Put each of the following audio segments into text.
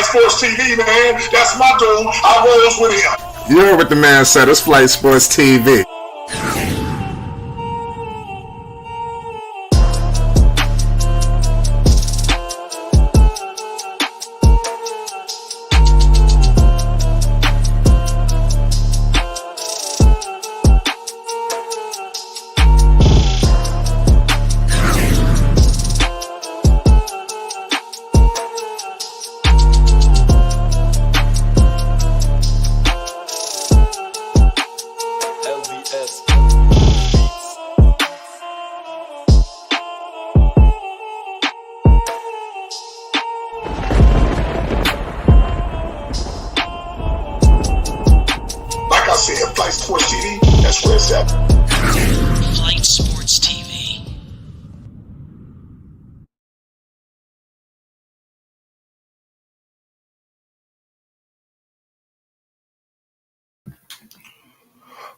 Flight Sports TV, man. That's my dude. I rolls with him. You heard what the man said. It's Flight Sports TV. Flight Sports TV, that's where it's at. Flight Sports TV.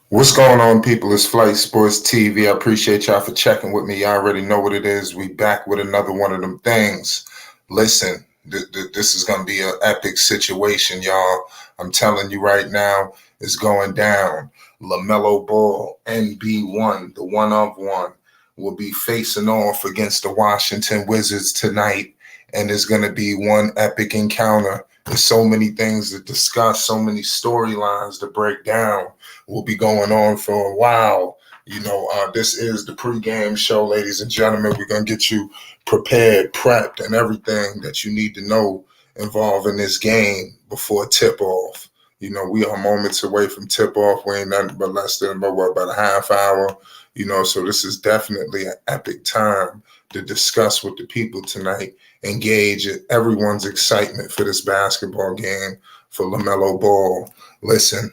What's going on, people? It's Flight Sports TV. I appreciate y'all for checking with me. Y'all already know what it is. We back with another one of them things. Listen, this is going to be an epic situation, y'all. I'm telling you right now, it's going down. Lamelo Ball, NB1, the one of one, will be facing off against the Washington Wizards tonight, and there's going to be one epic encounter. There's so many things to discuss, so many storylines to break down. Will be going on for a while. You know, this is the pregame show, ladies and gentlemen. We're going to get you prepared, prepped, and everything that you need to know involving this game before tip-off. You know, we are moments away from tip-off. We ain't nothing but less than about a half hour. You know, so this is definitely an epic time to discuss with the people tonight, engage everyone's excitement for this basketball game for Lamelo Ball. Listen,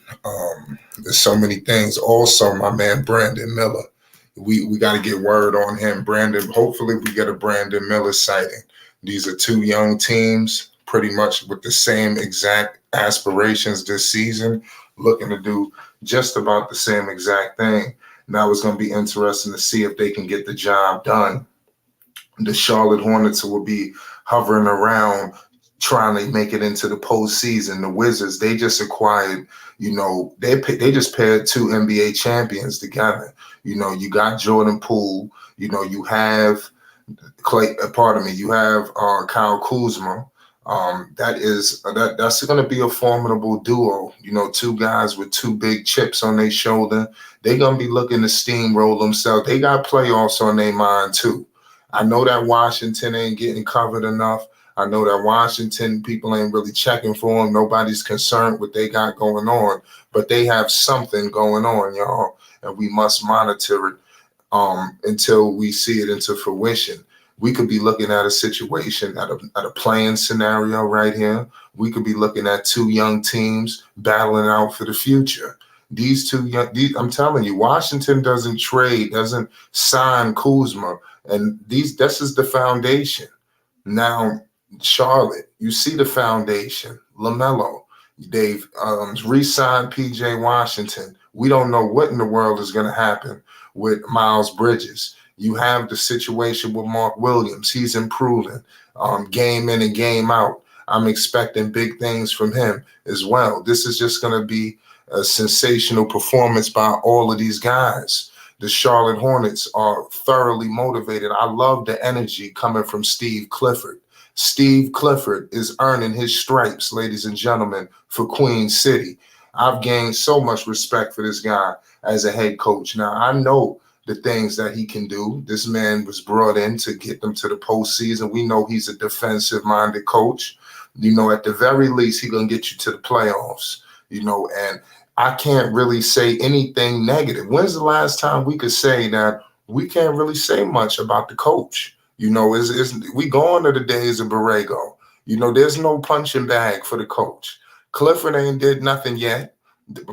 there's so many things. Also, my man Brandon Miller. We got to get word on him. Brandon, hopefully we get a Brandon Miller sighting. These are two young teams, pretty much with the same exact aspirations this season, looking to do just about the same exact thing. Now it's going to be interesting to see if they can get the job done. The Charlotte Hornets will be hovering around trying to make it into the postseason. The Wizards, they just acquired, you know, they just paired two NBA champions together. You know, you got Jordan Poole, you know, you have you have Kyle Kuzma. That's going to be a formidable duo. You know, two guys with two big chips on their shoulder. They're going to be looking to steamroll themselves. They got playoffs on their mind too. I know that Washington ain't getting covered enough. I know that Washington people ain't really checking for them. Nobody's concerned what they got going on, but they have something going on, y'all, and we must monitor it until we see it into fruition. We could be looking at a situation at a playing scenario right here. We could be looking at two young teams battling out for the future. I'm telling you, Washington doesn't sign Kuzma, and this is the foundation. Now, Charlotte, you see the foundation. Lamelo, they've re-signed P.J. Washington. We don't know what in the world is going to happen with Miles Bridges. You have the situation with Mark Williams. He's improving game in and game out. I'm expecting big things from him as well. This is just going to be a sensational performance by all of these guys. The Charlotte Hornets are thoroughly motivated. I love the energy coming from Steve Clifford. Steve Clifford is earning his stripes, ladies and gentlemen, for Queen City. I've gained so much respect for this guy as a head coach. Now, I know the things that he can do. This man was brought in to get them to the postseason. We know he's a defensive-minded coach. You know, at the very least, he's going to get you to the playoffs, you know, and I can't really say anything negative. When's the last time we could say that we can't really say much about the coach? You know, we going to the days of Borrego. You know, there's no punching bag for the coach. Clifford ain't did nothing yet.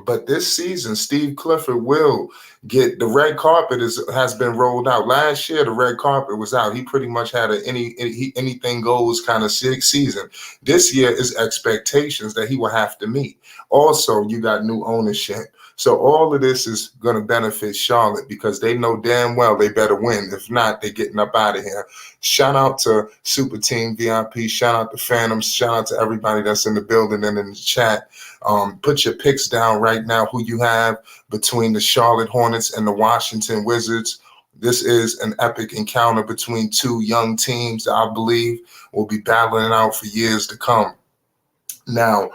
But this season, Steve Clifford will get the red carpet has been rolled out. Last year, the red carpet was out. He pretty much had anything goes kind of season. This year is expectations that he will have to meet. Also, you got new ownership. So all of this is going to benefit Charlotte because they know damn well they better win. If not, they're getting up out of here. Shout out to Super Team VIP. Shout out to Phantoms. Shout out to everybody that's in the building and in the chat. Put your picks down right now, who you have between the Charlotte Hornets and the Washington Wizards. This is an epic encounter between two young teams that I believe will be battling it out for years to come. Now,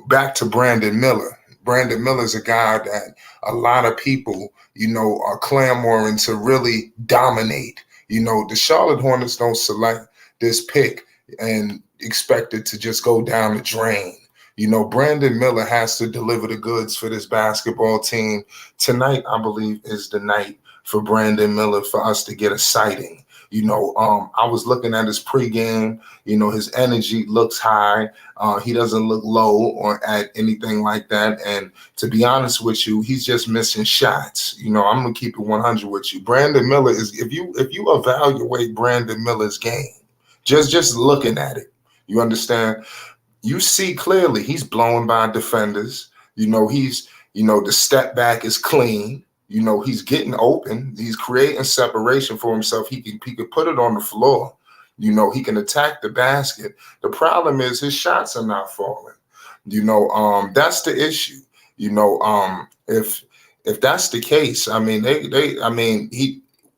back to Brandon Miller. Brandon Miller is a guy that a lot of people, are clamoring to really dominate. The Charlotte Hornets don't select this pick and expect it to just go down the drain. Brandon Miller has to deliver the goods for this basketball team. Tonight, I believe, is the night for Brandon Miller for us to get a sighting. I was looking at his pregame. His energy looks high. He doesn't look low or at anything like that. And to be honest with you, he's just missing shots. I'm gonna keep it 100 with you. Brandon Miller is if you evaluate Brandon Miller's game, just looking at it, you understand. You see clearly he's blown by defenders. The step back is clean. He's getting open. He's creating separation for himself. He could put it on the floor. He can attack the basket. The problem is his shots are not falling. That's the issue. If that's the case,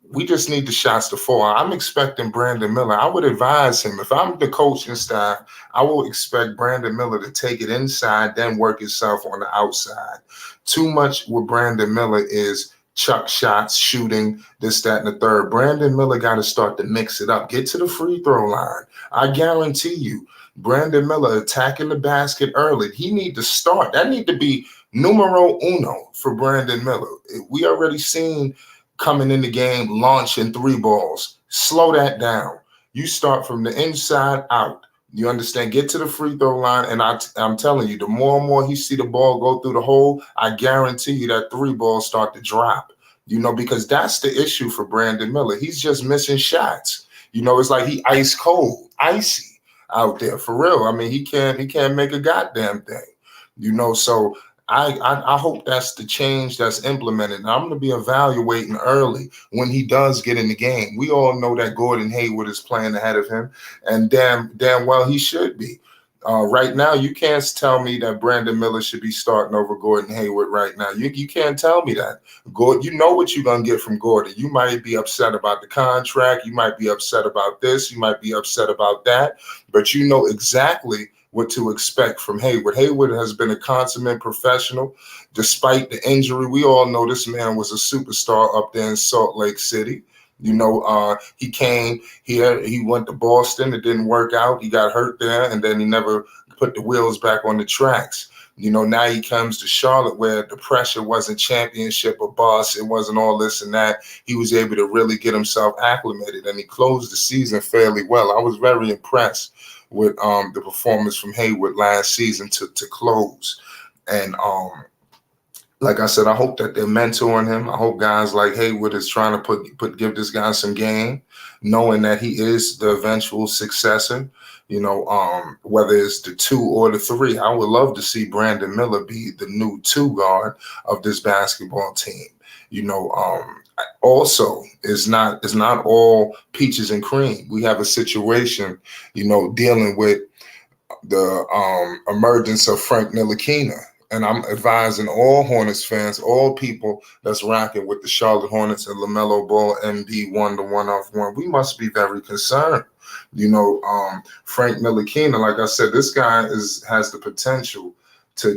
we just need the shots to fall. I'm expecting Brandon Miller. I would advise him, if I'm the coaching staff, I will expect Brandon Miller to take it inside, then work himself on the outside. Too much with Brandon Miller is chuck shots, shooting, this, that, and the third. Brandon Miller got to start to mix it up. Get to the free throw line. I guarantee you, Brandon Miller attacking the basket early. He need to start. That need to be numero uno for Brandon Miller. We already seen coming in the game, launching three balls. Slow that down. You start from the inside out. You understand? Get to the free throw line, and I'm telling you, the more and more he see the ball go through the hole, I guarantee you that three balls start to drop. Because that's the issue for Brandon Miller. He's just missing shots. It's like he ice cold, icy out there for real. He can't make a goddamn thing. So I hope that's the change that's implemented. And I'm going to be evaluating early when he does get in the game. We all know that Gordon Hayward is playing ahead of him, and damn well he should be. Right now, you can't tell me that Brandon Miller should be starting over Gordon Hayward right now. You can't tell me that. Gordon, you know what you're going to get from Gordon. You might be upset about the contract. You might be upset about this. You might be upset about that. But you know exactly what to expect from Hayward. Hayward has been a consummate professional. Despite the injury, we all know this man was a superstar up there in Salt Lake City. He came here, he went to Boston. It didn't work out. He got hurt there, and then he never put the wheels back on the tracks. Now he comes to Charlotte where the pressure wasn't championship or bust. It wasn't all this and that. He was able to really get himself acclimated, and he closed the season fairly well. I was very impressed with the performance from Hayward last season to close. And like I said, I hope that they're mentoring him. I hope guys like Hayward is trying to give this guy some game, knowing that he is the eventual successor. Whether it's the 2 or the 3, I would love to see Brandon Miller be the new 2 guard of this basketball team. Also, it's not all peaches and cream. We have a situation, dealing with the emergence of Frank Ntilikina. And I'm advising all Hornets fans, all people that's rocking with the Charlotte Hornets and Lamelo Ball MB 1-to-1-off-1. We must be very concerned. Frank Ntilikina, like I said, this guy has the potential to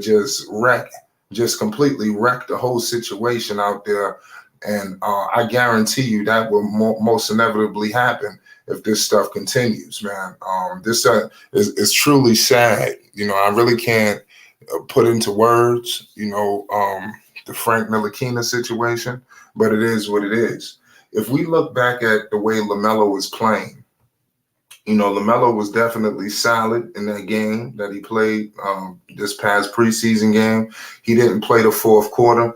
just completely wreck the whole situation out there. And I guarantee you that will most inevitably happen if this stuff continues, man. This is truly sad. I really can't put into words, the Frank Ntilikina situation, but it is what it is. If we look back at the way Lamelo was playing, Lamelo was definitely solid in that game that he played this past preseason game. He didn't play the fourth quarter.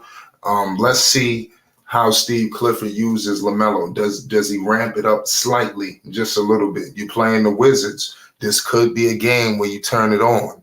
Let's see how Steve Clifford uses Lamelo. Does he ramp it up slightly, just a little bit? You playing the Wizards. This could be a game where you turn it on.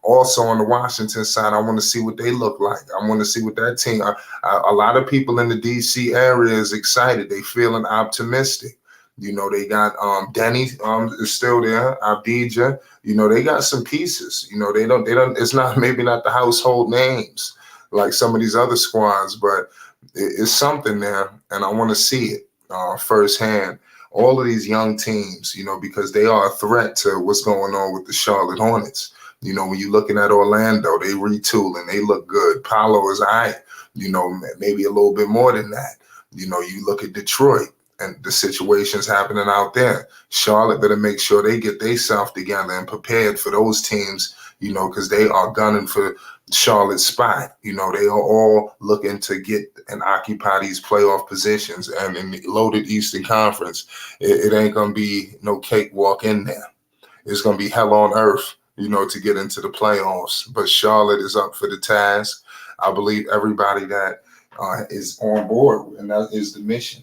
Also on the Washington side, I want to see what they look like. I want to see what that team. A lot of people in the DC area is excited. They feeling optimistic. They got Denny is still there. Abdija. They got some pieces. They don't. It's not maybe not the household names like some of these other squads, but it's something there, and I want to see it firsthand. All of these young teams, because they are a threat to what's going on with the Charlotte Hornets. When you're looking at Orlando, they retooling, they look good. Paolo is all right, maybe a little bit more than that. You look at Detroit and the situations happening out there. Charlotte better make sure they get themselves together and prepared for those teams, because they are gunning for Charlotte's spot. They are all looking to get and occupy these playoff positions. And in the loaded Eastern Conference, it ain't going to be no cakewalk in there. It's going to be hell on earth, to get into the playoffs. But Charlotte is up for the task. I believe everybody that is on board, and that is the mission.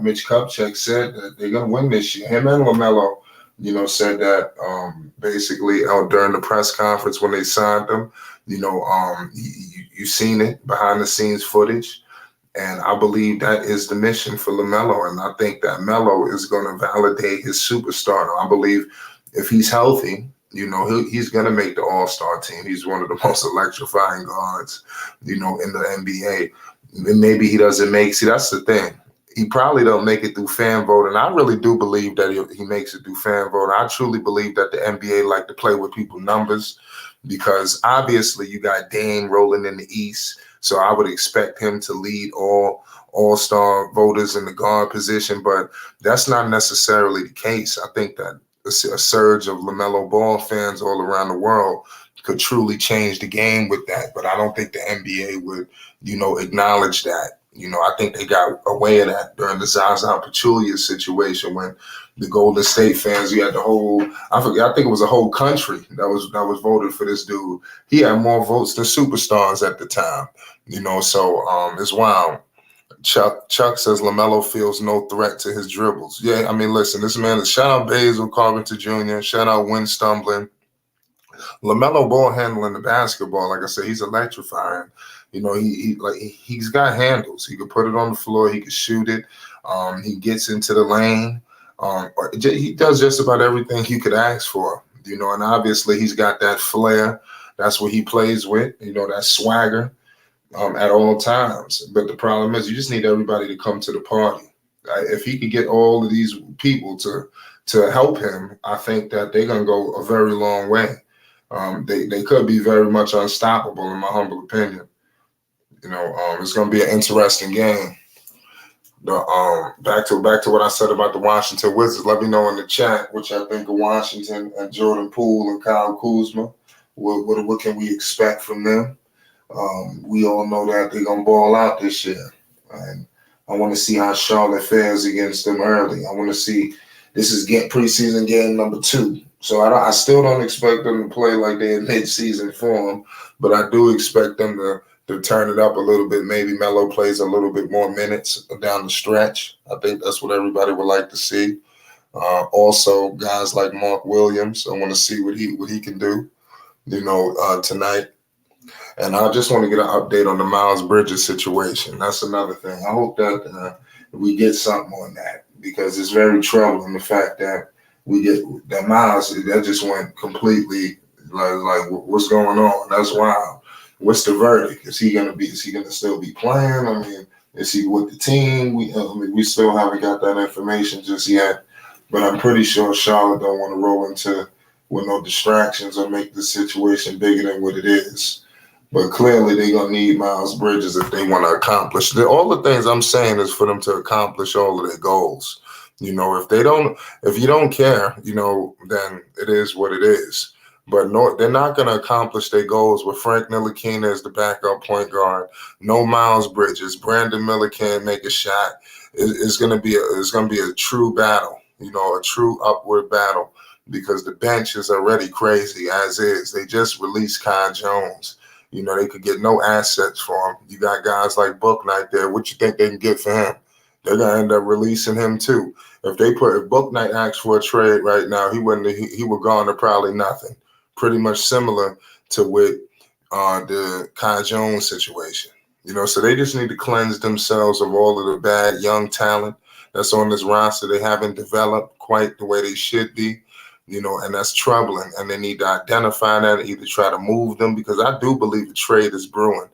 Mitch Kupchak said that they're going to win this year. Him and Lamelo, said that basically during the press conference when they signed them. You've seen it, behind the scenes footage. And I believe that is the mission for Lamelo. And I think that Melo is going to validate his superstar. I believe if he's healthy, he's going to make the All-Star team. He's one of the most electrifying guards, in the NBA. And maybe he doesn't see, that's the thing. He probably don't make it through fan vote. And I really do believe that he makes it through fan vote. I truly believe that the NBA like to play with people's numbers, because obviously you got Dame rolling in the East. So I would expect him to lead all-star voters in the guard position, but that's not necessarily the case. I think that a surge of LaMelo Ball fans all around the world could truly change the game with that. But I don't think the NBA would, acknowledge that. I think they got away of that during the Zaza Pachulia situation when the Golden State fans, you had the whole, I think it was a whole country that was voted for this dude. He had more votes than superstars at the time, so it's wild. Chuck says LaMelo feels no threat to his dribbles. Yeah, I mean, listen, this man is, shout out Basil Carpenter Jr., shout out Win Stumbling. LaMelo Ball handling the basketball, like I said, he's electrifying. He's got handles. He could put it on the floor. He could shoot it. He gets into the lane. He does just about everything you could ask for. And obviously he's got that flair. That's what he plays with. That swagger at all times. But the problem is, you just need everybody to come to the party. If he could get all of these people to help him, I think that they're gonna go a very long way. They could be very much unstoppable, in my humble opinion. It's going to be an interesting game. Back to what I said about the Washington Wizards. Let me know in the chat what y'all think of Washington and Jordan Poole and Kyle Kuzma. What can we expect from them? We all know that they're going to ball out this year. And I want to see how Charlotte fares against them early. I want to see, this is preseason game number 2. So I still don't expect them to play like they're in mid-season form, but I do expect them to turn it up a little bit. Maybe Melo plays a little bit more minutes down the stretch. I think that's what everybody would like to see. Also, guys like Mark Williams, I want to see what he can do, tonight. And I just want to get an update on the Miles Bridges situation. That's another thing. I hope that we get something on that, because it's very troubling, the fact that we get that Miles, that just went completely like what's going on? That's wild. What's the verdict? Is he gonna still be playing? I mean, is he with the team? We still haven't got that information just yet. But I'm pretty sure Charlotte don't want to roll into with no distractions or make the situation bigger than what it is. But clearly they're gonna need Miles Bridges if they want to accomplish all the things I'm saying is for them to accomplish all of their goals. If you don't care, then it is what it is. But no, they're not going to accomplish their goals with Frank Ntilikina as the backup point guard. No Miles Bridges. Brandon Miller can't make a shot. It's going to be a true battle, a true upward battle, because the bench is already crazy as is. They just released Kai Jones. They could get no assets for him. You got guys like Bouknight there. What you think they can get for him? They're gonna end up releasing him too. If Bouknight asked for a trade right now, he would gone to probably nothing. pretty much similar to with the Kai Jones situation. So they just need to cleanse themselves of all of the bad young talent that's on this roster. They haven't developed quite the way they should be, and that's troubling. And they need to identify that and either try to move them, because I do believe a trade is brewing.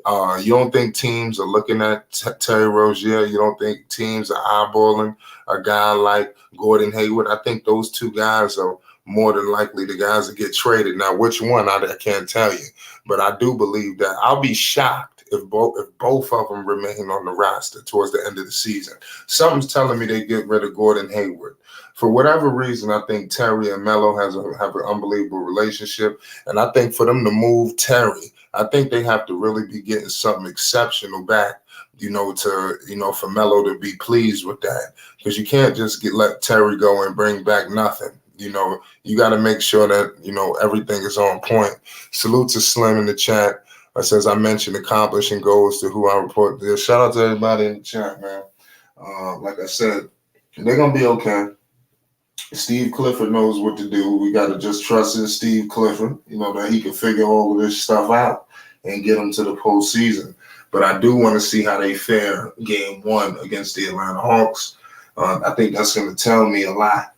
You don't think teams are looking at Terry Rozier? You don't think teams are eyeballing a guy like Gordon Hayward? I think those two guys are more than likely the guys that get traded. Now, which one, I can't tell you. But I do believe that. I'll be shocked if both of them remain on the roster towards the end of the season. Something's telling me they get rid of Gordon Hayward. For whatever reason, I think Terry and Melo have an unbelievable relationship. And I think for them to move Terry, I think they have to really be getting something exceptional back, for Melo to be pleased with that. Because you can't just let Terry go and bring back nothing. You got to make sure that, everything is on point. Salute to Slim in the chat. Says, I mentioned accomplishing goals to who I report this. Shout out to everybody in the chat, man. Like I said, they're going to be okay. Steve Clifford knows what to do. We got to just trust in Steve Clifford, that he can figure all of this stuff out and get them to the postseason. But I do want to see how they fare game 1 against the Atlanta Hawks. I think that's going to tell me a lot.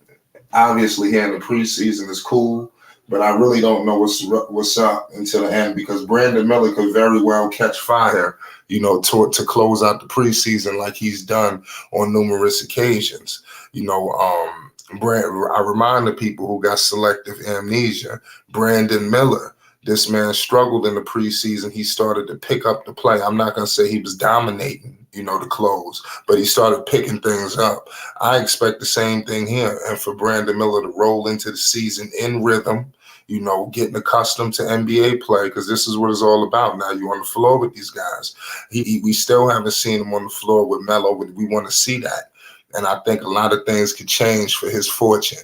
Obviously, here in the preseason is cool, but I really don't know what's up until the end, because Brandon Miller could very well catch fire, to close out the preseason like he's done on numerous occasions. I remind the people who got selective amnesia, Brandon Miller, this man struggled in the preseason. He started to pick up the play. I'm not going to say he was dominating, the close, but he started picking things up. I expect the same thing here. And for Brandon Miller to roll into the season in rhythm, getting accustomed to NBA play, because this is what it's all about. Now you're on the floor with these guys. We still haven't seen him on the floor with Melo. We want to see that. And I think a lot of things could change for his fortune.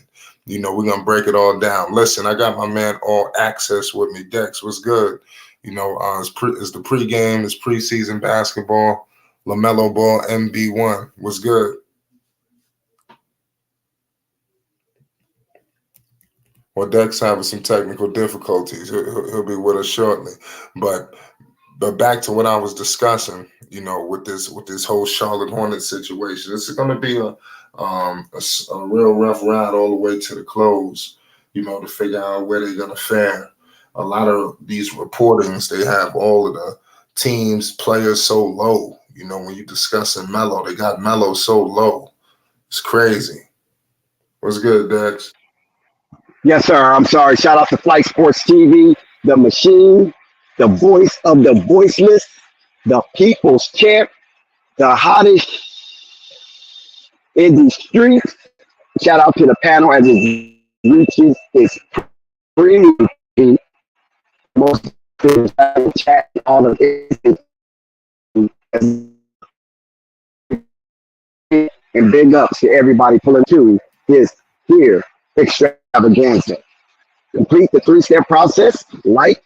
We're going to break it all down. Listen, I got my man All Access with me. Dex, what's good? It's the pregame, it's preseason basketball, Lamelo Ball, MB1. What's good? Well, Dex having some technical difficulties. He'll be with us shortly. But back to what I was discussing, with this whole Charlotte Hornets situation, it's going to be a real rough ride all the way to the close, to figure out where they're going to fare. A lot of these reportings, they have all of the teams, players so low. When you're discussing Melo, they got Melo so low. It's crazy. What's good, Dex? Yes, sir. I'm sorry. Shout out to Flight Sports TV, the machine, the voice of the voiceless, the people's champ, the hottest in the streets. Shout out to the panel as it reaches its pretty most chat all of it. And big ups to everybody pulling to this here extravaganza. Complete the 3-step process, like,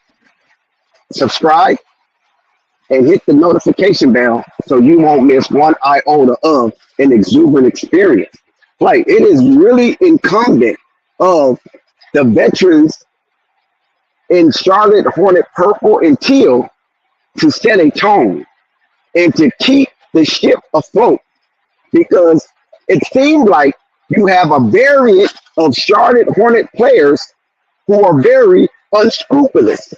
subscribe, and hit the notification bell so you won't miss one iota of an exuberant experience. Like, it is really incumbent of the veterans in Charlotte Hornet purple and teal to set a tone and to keep the ship afloat, because it seemed like you have a variant of Charlotte Hornet players who are very unscrupulous,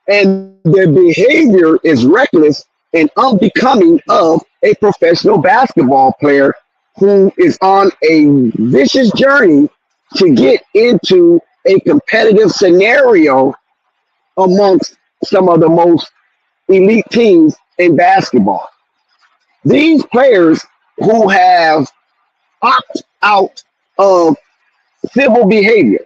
and their behavior is reckless and unbecoming of a professional basketball player who is on a vicious journey to get into a competitive scenario amongst some of the most elite teams in basketball. These players who have opted out of civil behavior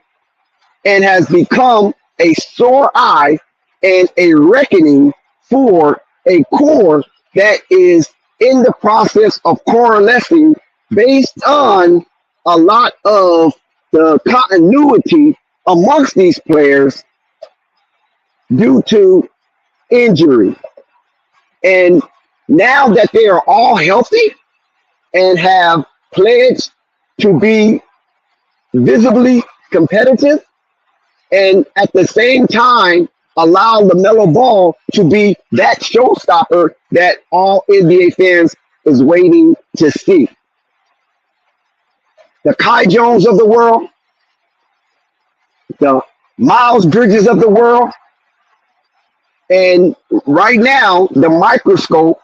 and has become a sore eye and a reckoning for a core that is in the process of coalescing based on a lot of the continuity amongst these players due to injury. And now that they are all healthy and have pledged to be visibly competitive, and at the same time allow Lamelo Ball to be that showstopper that all NBA fans is waiting to see. The Kai Jones of the world, the Miles Bridges of the world, and right now the microscope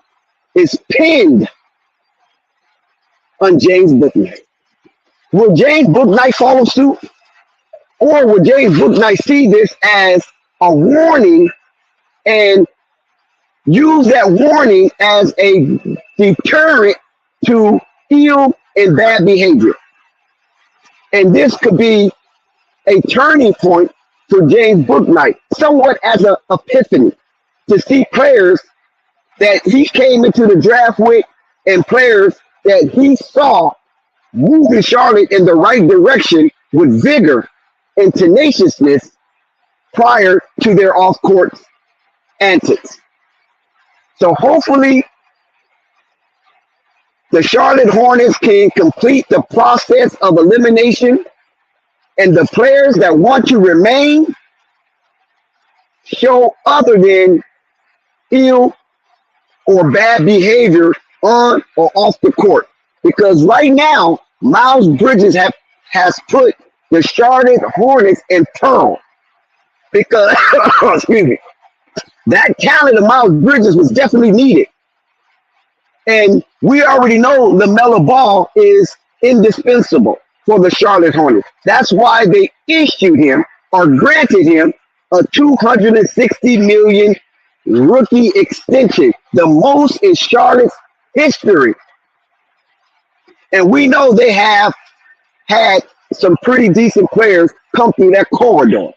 is pinned on James Bouknight. Will James Bouknight follow suit? Or will James Bouknight see this as a warning and use that warning as a deterrent to ill and bad behavior? And this could be a turning point for James Bouknight, somewhat as an epiphany, to see players that he came into the draft with and players that he saw moving Charlotte in the right direction with vigor and tenaciousness prior to their off-court antics. So hopefully the Charlotte Hornets can complete the process of elimination, and the players that want to remain show other than ill or bad behavior on or off the court. Because right now, Miles Bridges has put the Charlotte Hornets in peril. Because, excuse me, that talent of Miles Bridges was definitely needed. And we already know Lamelo Ball is indispensable for the Charlotte Hornets. That's why they issued him or granted him a $260 million rookie extension, the most in Charlotte's history. And we know they have had some pretty decent players come through that corridor.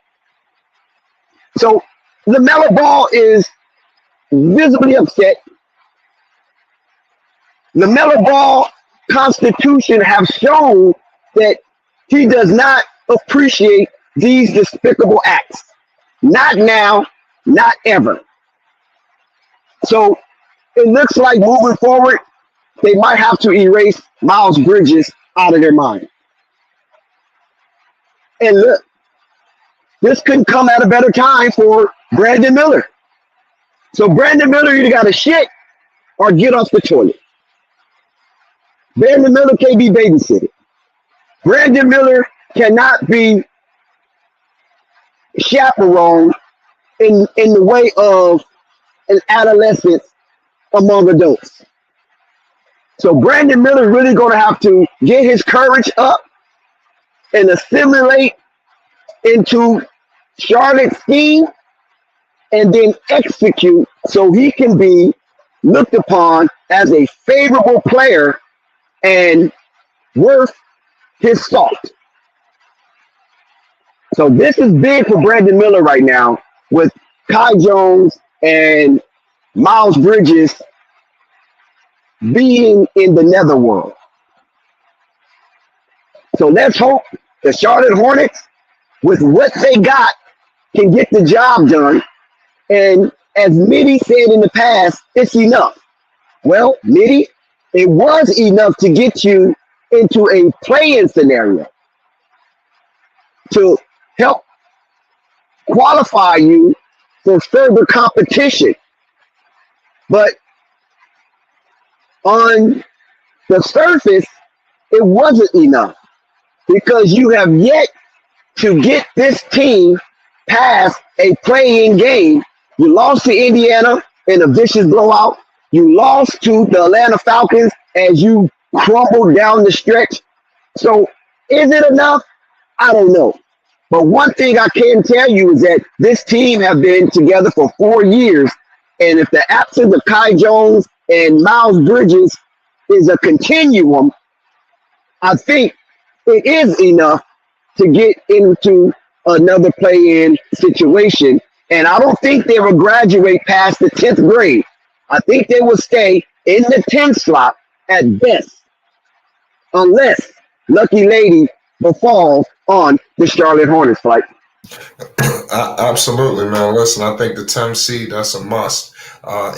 So Lamelo Ball is visibly upset. Lamelo Ball constitution have shown that he does not appreciate these despicable acts. Not now, not ever. So it looks like moving forward, they might have to erase Miles Bridges out of their mind. And look, this couldn't come at a better time for Brandon Miller. So Brandon Miller either got to shit or get off the toilet. Brandon Miller can't be babysitted. Brandon Miller cannot be chaperoned in the way of an adolescent among adults. So Brandon Miller really going to have to get his courage up and assimilate into Charlotte's scheme and then execute so he can be looked upon as a favorable player and worth his salt. So this is big for Brandon Miller right now with Kai Jones and Miles Bridges being in the netherworld. So let's hope the Charlotte Hornets, with what they got, can get the job done. And as Mitty said in the past, it's enough. Well, Mitty, it was enough to get you into a play-in scenario to help qualify you for further competition. But on the surface, it wasn't enough because you have yet to get this team past a play-in game. You lost to Indiana in a vicious blowout. You lost to the Atlanta Falcons as you crumbled down the stretch. So is it enough? I don't know. But one thing I can tell you is that this team have been together for 4 years. And if the absence of Kai Jones and Miles Bridges is a continuum, I think it is enough to get into another play-in situation. And I don't think they will graduate past the 10th grade. I think they will stay in the 10th slot at best, unless Lucky Lady befalls on the Charlotte Hornets flight. Absolutely, man. Listen, I think the 10th seed, that's a must.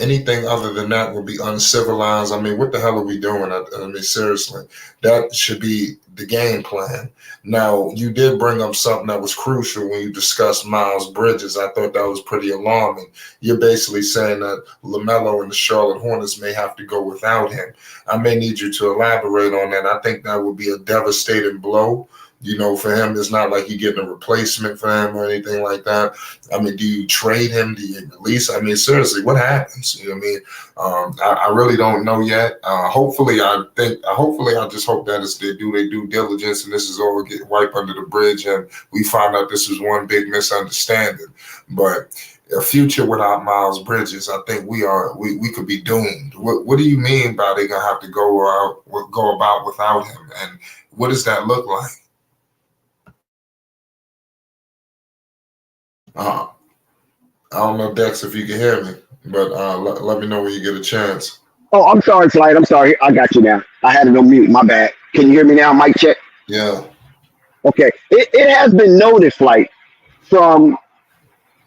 Anything other than that would be uncivilized. I mean, what the hell are we doing? I mean, seriously, that should be the game plan. Now, you did bring up something that was crucial when you discussed Miles Bridges. I thought that was pretty alarming. You're basically saying that Lamelo and the Charlotte Hornets may have to go without him. I may need you to elaborate on that. I think that would be a devastating blow. For him, it's not like you're getting a replacement for him or anything like that. I mean, do you trade him? Do you release? I mean, seriously, what happens? You know what I mean? I really don't know yet. Hopefully, I just hope that they do their due diligence and this is all get wiped under the bridge and we find out this is one big misunderstanding. But a future without Miles Bridges, I think we could be doomed. What do you mean by they're gonna have to go about without him, and what does that look like? I don't know, Dex, if you can hear me, but let me know when you get a chance. Oh, I'm sorry, Slide. I'm sorry. I got you now. I had it on mute. My bad. Can you hear me now? Mic check. Yeah. Okay. It has been noted, Flight, from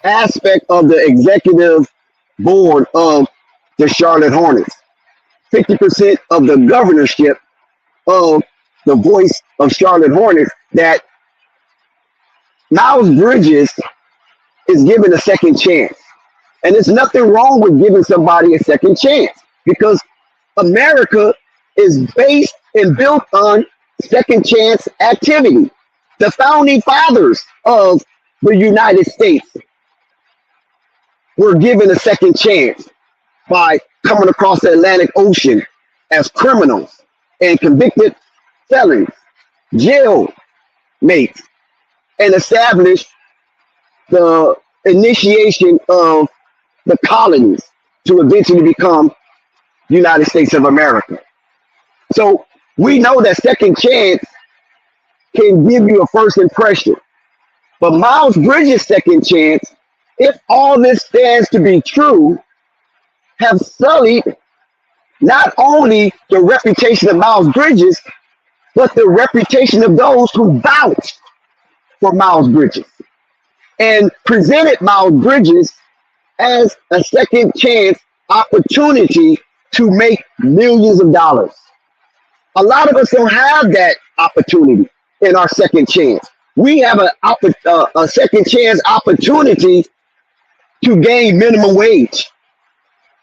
aspect of the executive board of the Charlotte Hornets, 50% of the governorship of the voice of Charlotte Hornets, that Miles Bridges is given a second chance. And there's nothing wrong with giving somebody a second chance because America is based and built on second chance activity. The founding fathers of the United States were given a second chance by coming across the Atlantic Ocean as criminals and convicted felons, jail mates, and established the initiation of the colonies to eventually become United States of America. So we know that second chance can give you a first impression. But Miles Bridges' second chance, if all this stands to be true, have sullied not only the reputation of Miles Bridges, but the reputation of those who vouched for Miles Bridges and presented Miles Bridges as a second chance opportunity to make millions of dollars. A lot of us don't have that opportunity in our second chance. We have a second chance opportunity to gain minimum wage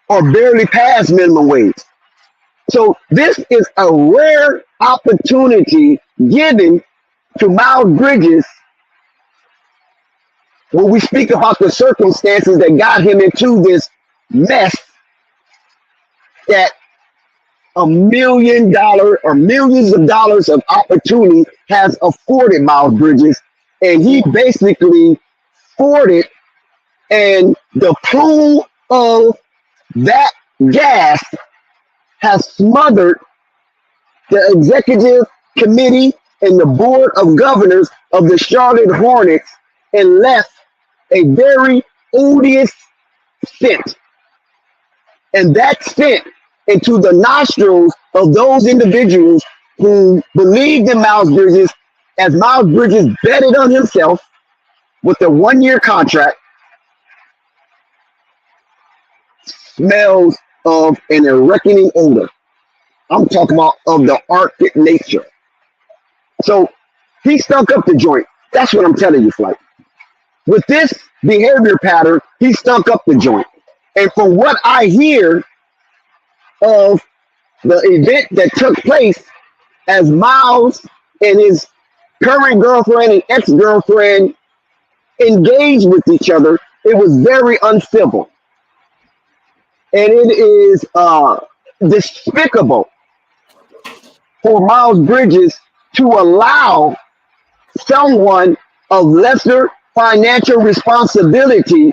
or barely pass minimum wage. So this is a rare opportunity given to Miles Bridges when we speak about the circumstances that got him into this mess, that $1 million or millions of dollars of opportunity has afforded Miles Bridges, and he basically poured it, and the plume of that gas has smothered the executive committee and the board of governors of the Charlotte Hornets and left a very odious scent. And that scent into the nostrils of those individuals who believed in Miles Bridges, as Miles Bridges betted on himself with a 1-year contract, smells of an reckoning odor. I'm talking about of the Arctic nature. So he stunk up the joint. That's what I'm telling you, Flight. With this behavior pattern, he stunk up the joint. And from what I hear of the event that took place as Miles and his current girlfriend and ex-girlfriend engaged with each other, it was very uncivil. And it is despicable for Miles Bridges to allow someone of lesser financial responsibility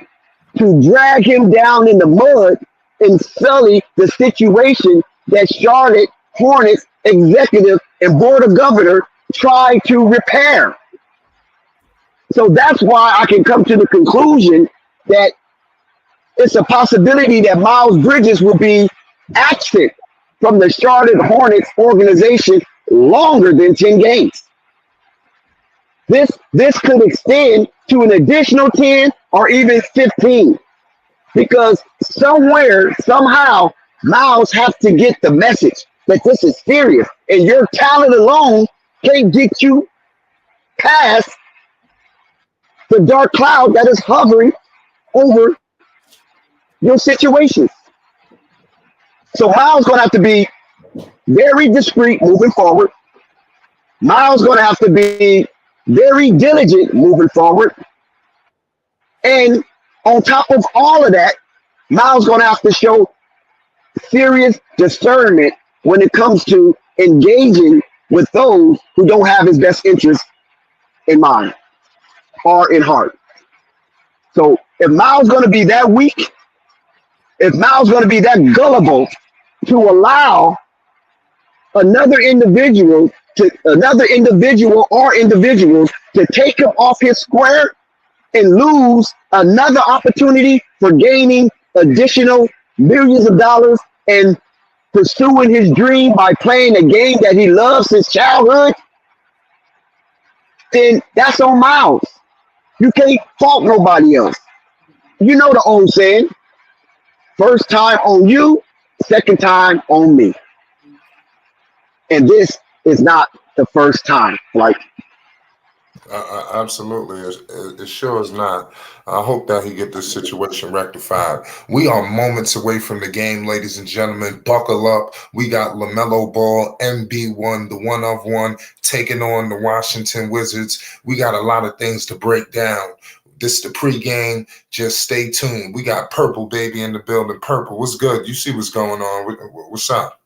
to drag him down in the mud and sully the situation that Charlotte Hornets executive and board of governors tried to repair. So that's why I can come to the conclusion that it's a possibility that Miles Bridges will be absent from the Charlotte Hornets organization longer than 10 games. This could extend to an additional 10 or even 15. because somewhere, somehow, Miles has to get the message that this is serious, and your talent alone can't get you past the dark cloud that is hovering over your situation. So Miles going to have to be very discreet moving forward. Miles going to have to be very diligent moving forward. And on top of all of that, Miles going to have to show serious discernment when it comes to engaging with those who don't have his best interest in mind or in heart. So if Miles going to be that weak, if Miles going to be that gullible to allow another individual or individuals to take him off his square and lose another opportunity for gaining additional millions of dollars and pursuing his dream by playing a game that he loves since childhood, then that's on Miles. You can't fault nobody else. You know the old saying, first time on you, second time on me. And this is not the first time. Like, Absolutely, it sure is not. I hope that he get this situation rectified. We are moments away from the game, ladies and gentlemen. Buckle up. We got Lamelo Ball, MB1, the one of one, taking on the Washington Wizards. We got a lot of things to break down. This is the pregame. Just stay tuned. We got Purple Baby in the building. Purple, what's good? You see what's going on? What's up?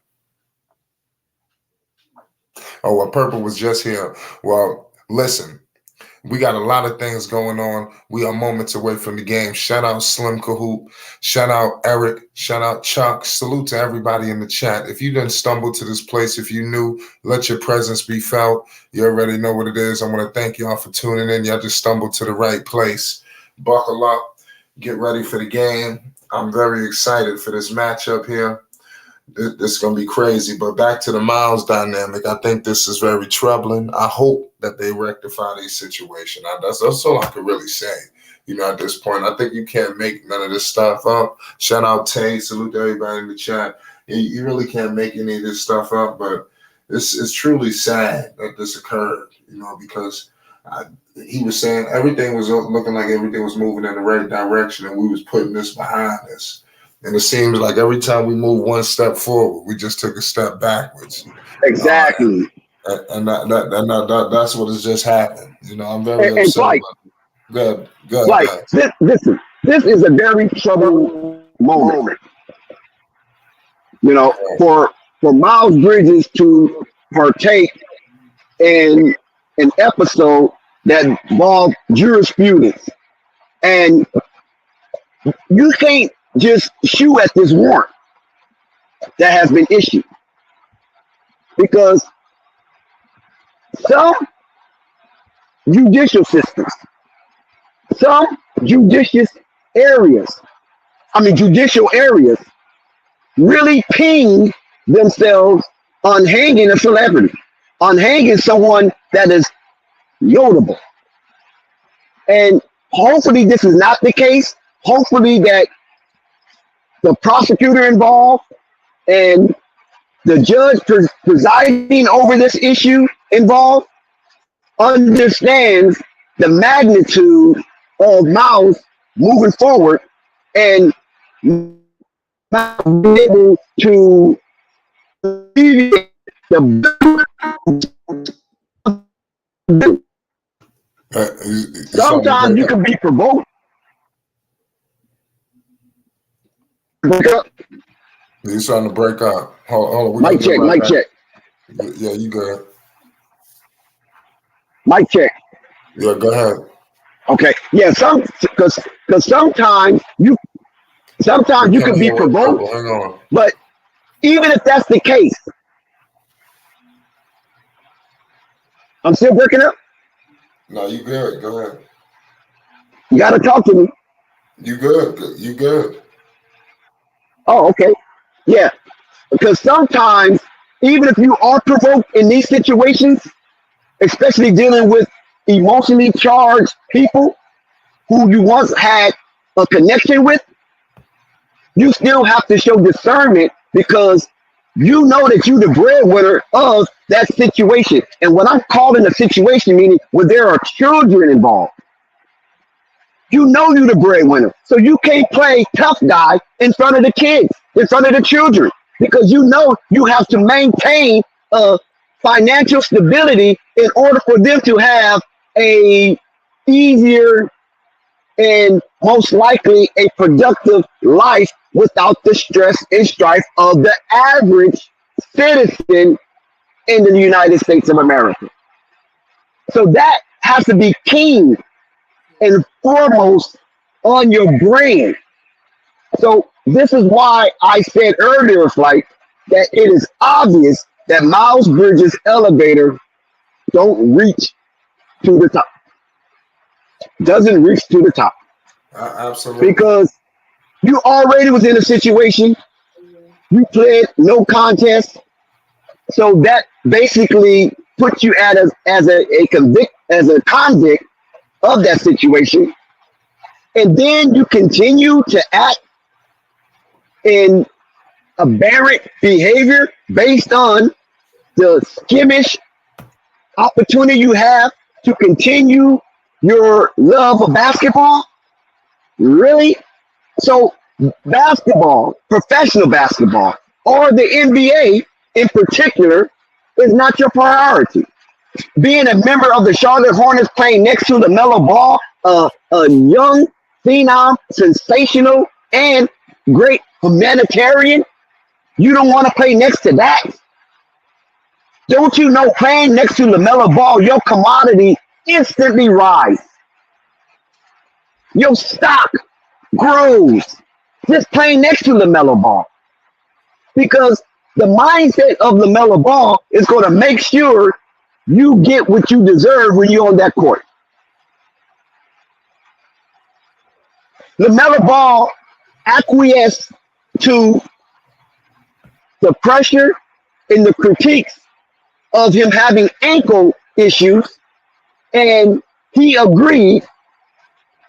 Oh, well, Purple was just here. Well, listen. We got a lot of things going on. We are moments away from the game. Shout out Slim Cahoot. Shout out Eric. Shout out Chuck. Salute to everybody in the chat. If you didn't stumble to this place, if you knew, let your presence be felt. You already know what it is. I want to thank y'all for tuning in. Y'all just stumbled to the right place. Buckle up. Get ready for the game. I'm very excited for this matchup here. This is going to be crazy. But back to the Miles dynamic, I think this is very troubling. I hope that they rectify the situation. That's all I can really say, at this point. I think you can't make none of this stuff up. Shout out Tay. Salute to everybody in the chat. You really can't make any of this stuff up, but it's truly sad that this occurred, because he was saying everything was looking like everything was moving in the right direction, and we was putting this behind us. And it seems like every time we move one step forward, we just took a step backwards. Exactly. And that's what has just happened. I'm very upset. Like, good. Like, listen, this is a very troubling moment. For Miles Bridges to partake in an episode that involved jurisprudence. And you can't just shoo at this warrant that has been issued, because some judicial systems, some judicial areas really ping themselves on hanging a celebrity, on hanging someone that is notable. And hopefully this is not the case. Hopefully that the prosecutor involved and the judge presiding over this issue involved understands the magnitude of Miles moving forward and being able to alleviate sometimes you can be provoked. You're starting to break up. Hold on. Mic check. Yeah, you good. Mic check. Yeah, go ahead. Okay. Yeah, because sometimes you can be provoked. Hang on. But even if that's the case, I'm still breaking up. No, you good. Go ahead. You gotta talk to me. You good. You good. Oh, okay. Yeah. Because sometimes, even if you are provoked in these situations, especially dealing with emotionally charged people who you once had a connection with, you still have to show discernment because you know that you're the breadwinner of that situation. And what I'm calling a situation, meaning where there are children involved. You know you're the breadwinner. So you can't play tough guy in front of the kids, in front of the children, because you know you have to maintain financial stability in order for them to have a easier and most likely a productive life without the stress and strife of the average citizen in the United States of America. So that has to be keen and foremost on your brain. So this is why I said earlier, Flight, that it is obvious that Miles Bridges' elevator don't reach to the top. Doesn't reach to the top. Absolutely. Because you already was in a situation, you played no contest, so that basically puts you as a convict of that situation, and then you continue to act in aberrant behavior based on the skimmish opportunity you have to continue your love of basketball. Really? So basketball, professional basketball, or the NBA in particular, is not your priority. Being a member of the Charlotte Hornets, playing next to Lamelo Ball, a young phenom, sensational, and great humanitarian, you don't want to play next to that? Don't you know playing next to Lamelo Ball, your commodity instantly rise. Your stock grows just playing next to Lamelo Ball. Because the mindset of Lamelo Ball is going to make sure you get what you deserve when you're on that court. Lamelo Ball acquiesced to the pressure and the critiques of him having ankle issues, and he agreed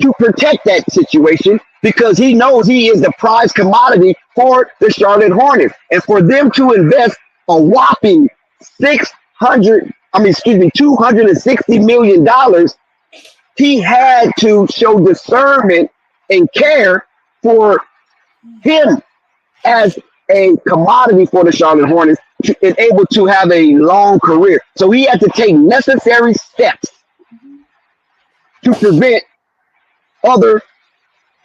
to protect that situation because he knows he is the prize commodity for the Charlotte Hornets. And for them to invest a whopping $260 million, he had to show discernment and care for him as a commodity for the Charlotte Hornets and able to have a long career. So he had to take necessary steps to prevent other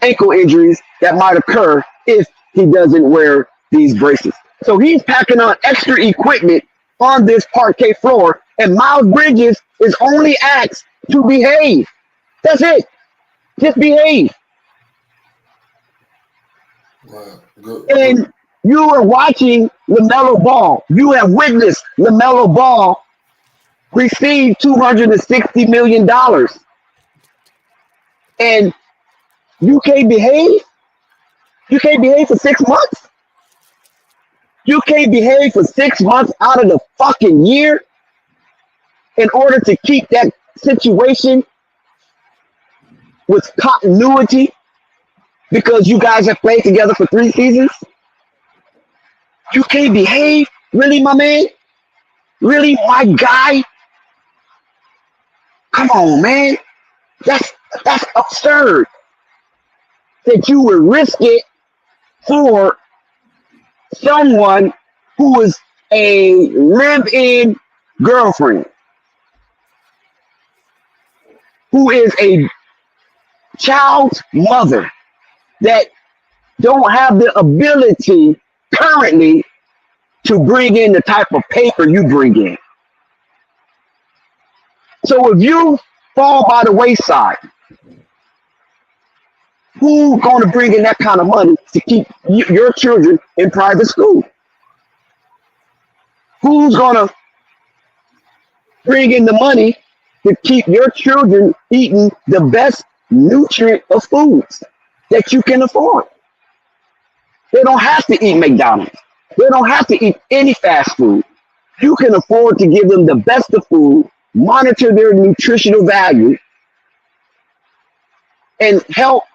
ankle injuries that might occur if he doesn't wear these braces. So he's packing on extra equipment on this parquet floor, and Miles Bridges is only asked to behave. That's it. Just behave. Wow. Good. And you are watching Lamelo Ball. You have witnessed Lamelo Ball receive $260 million. And you can't behave? You can't behave for 6 months? You can't behave for 6 months out of the fucking year in order to keep that situation with continuity because you guys have played together for 3 seasons? You can't behave? Really, my man? Really, my guy? Come on, man. That's absurd that you would risk it for someone who is a live-in girlfriend, who is a child's mother that don't have the ability currently to bring in the type of paper you bring in. So if you fall by the wayside, who's going to bring in that kind of money to keep your children in private school? Who's going to bring in the money to keep your children eating the best nutrient of foods that you can afford? They don't have to eat McDonald's. They don't have to eat any fast food. You can afford to give them the best of food, monitor their nutritional value, and help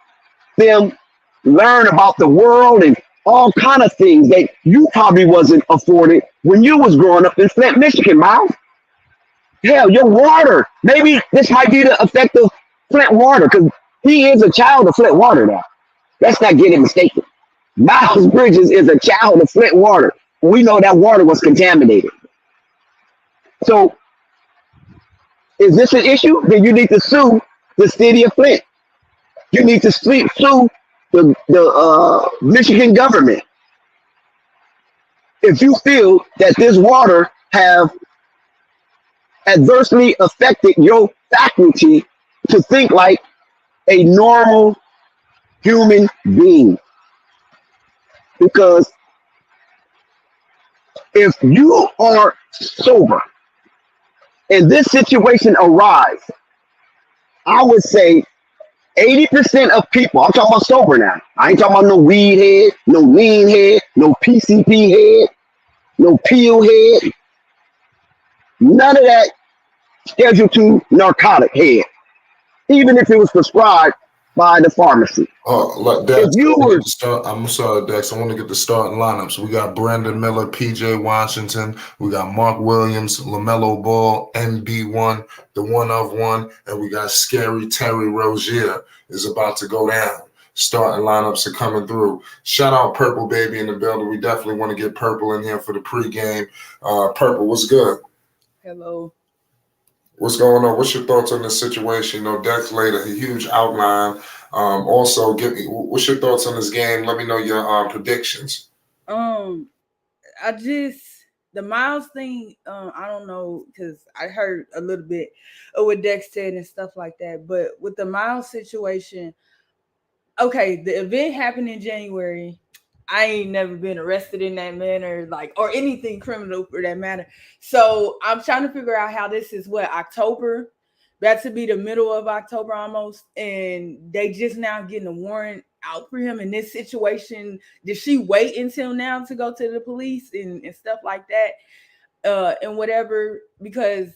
them learn about the world and all kind of things that you probably wasn't afforded when you was growing up in Flint, Michigan, Miles. Hell, your water. Maybe this might be the effect of Flint water because he is a child of Flint water now. Let's not get it mistaken. Miles Bridges is a child of Flint water. We know that water was contaminated. So, is this an issue? Then you need to sue the city of Flint. You need to sue the Michigan government if you feel that this water have adversely affected your faculty to think like a normal human being. Because if you are sober and this situation arises, I would say 80% of people, I'm talking about sober now. I ain't talking about no weed head, no lean head, no PCP head, no pill head. None of that Schedule 2 narcotic head, even if it was prescribed by the pharmacy. Look, Dex, If you were, I'm sorry, Dex. I want to get the starting lineups. We got Brandon Miller, PJ Washington. We got Mark Williams, Lamelo Ball, NB1, the one of one, and we got Scary Terry Rozier is about to go down. Starting lineups are coming through. Shout out Purple Baby in the building. We definitely want to get Purple in here for the pregame. Purple, what's good? Hello. What's going on? What's your thoughts on this situation? You know, Dex laid a huge outline. Also, what's your thoughts on this game? Let me know your predictions. The Miles thing, I don't know, because I heard a little bit of what Dex said and stuff like that. But with the Miles situation, okay, the event happened in January. I ain't never been arrested in that manner, or anything criminal for that matter. So I'm trying to figure out how this is October. About to be the middle of October almost. And they just now getting a warrant out for him in this situation. Did she wait until now to go to the police and stuff like that? And whatever, because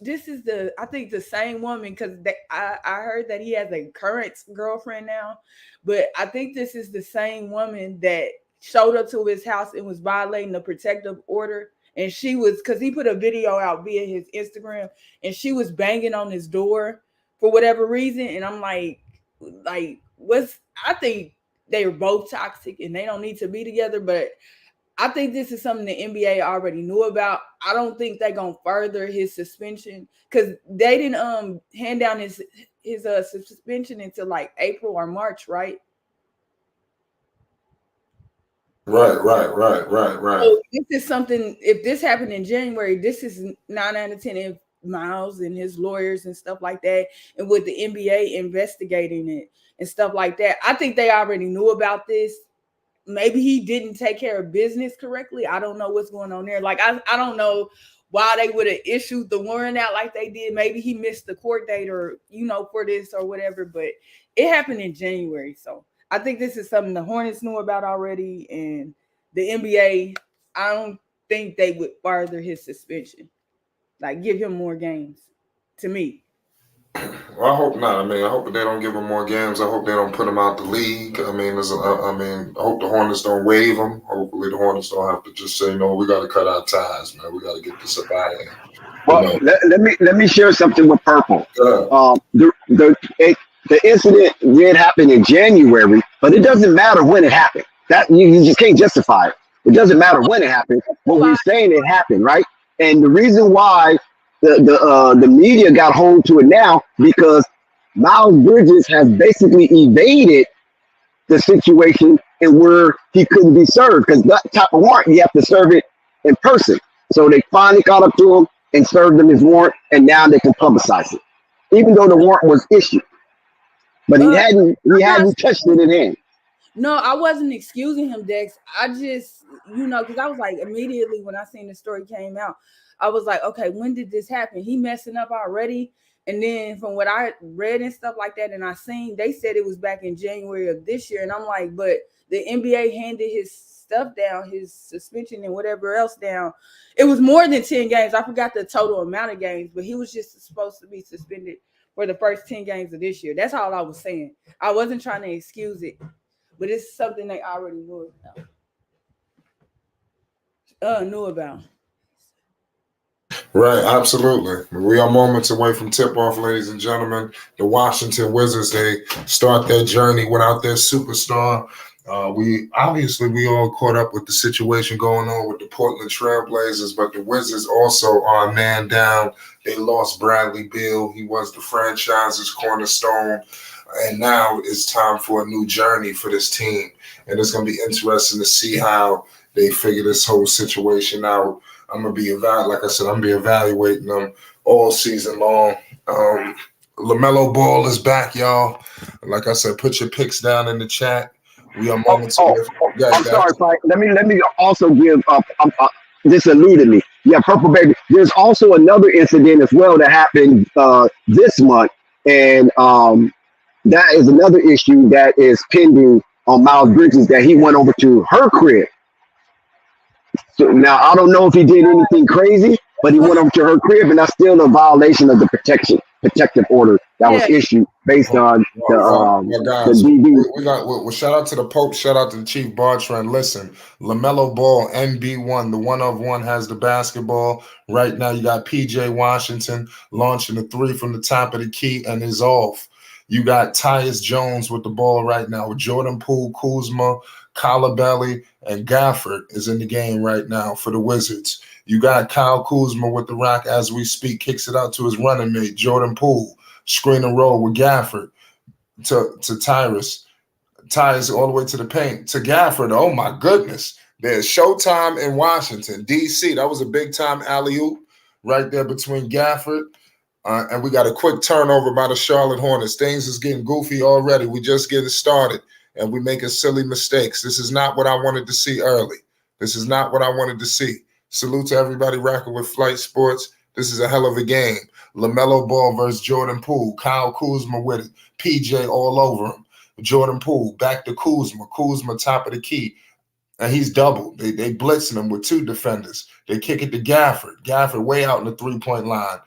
this is I think the same woman, because I heard that he has a current girlfriend now, but I think this is the same woman that showed up to his house and was violating the protective order. And she was, because he put a video out via his Instagram, and she was banging on his door for whatever reason. And I'm like, I think they are both toxic and they don't need to be together, but I think this is something the NBA already knew about. I don't think they're gonna further his suspension because they didn't hand down his suspension until April or March, right? Right. So this is something. If this happened in January, this is 9 out of 10. If Miles and his lawyers and stuff like that, and with the NBA investigating it and stuff like that, I think they already knew about this. Maybe he didn't take care of business correctly. I don't know what's going on there. I don't know why they would have issued the warrant out like they did. Maybe he missed the court date or, for this or whatever. But it happened in January. So I think this is something the Hornets knew about already. And the NBA, I don't think they would further his suspension. Give him more games, to me. Well, I hope not. I mean, I hope that they don't give him more games. I hope they don't put him out the league. I mean, I hope the Hornets don't waive him. Hopefully, the Hornets don't have to just say, no, we got to cut our ties, man. We got to get this up out of here. Well, let me share something with Purple. The incident did happen in January, but it doesn't matter when it happened. That you just can't justify it. It doesn't matter when it happened, but we're saying it happened, right? And the reason why the media got hold to it now because Miles Bridges has basically evaded the situation and where he couldn't be served because that type of warrant you have to serve it in person. So they finally got up to him and served him his warrant, and now they can publicize it, even though the warrant was issued. But he hadn't touched it in hand. No, I wasn't excusing him, Dex. I just, because I was immediately when I seen the story came out, I was like, okay, when did this happen? He messing up already. And then from what I read and stuff like that, and I seen, they said it was back in January of this year. And I'm like, but the NBA handed his stuff down, his suspension and whatever else down. It was more than 10 games. I forgot the total amount of games, but he was just supposed to be suspended for the first 10 games of this year. That's all I was saying. I wasn't trying to excuse it. but it's something they already knew about. Right, absolutely. We are moments away from tip-off, ladies and gentlemen. The Washington Wizards, they start their journey without their superstar. We all caught up with the situation going on with the Portland Trailblazers, but the Wizards also are a man down. They lost Bradley Beal. He was the franchise's cornerstone. And now it's time for a new journey for this team. And it's going to be interesting to see how they figure this whole situation out. I'm going to be evaluating them all season long. LaMelo Ball is back, y'all. Like I said, put your picks down in the chat. We are moments away. I'm sorry, Frank. Let me also give up. This eluded me. Yeah, Purple Baby. There's also another incident as well that happened this month, and that is another issue that is pending on Miles Bridges, that he went over to her crib. So now I don't know if he did anything crazy, but he went over to her crib, and that's still a violation of the protective order that was issued based on the DB. Well, shout out to the Pope, shout out to the Chief Bartrand. Listen, LaMelo Ball, NB1, the 1-of-1 has the basketball. Right now, you got PJ Washington launching the three from the top of the key and is off. You got Tyus Jones with the ball right now. Jordan Poole, Kuzma, Colabelli, and Gafford is in the game right now for the Wizards. You got Kyle Kuzma with the rock as we speak, kicks it out to his running mate, Jordan Poole. Screen and roll with Gafford to Tyrus. Tyus all the way to the paint. To Gafford, oh my goodness. There's Showtime in Washington, D.C. That was a big-time alley-oop right there between Gafford. And we got a quick turnover by the Charlotte Hornets. Things is getting goofy already. We just getting started, and we making silly mistakes. This is not what I wanted to see early. This is not what I wanted to see. Salute to everybody rocking with Flight Sports. This is a hell of a game. LaMelo Ball versus Jordan Poole. Kyle Kuzma with it. PJ all over him. Jordan Poole back to Kuzma. Kuzma top of the key. And he's doubled. They blitzing him with two defenders. They kick it to Gafford. Gafford way out in the three-point line.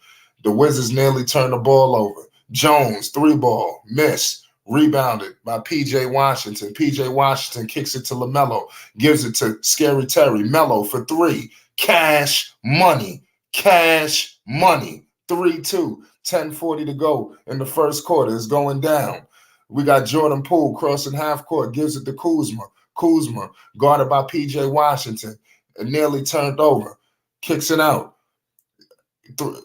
The Wizards nearly turned the ball over. Jones, three ball, miss. Rebounded by P.J. Washington. P.J. Washington kicks it to LaMelo. Gives it to Scary Terry. Melo for three. Cash money. 3-2. 10:40 to go in the first quarter. It's going down. We got Jordan Poole crossing half court. Gives it to Kuzma. Kuzma guarded by P.J. Washington. Nearly turned over. Kicks it out.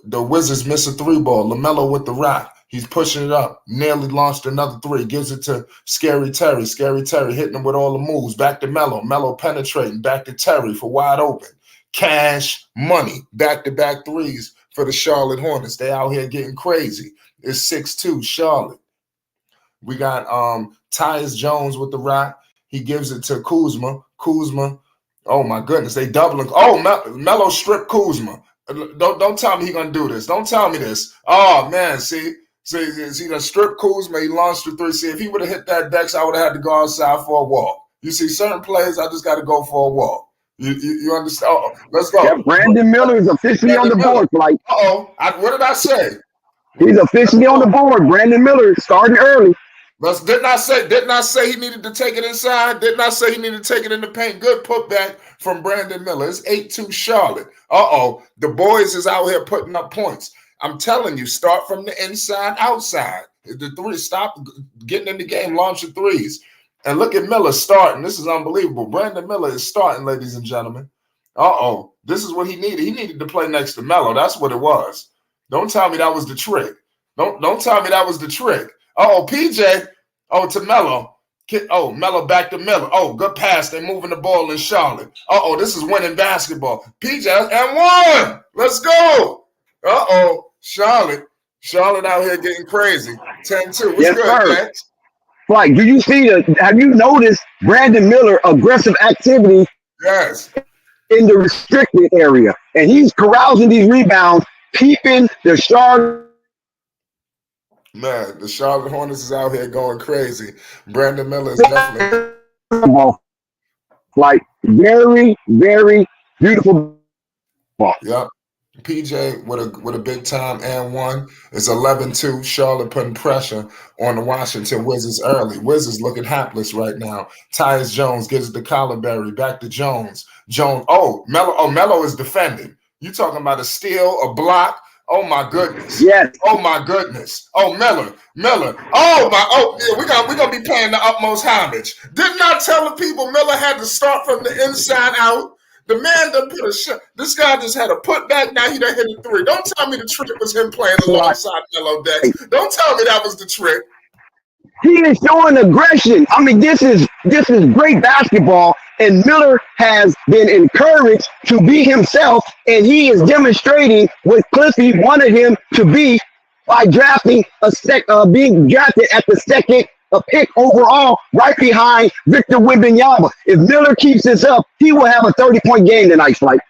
The Wizards miss a three ball. LaMelo with the rock. He's pushing it up. Nearly launched another three. Gives it to Scary Terry. Scary Terry hitting him with all the moves. Back to Melo. Melo penetrating. Back to Terry for wide open. Cash money. Back-to-back threes for the Charlotte Hornets. They out here getting crazy. It's 6-2 Charlotte. We got Tyus Jones with the rock. He gives it to Kuzma. Kuzma. Oh, my goodness. They doubling. Oh, Melo stripped Kuzma. Don't tell me he gonna do this. Don't tell me this. Oh man, see, he done stripped Kuzma. He launched the three. See, if he would have hit that Dex, I would have had to go outside for a walk. You see, certain players, I just got to go for a walk. You understand? Oh, let's go. Yeah, Brandon Miller is officially on the board. Like, what did I say? He's officially on the board. Brandon Miller starting early. Didn't I say he needed to take it inside? Didn't I say he needed to take it in the paint? Good putback from Brandon Miller. It's 8-2 Charlotte. The boys is out here putting up points. I'm telling you, start from the inside, outside. The three, stop getting in the game, launching threes. And look at Miller starting. This is unbelievable. Brandon Miller is starting, ladies and gentlemen. This is what he needed. He needed to play next to Melo. That's what it was. Don't tell me that was the trick. Don't tell me that was the trick. PJ. To Melo. Melo back to Miller. Good pass. They're moving the ball in Charlotte. This is winning basketball. PJ and one. Let's go. Charlotte. Charlotte out here getting crazy. 10-2. What's yes, good, sir. man? Like, have you noticed Brandon Miller aggressive activity Yes. in the restricted area? And he's carousing these rebounds, keeping the Charlotte. Man, the Charlotte Hornets is out here going crazy. Brandon Miller is definitely like very, very beautiful ball. Yep. PJ with a big time and one is 11-2. Charlotte putting pressure on the Washington Wizards early. Wizards looking hapless right now. Tyus Jones gives it to Colliberry. Back to Jones. Melo is defending. You talking about a steal, a block? Oh my goodness. Yes. Oh my goodness. Oh Miller. We're gonna be paying the utmost homage. Didn't I tell the people Miller had to start from the inside out? The man done put a shot. This guy just had a putback. Now he done hit a three. Don't tell me the trick was him playing alongside Melo Dex. Don't tell me that was the trick. He is showing aggression. I mean, this is great basketball, and Miller has been encouraged to be himself, and he is demonstrating what Cliffy wanted him to be by being drafted at the second pick overall, right behind Victor Wembanyama. If Miller keeps this up, he will have a 30-point game tonight, Spike.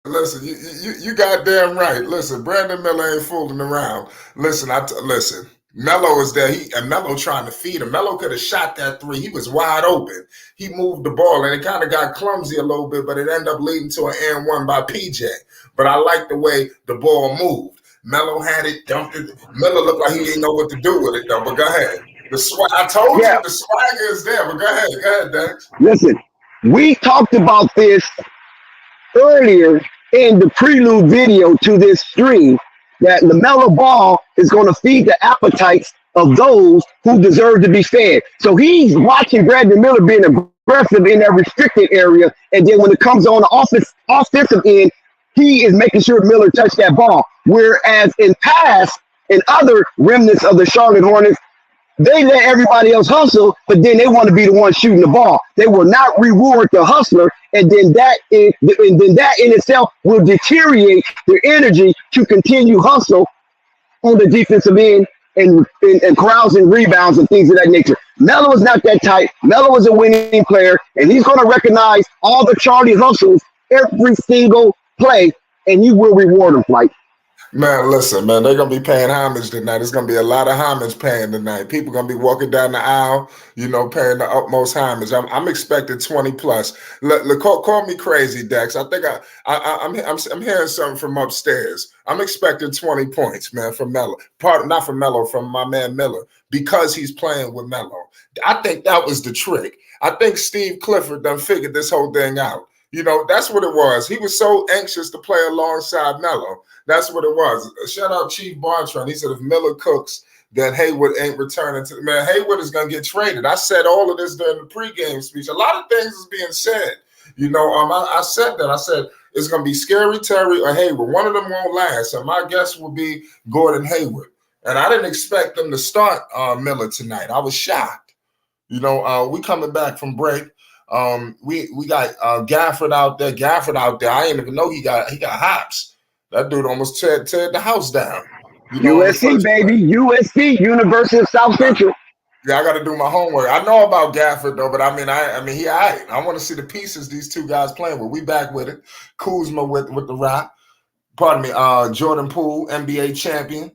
Listen, you goddamn right. Listen, Brandon Miller ain't fooling around. Listen, Melo is there. And Melo trying to feed him. Melo could have shot that three. He was wide open. He moved the ball, and it kind of got clumsy a little bit, but it ended up leading to an and one by PJ. But I like the way the ball moved. Melo had it, dumped it. Miller looked like he didn't know what to do with it, though. But go ahead. I told you the swagger is there, but go ahead, Dex. Listen, we talked about this earlier in the prelude video to this stream, that LaMelo Ball is going to feed the appetites of those who deserve to be fed. So he's watching Brandon Miller being aggressive in that restricted area, and then when it comes on the offensive end, he is making sure Miller touched that ball. Whereas in past, in other remnants of the Charlotte Hornets, they let everybody else hustle, but then they want to be the one shooting the ball. They will not reward the hustler, and then that in itself will deteriorate their energy to continue hustle on the defensive end and carousing rebounds and things of that nature. Melo is not that type. Melo is a winning player, and he's going to recognize all the Charlie hustles every single play, and he will reward them, like. Man, listen, man, they're going to be paying homage tonight. There's going to be a lot of homage paying tonight. People going to be walking down the aisle, paying the utmost homage. I'm expecting 20 plus. Call me crazy, Dex. I think I'm hearing something from upstairs. I'm expecting 20 points, man, from Melo. Not from Melo, from my man Miller, because he's playing with Melo. I think that was the trick. I think Steve Clifford done figured this whole thing out. That's what it was. He was so anxious to play alongside Melo. That's what it was. Shout out Chief Bartram. He said if Miller cooks, then Hayward ain't returning to the man. Hayward is going to get traded. I said all of this during the pregame speech. A lot of things is being said. I said that. I said it's going to be Scary Terry or Hayward. One of them won't last. So my guess will be Gordon Hayward. And I didn't expect them to start Miller tonight. I was shocked. We coming back from break. We got Gafford out there. I didn't even know he got hops. That dude almost teared the house down. USC, baby. USC, University of South Central. Yeah, I got to do my homework. I know about Gafford, though, but I mean, he all right. I want to see the pieces these two guys playing with. We back with it. Kuzma with the rock. Pardon me. Jordan Poole, NBA champion.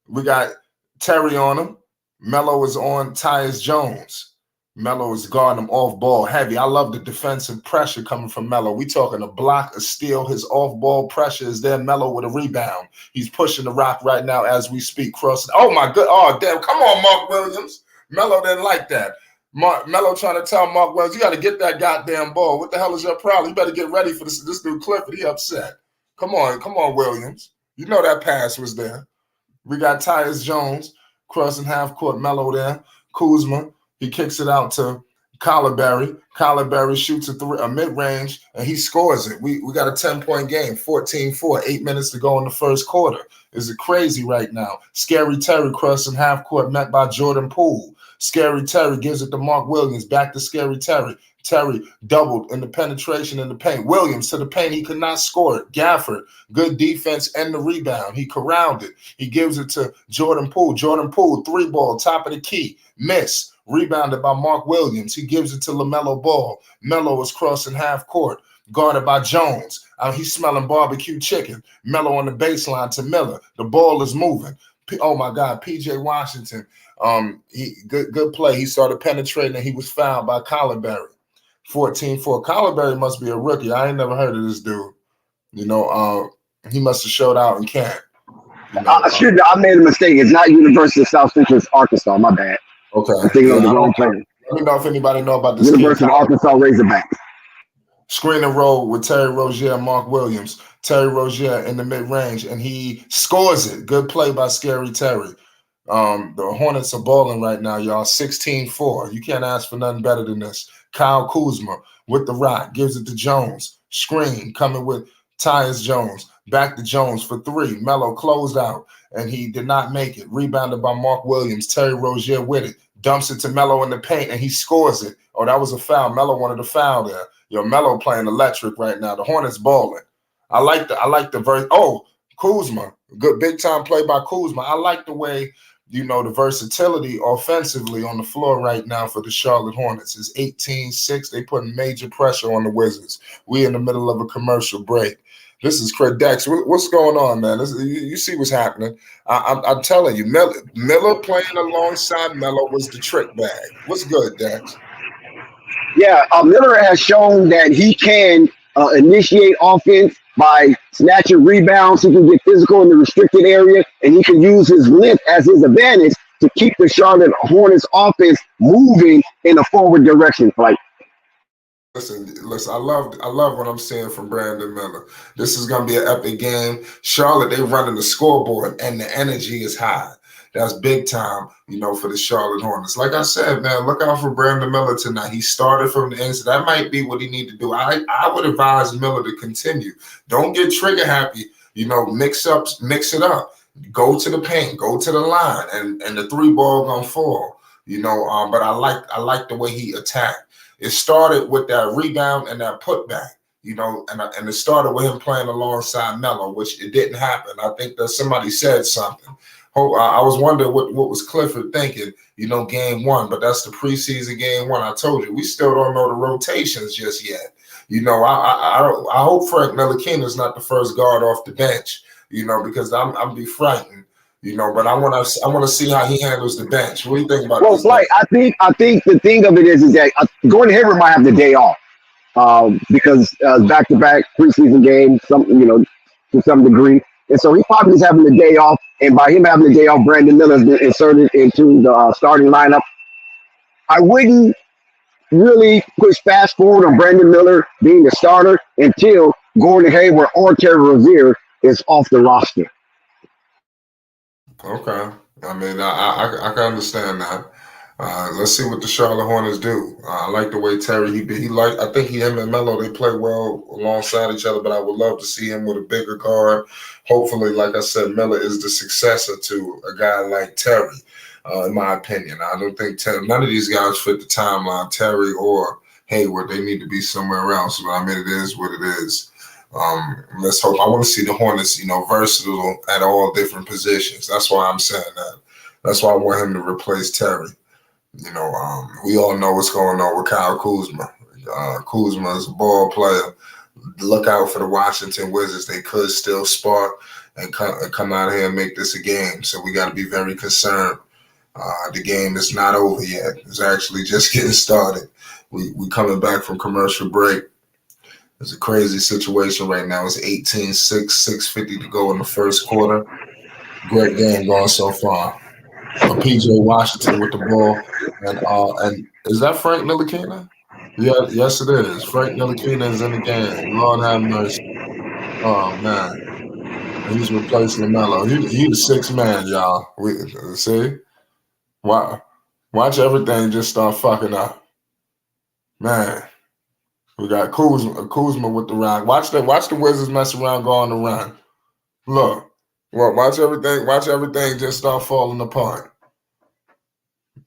We got Terry on him. Melo is on Tyus Jones. Melo is guarding him off ball heavy. I love the defensive pressure coming from Melo. We talking a block, a steal. His off ball pressure is there. Melo with a rebound. He's pushing the rock right now as we speak. Crossing. Oh my good. Oh damn! Come on, Mark Williams. Melo didn't like that. Melo trying to tell Mark Williams, you got to get that goddamn ball. What the hell is your problem? You better get ready for this dude Clifford. He upset. Come on, Williams. You know that pass was there. We got Tyus Jones crossing half court. Melo there. Kuzma. He kicks it out to Colliberry. Colliberry shoots a mid-range, and he scores it. We got a 10-point game, 14-4, 8 minutes to go in the first quarter. Is it crazy right now? Scary Terry crossing half court, met by Jordan Poole. Scary Terry gives it to Mark Williams. Back to Scary Terry. Terry doubled in the penetration in the paint. Williams to the paint. He could not score it. Gafford, good defense and the rebound. He corralled it. He gives it to Jordan Poole. Jordan Poole, 3-ball, top of the key. Miss. Rebounded by Mark Williams. He gives it to LaMelo Ball. Melo is crossing half court. Guarded by Jones. He's smelling barbecue chicken. Melo on the baseline to Miller. The ball is moving. Oh, my God. P.J. Washington. Good play. He started penetrating, and he was fouled by Colliberry. 14-4. Colliberry must be a rookie. I ain't never heard of this dude. He must have showed out in camp. I made a mistake. It's not University of South Central, it's Arkansas. My bad. Okay. I'm thinking of the wrong player. Let me know if anybody know about this. University of Arkansas Razorbacks. Screen and roll with Terry Rozier and Mark Williams. Terry Rozier in the mid-range, and he scores it. Good play by Scary Terry. The Hornets are balling right now, y'all. 16-4. You can't ask for nothing better than this. Kyle Kuzma with the rock. Gives it to Jones. Screen coming with Tyus Jones. Back to Jones for three. Melo closed out, and he did not make it. Rebounded by Mark Williams. Terry Rozier with it. Dumps it to Melo in the paint, and he scores it. Oh, that was a foul. Melo wanted a foul there. Yo, Melo playing electric right now. The Hornets balling. I like the verse. Oh, Kuzma. Good big time play by Kuzma. I like the way, the versatility offensively on the floor right now for the Charlotte Hornets. It's 18-6. They putting major pressure on the Wizards. We in the middle of a commercial break. This is Craig Dex. What's going on, man? You see what's happening. I'm telling you, Miller playing alongside Melo was the trick bag. What's good, Dex? Yeah, Miller has shown that he can initiate offense by snatching rebounds. He can get physical in the restricted area, and he can use his length as his advantage to keep the Charlotte Hornets offense moving in a forward direction. Like, Listen, I love what I'm seeing from Brandon Miller. This is gonna be an epic game. Charlotte, they running the scoreboard, and the energy is high. That's big time, for the Charlotte Hornets. Like I said, man, look out for Brandon Miller tonight. He started from the inside. That might be what he need to do. I would advise Miller to continue. Don't get trigger happy. Mix it up. Go to the paint, go to the line, and the three ball gonna fall. But I like the way he attacked. It started with that rebound and that putback, and it started with him playing alongside Melo, which it didn't happen. I think that somebody said something. I was wondering what was Clifford thinking, game one, but that's the preseason game one. I told you, we still don't know the rotations just yet. I hope Frank Ntilikina is not the first guard off the bench, because I'm be frightened, but I want to see how he handles the bench. What do you think about this? Well, I think the thing of it is that Gordon Hayward might have the day off because back-to-back preseason games, to some degree. And so he probably is having the day off. And by him having the day off, Brandon Miller has been inserted into the starting lineup. I wouldn't really push fast forward on Brandon Miller being the starter until Gordon Hayward or Terry Rozier is off the roster. Okay. I mean, I can understand that. Let's see what the Charlotte Hornets do. I like the way Terry, I think him and Melo, they play well alongside each other, but I would love to see him with a bigger guard. Hopefully, like I said, Miller is the successor to a guy like Terry, in my opinion. I don't think none of these guys fit the timeline, Terry or Hayward. They need to be somewhere else, but I mean, it is what it is. Let's hope. I want to see the Hornets, versatile at all different positions. That's why I'm saying that. That's why I want him to replace Terry. We all know what's going on with Kyle Kuzma. Kuzma is a ball player. Look out for the Washington Wizards. They could still spark and come out here and make this a game. So we got to be very concerned. The game is not over yet. It's actually just getting started. We coming back from commercial break. It's a crazy situation right now. It's 18-6, 6:50 to go in the first quarter. Great game going so far. PJ Washington with the ball, and is that Frank Ntilikina? Yeah, yes it is. Frank Ntilikina is in the game. Lord have mercy. Oh man, he's replacing Lamelo. He the sixth man, y'all. We see. Wow, watch everything just start fucking up, man. We got Kuzma with the rock. Watch the Wizards mess around, go on the run. Look. Well, watch everything just start falling apart.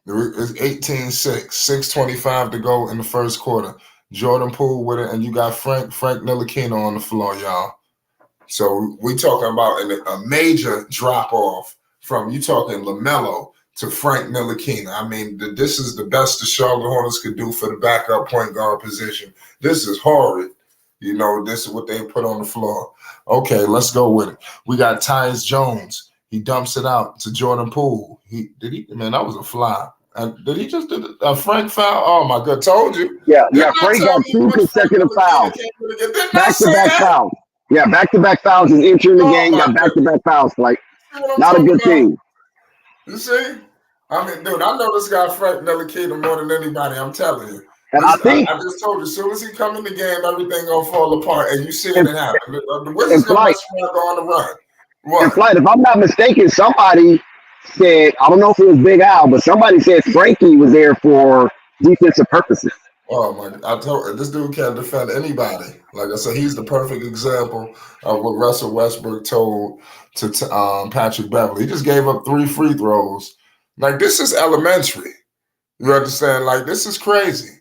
It's 18-6, 6:25 to go in the first quarter. Jordan Poole with it, and you got Frank Ntilikina on the floor, y'all. So we talking about a major drop-off from you talking Lamelo to Frank Ntilikina. I mean, this is the best the Charlotte Hornets could do for the backup point guard position. This is horrid. This is what they put on the floor. Okay, let's go with it. We got Tyus Jones. He dumps it out to Jordan Poole. Man, that was a fly. Did he just do a Frank foul? Oh my God, told you. Yeah, Frank got 2 consecutive fouls. Back-to-back fouls. Yeah, back-to-back fouls is entering the Oh game. my Got goodness. back-to-back fouls. Like, See what I'm not a talking good about? thing. You see? I mean, dude, I know this guy Frank Ntilikina more than anybody. I'm telling you. And I think I just told you, as soon as he come in the game, everything gonna fall apart, and you seeing in, it happen. The in Wizards gonna flight, let Smart go on the run. in What? flight, if I'm not mistaken, somebody said, I don't know if it was Big Al, but somebody said Frankie was there for defensive purposes. Oh my! I told you, this dude can't defend anybody. Like I said, he's the perfect example of what Russell Westbrook told to Patrick Beverly. He just gave up 3 free throws. Like, this is elementary. You understand? Like, this is crazy.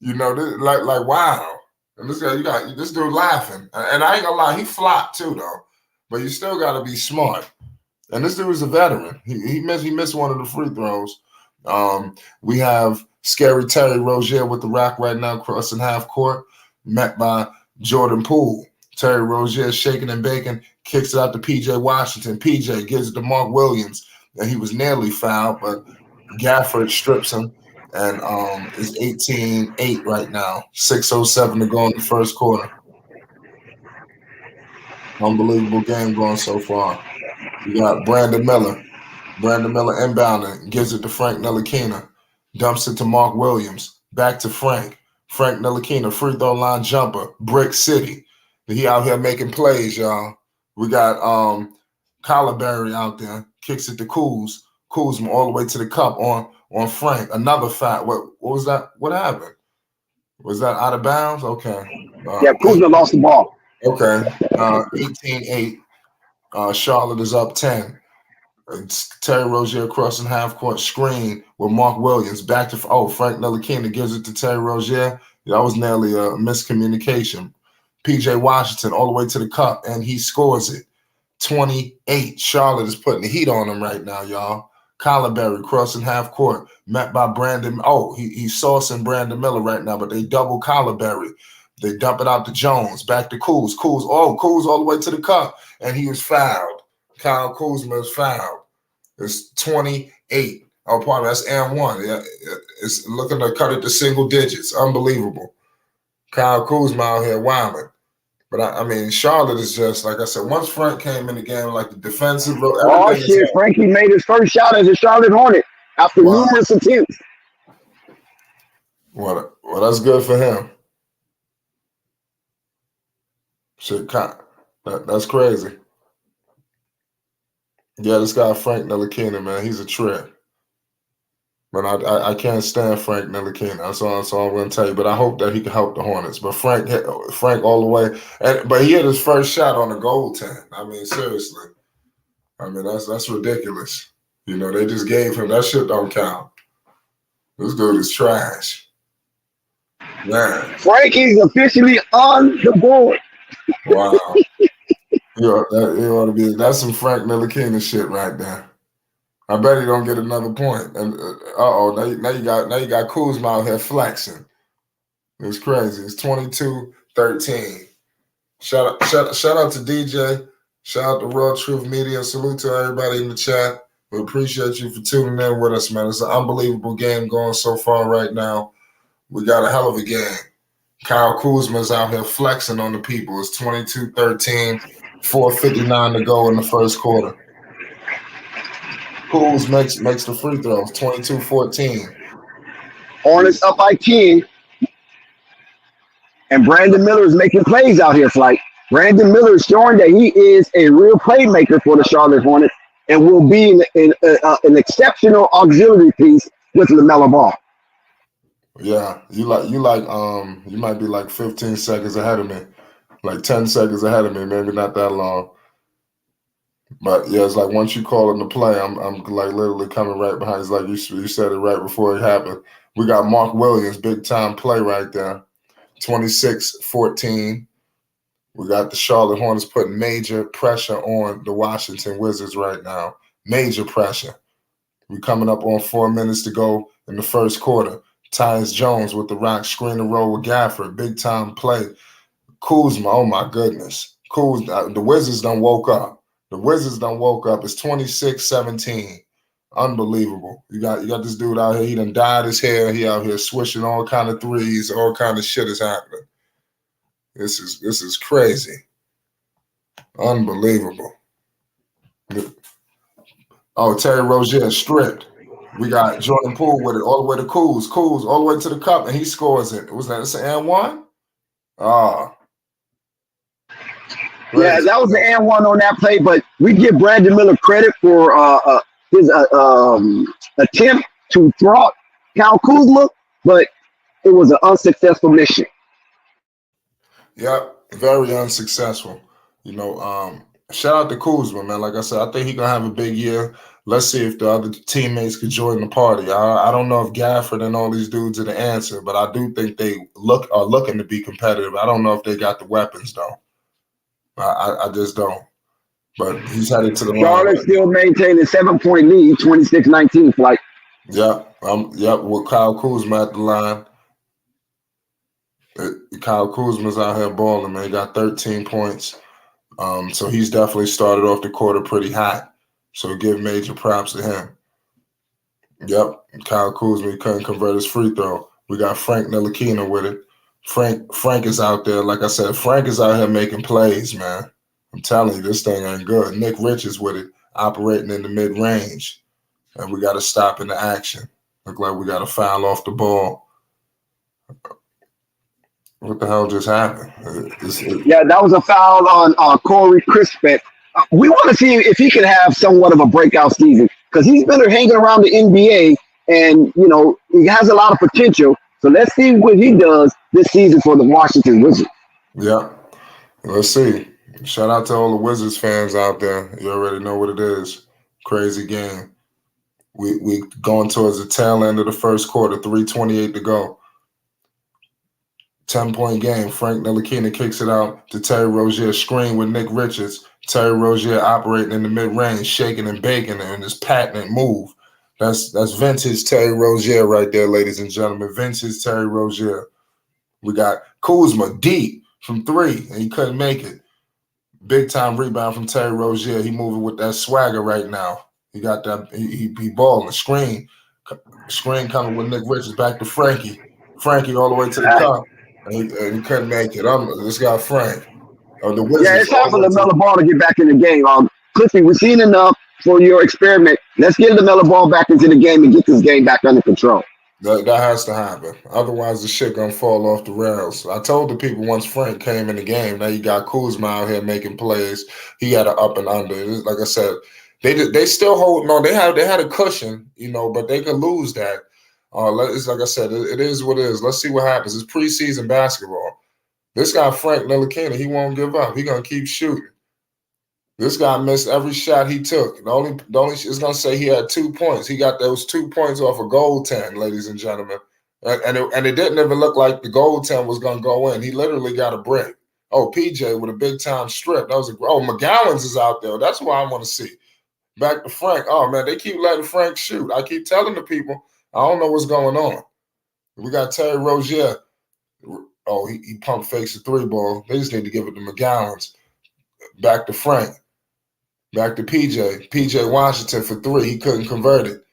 You know, like wow. And this guy, you got this dude laughing. And I ain't gonna lie, he flopped too though. But you still got to be smart. And this dude is a veteran. He missed one of the free throws. We have Scary Terry Rozier with the Rock right now, crossing half court, met by Jordan Poole. Terry Rozier shaking and baking, kicks it out to PJ Washington. PJ gives it to Mark Williams, and he was nearly fouled, but Gafford strips him, and is 18-8 right now. 6:07 to go in the first quarter. Unbelievable game going so far. We got Brandon Miller. Brandon Miller inbounding, gives it to Frank Ntilikina, dumps it to Mark Williams, back to Frank. Frank Ntilikina, free throw line jumper, Brick City. He out here making plays, y'all. We got Collarberry out there, kicks it to Kuzma all the way to the cup on Frank. Another foul. What was that? What happened? Was that out of bounds? Okay. Yeah, Kuzma lost the ball. Okay. 18-8. Charlotte is up 10. It's Terry Rozier crossing half court screen with Mark Williams back to Frank Ntilikina gives it to Terry Rozier. That was nearly a miscommunication. PJ Washington all the way to the cup and he scores it. 28. Charlotte is putting the heat on him right now, y'all. Collarberry crossing half court, met by Brandon. He's saucing Brandon Miller right now, but they double Collarberry. They dump it out to Jones, back to Kuz. Kuz all the way to the cup, and he was fouled. Kyle Kuzma is fouled. It's 28. Oh, pardon, that's and one. Yeah, it's looking to cut it to single digits. Unbelievable. Kyle Kuzma out here wilding. But I mean, Charlotte is just, like I said, once Frank came in the game, like the defensive, Oh, shit. Frankie made his first shot as a Charlotte Hornet after numerous attempts. Well, that's good for him. Shit, that's crazy. Yeah, this guy Frank Ntilikina, man, he's a trip. But I can't stand Frank Ntilikina. That's all I'm going to tell you. But I hope that he can help the Hornets. But Frank all the way. But he had his first shot on the goaltend. I mean, seriously. I mean, that's ridiculous. You know, they just gave him. That shit don't count. This dude is trash. Man. Frankie's officially on the board. Wow. That's some Frank Ntilikina shit right there. I bet he don't get another point. And now you got Kuzma out here flexing. It's crazy. It's 22-13. Shout out to DJ. Shout out to Raw Truth Media. Salute to everybody in the chat. We appreciate you for tuning in with us, man. It's an unbelievable game going so far right now. We got a hell of a game. Kyle Kuzma's out here flexing on the people. It's 22-13, 4:59 to go in the first quarter. Kuz makes the free throws, 22-14. Hornets up by 10. And Brandon Miller is making plays out here, Flight. Brandon Miller is showing that he is a real playmaker for the Charlotte Hornets and will be an exceptional auxiliary piece with Lamelo Ball. Yeah, you might be like 15 seconds ahead of me, like 10 seconds ahead of me, maybe not that long. But yeah, it's like once you call in the play, I'm like literally coming right behind. It's like you said it right before it happened. We got Mark Williams, big time play right there, 26-14. We got the Charlotte Hornets putting major pressure on the Washington Wizards right now. Major pressure. We're coming up on 4 minutes to go in the first quarter. Tyus Jones with the rock screen and roll with Gafford. Big time play. Kuzma, oh my goodness. Kuzma, the Wizards done woke up. The Wizards done woke up. It's 26-17. Unbelievable. You got this dude out here. He done dyed his hair. He out here swishing all kind of threes. All kind of shit is happening. This is crazy. Unbelievable. Oh, Terry Rozier stripped. We got Jordan Poole with it all the way to Kuz. Kuz all the way to the cup, and he scores it. Was that an and one? Yeah, that was the and one on that play, but we give Brandon Miller credit for his attempt to thwart Kyle Kuzma, but it was an unsuccessful mission. Yep, very unsuccessful. Shout out to Kuzma, man. Like I said, I think he's gonna have a big year. Let's see if the other teammates could join the party. I don't know if Gafford and all these dudes are the answer, but I do think they are looking to be competitive. I don't know if they got the weapons though. I just don't. But he's headed to the Charlotte still maintaining a 7-point lead, 26-19 flight. Yep, with Kyle Kuzma at the line. Kyle Kuzma's out here balling, man. He got 13 points. So he's definitely started off the quarter pretty hot. So give major props to him. Yep, Kyle Kuzma, he couldn't convert his free throw. We got Frank Ntilikina with it. Frank is out there. Like I said, Frank is out here making plays, man. I'm telling you, this thing ain't good. Nick Richards with it, operating in the mid-range. And we got to stop in the action. Look like we got to foul off the ball. What the hell just happened? Yeah, that was a foul on Corey Crispin. We want to see if he can have somewhat of a breakout season because he's been hanging around the NBA and, he has a lot of potential. So let's see what he does this season for the Washington Wizards. Yeah, let's see. Shout out to all the Wizards fans out there. You already know what it is. Crazy game. We going towards the tail end of the first quarter, 3:28 to go. 10-point game. Frank Ntilikina kicks it out to Terry Rozier. Screen with Nick Richards. Terry Rozier operating in the mid-range, shaking and baking in this patented move. That's vintage Terry Rozier right there, ladies and gentlemen. Vintage Terry Rozier. We got Kuzma deep from three, and he couldn't make it. Big time rebound from Terry Rozier. He moving with that swagger right now. He got that. He balling. Screen coming with Nick Richards back to Frankie. Frankie all the way to the cup, and he couldn't make it. This guy Frank. The Wizards. Yeah, it's time for Lamelo Ball to get back in the game. Cliffy, we've seen enough for your experiment. Let's get Lamelo Ball back into the game and get this game back under control. That has to happen. Otherwise, the shit gonna fall off the rails. I told the people once Frank came in the game, now you got Kuzma out here making plays. He had an up and under. Like I said, they still holding on. They had a cushion, but they could lose that. It's like I said, it is what it is. Let's see what happens. It's preseason basketball. This guy Frank Ntilikina, he won't give up. He gonna keep shooting. This guy missed every shot he took. The only is gonna say he had 2 points. He got those 2 points off a goaltend, ladies and gentlemen. And it didn't even look like the goaltend was gonna go in. He literally got a break. Oh, PJ with a big time strip. That was McGowan's is out there. That's what I want to see. Back to Frank. Oh man, they keep letting Frank shoot. I keep telling the people, I don't know what's going on. We got Terry Rozier. Oh, he pump fakes a 3-ball. They just need to give it to McGowan's. Back to Frank. Back to PJ. PJ Washington for 3. He couldn't convert it.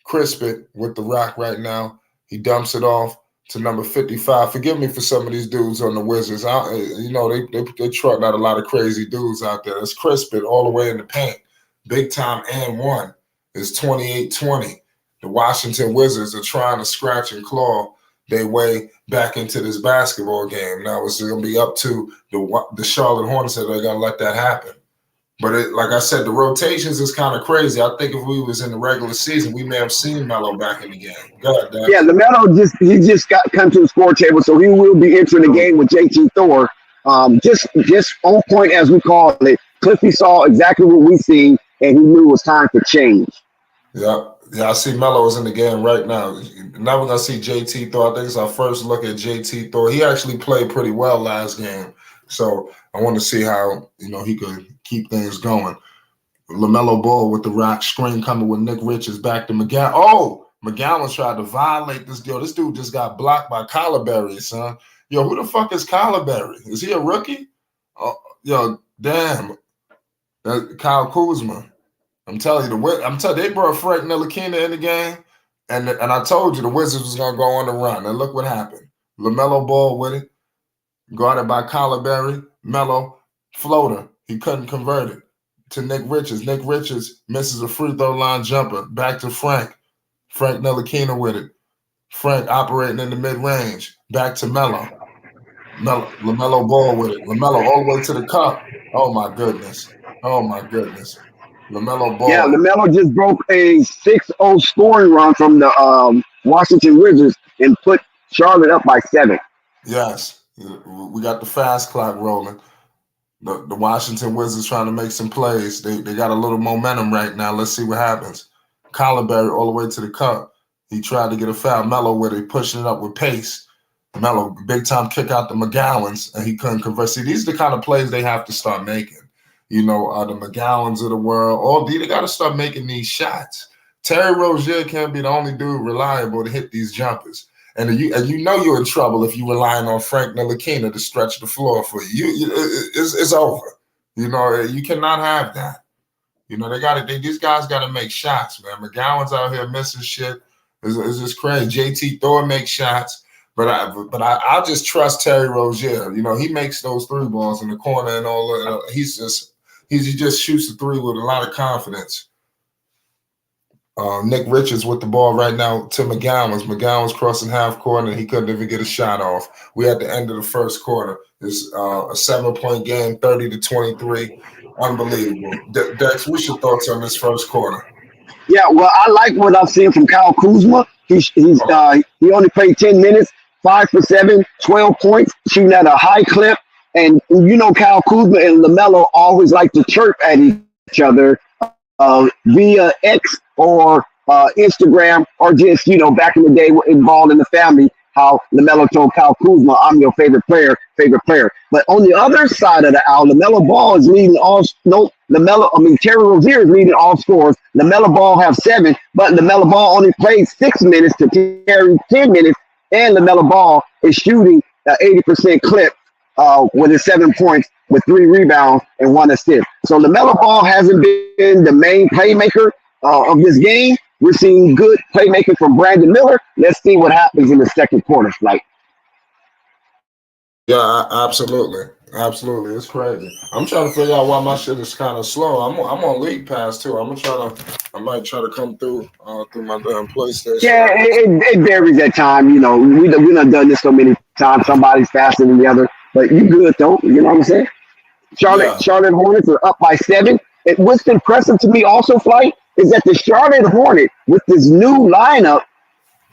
Crispin with the rock right now. He dumps it off to number 55. Forgive me for some of these dudes on the Wizards. They trotting out a lot of crazy dudes out there. It's Crispin all the way in the paint. Big time and one. It's 28-20. The Washington Wizards are trying to scratch and claw their way back into this basketball game. Now it's going to be up to the Charlotte Hornets that they're going to let that happen. But like I said, the rotations is kind of crazy. I think if we was in the regular season, we may have seen Melo back in the game. Go ahead, yeah, Lamelo just got come to the score table, so he will be entering the game with JT Thor. Just on point as we call it. Cliffy saw exactly what we seen, and he knew it was time for change. Yeah, I see Melo is in the game right now. Now we're gonna see JT Thor. I think it's our first look at JT Thor. He actually played pretty well last game, so I want to see how he could keep things going. LaMelo Ball with the rock, screen coming with Nick Richards back to McGowan. Oh, McGowan tried to violate this deal. This dude just got blocked by Calaberry, son. Yo, who the fuck is Calaberry? Is he a rookie? Oh, yo, damn. Kyle Kuzma. I'm telling you, they brought Frank Ntilikina in the game, and I told you the Wizards was gonna go on the run. And look what happened. LaMelo Ball with it, guarded by Calaberry. Melo floater. He couldn't convert it to Nick Richards. Nick Richards misses a free throw line jumper. Back to Frank. Frank Ntilikina with it. Frank operating in the mid-range. Back to Melo. Lamelo Ball with it. Lamelo all the way to the cup. Oh, my goodness. Lamelo Ball. Yeah, Lamelo just broke a 6-0 scoring run from the Washington Wizards and put Charlotte up by 7. Yes. We got the fast clock rolling. The Washington Wizards trying to make some plays. They got a little momentum right now. Let's see what happens. Collinberry all the way to the cup. He tried to get a foul. Melo with it, pushing it up with pace. Melo, big time kick out the McGowans, and he couldn't convert. See, these are the kind of plays they have to start making. The McGowans of the world. They got to start making these shots. Terry Rozier can't be the only dude reliable to hit these jumpers. And you know you're in trouble if you're relying on Frank Ntilikina to stretch the floor for you. It's over. You cannot have that. These guys got to make shots, man. McGowan's out here missing shit. It's just crazy. JT Thor makes shots, but I just trust Terry Rozier. He makes those 3 balls in the corner and all that. He just shoots the 3 with a lot of confidence. Nick Richards with the ball right now to McGowan's. McGowan's crossing half court and he couldn't even get a shot off. We at the end of the first quarter. It's a 7-point game, 30-23. Unbelievable. Dex, what's your thoughts on this first quarter? Yeah, well, I like what I've seen from Kyle Kuzma. He only played 10 minutes, 5 for 7, 12 points, shooting at a high clip. And Kyle Kuzma and LaMelo always like to chirp at each other via X or Instagram, or just, back in the day involved in the family, how LaMelo told Kyle Kuzma, I'm your favorite player. But on the other side of the aisle, LaMelo Ball is leading Terry Rozier is leading all scores. LaMelo Ball have 7, but LaMelo Ball only played 6 minutes to Terry 10 minutes, and LaMelo Ball is shooting an 80% clip with his 7 points, with 3 rebounds and 1 assist. So LaMelo Ball hasn't been the main playmaker of this game. We're seeing good playmaking from Brandon Miller. Let's see what happens in the second quarter. Yeah, absolutely. It's crazy. I'm trying to figure out why my shit is kind of slow. I'm on League Pass too. I might try to come through my damn PlayStation. Yeah, it varies at time. We done this so many times. Somebody's faster than the other, but you good though. You know what I'm saying? Charlotte Hornets are up by 7. And what's impressive to me also, Flight, is that the Charlotte Hornets, with this new lineup,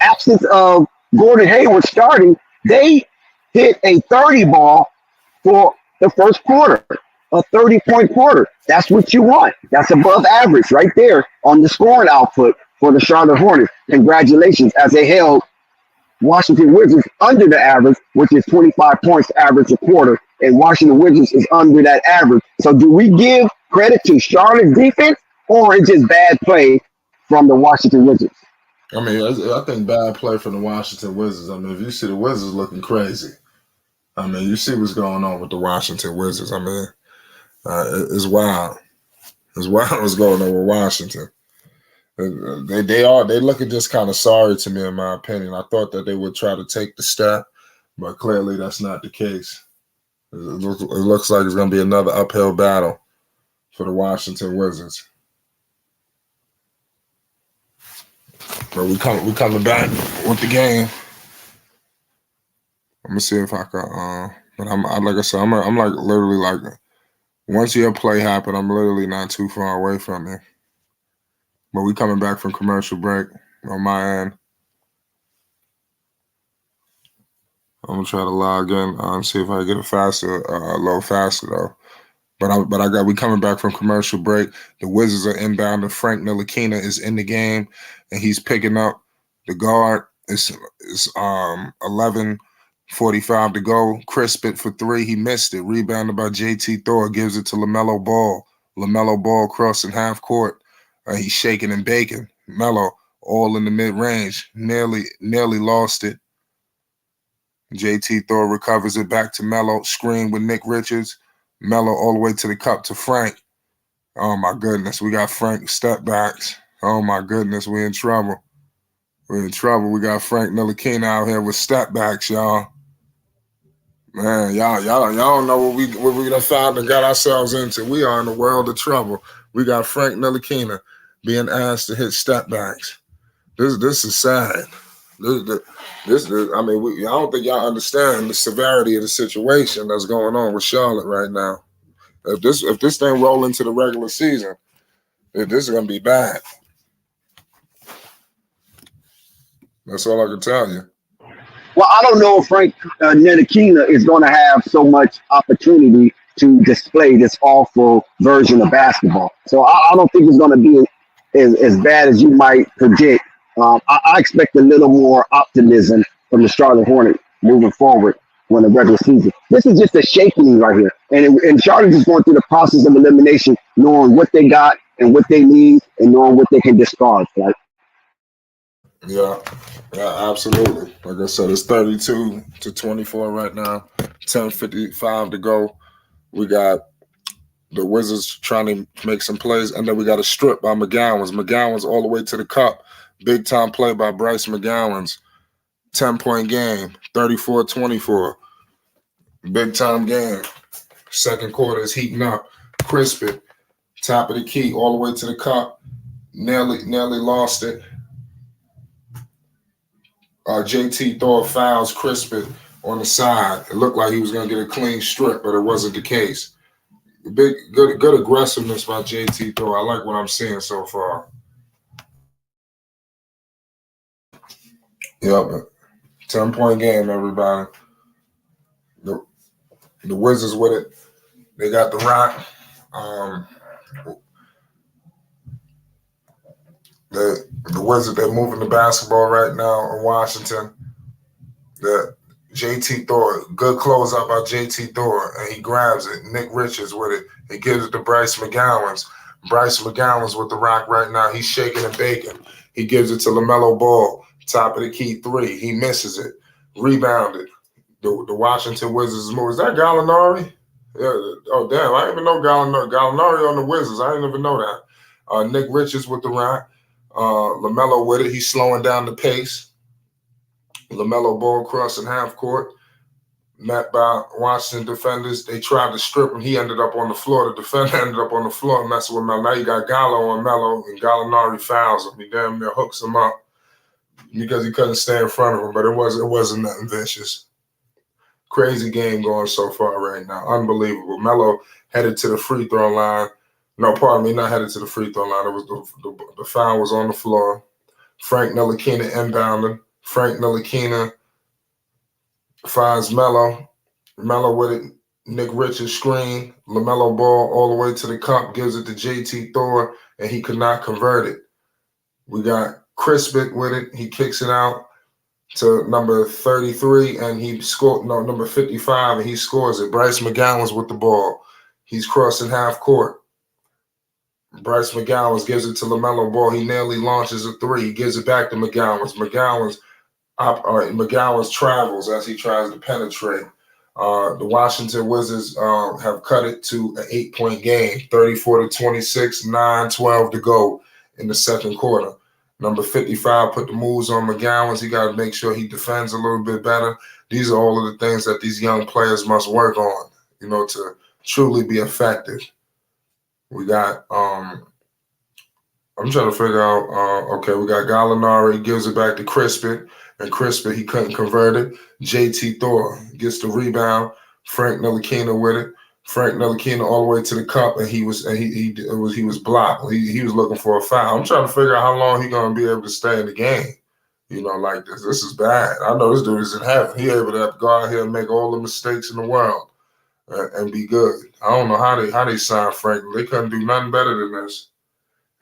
absence of Gordon Hayward starting, they hit a 30 ball for the first quarter, a 30-point quarter. That's what you want. That's above average right there on the scoring output for the Charlotte Hornets. Congratulations, as they held Washington Wizards under the average, which is 25 points average a quarter, and Washington Wizards is under that average. So do we give credit to Charlotte's defense, or it's just bad play from the Washington Wizards? I think bad play from the Washington Wizards. If you see the Wizards looking crazy, you see what's going on with the Washington Wizards. It's wild. It's wild what's going on with Washington. They looking just kind of sorry to me, in my opinion. I thought that they would try to take the step, but clearly that's not the case. It looks like it's going to be another uphill battle for the Washington Wizards. But we coming back with the game. I'm gonna see if I can. But I'm like I said, I'm like literally like, once your play happen, I'm literally not too far away from you. But we coming back from commercial break on my end. I'm gonna try to log in and see if I get it faster, a little faster though. But we coming back from commercial break. The Wizards are inbound, and Frank Ntilikina is in the game, and he's picking up the guard. It's 11:45 to go. Crisp it for 3. He missed it. Rebounded by JT Thor. Gives it to Lamelo Ball. Lamelo Ball crossing half court. He's shaking and baking. Melo all in the mid range. Nearly lost it. JT Thor recovers it back to Melo. Screen with Nick Richards. Melo all the way to the cup to Frank. Oh, my goodness. We got Frank step backs. Oh, my goodness. We're in trouble. We got Frank Ntilikina out here with step backs, y'all. Man, y'all don't know what we done found and got ourselves into. We are in a world of trouble. We got Frank Ntilikina being asked to hit step backs. This is sad. I don't think y'all understand the severity of the situation that's going on with Charlotte right now. If this thing roll into the regular season, this is gonna be bad. That's all I can tell you. Well, I don't know if Frank Ntilikina is going to have so much opportunity to display this awful version of basketball. So I don't think it's going to be as bad as you might predict. I expect a little more optimism from the Charlotte Hornets moving forward when the regular season. This is just a shaking right here. And Charlotte is going through the process of elimination, knowing what they got and what they need and knowing what they can discard. Right? Yeah, absolutely. Like I said, it's 32-24 right now. 10:55 to go. We got the Wizards trying to make some plays, and then we got a strip by McGowan's. McGowan's all the way to the cup. Big time play by Bryce McGowan's. 10-point game, 34-24. Big time game. Second quarter is heating up. Crispin, top of the key, all the way to the cup. Nearly lost it. JT Thor fouls Crispin on the side. It looked like he was going to get a clean strip, but it wasn't the case. Good aggressiveness by JT Thor. I like what I'm seeing so far. Yep. 10-point game, everybody. The Wizards with it. They got the rock. The Wizards, they're moving the basketball right now in Washington. The JT Thor, good closeout by JT Thor, and he grabs it. Nick Richards with it. He gives it to Bryce McGowan's. Bryce McGowan's with the rock right now. He's shaking and baking. He gives it to Lamelo Ball, top of the key three. He misses it. Rebounded. The Washington Wizards move. Is that Gallinari? Yeah. Oh, damn. I didn't even know Gallinari on the Wizards. I didn't even know that. Nick Richards with the rock. Lamelo with it. He's slowing down the pace. Lamelo Ball crossing half court. Met by Washington defenders. They tried to strip him. He ended up on the floor. The defender ended up on the floor messing with Melo. Now you got Gallo on Melo, and Gallinari fouls him. He damn near hooks him up because he couldn't stay in front of him, but it wasn't nothing vicious. Crazy game going so far right now. Unbelievable. Melo headed to the free throw line. No, pardon me, not headed to the free throw line. It was the foul was on the floor. Frank Ntilikina inbounding. Frank Ntilikina finds Melo. Melo with it. Nick Richards screen. Lamelo Ball all the way to the cup. Gives it to JT Thor, and he could not convert it. We got Crispin with it. He kicks it out to number 33, and he scored, number 55, and he scores it. Bryce McGowan's with the ball. He's crossing half court. Bryce McGowan's gives it to Lamelo Ball. He nearly launches a three. He gives it back to McGowan's. McGowan's travels as he tries to penetrate. The Washington Wizards have cut it to an 8-point game, 34-26, 9-12 to go in the second quarter. Number 55 put the moves on McGowan's. He got to make sure he defends a little bit better. These are all of the things that these young players must work on, to truly be effective. We got, I'm trying to figure out, we got Gallinari, gives it back to Crispin, and Crispin, he couldn't convert it. JT Thor gets the rebound. Frank Ntilikina with it. Frank Ntilikina all the way to the cup, and he was blocked. He was looking for a foul. I'm trying to figure out how long he's gonna be able to stay in the game, like this. This is bad. I know this dude is in heaven. He able to go out here and make all the mistakes in the world and be good. I don't know how they signed Frank. They couldn't do nothing better than this.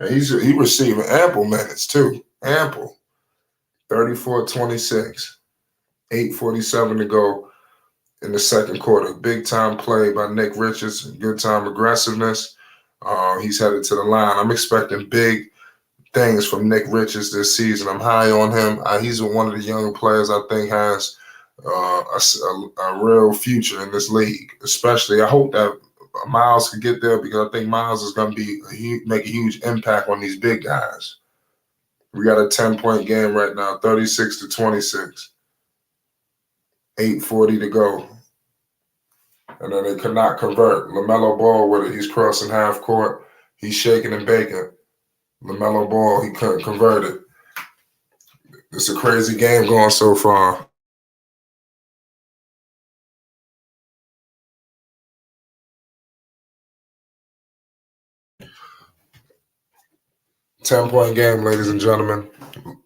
And he receiving ample minutes too. Ample. 34-26. 8:47 to go in the second quarter. Big time play by Nick Richards. Good time aggressiveness. He's headed to the line. I'm expecting big things from Nick Richards this season. I'm high on him. He's one of the younger players I think has a real future in this league. Especially, I hope that Miles could get there because I think Miles is going to make a huge impact on these big guys. We got a 10-point game right now, 36-26. 8:40 to go and then they could not convert. Lamelo Ball with it, he's crossing half court, he's shaking and baking. Lamelo Ball, he couldn't convert it. It's a crazy game going so far. Ten-point game, ladies and gentlemen.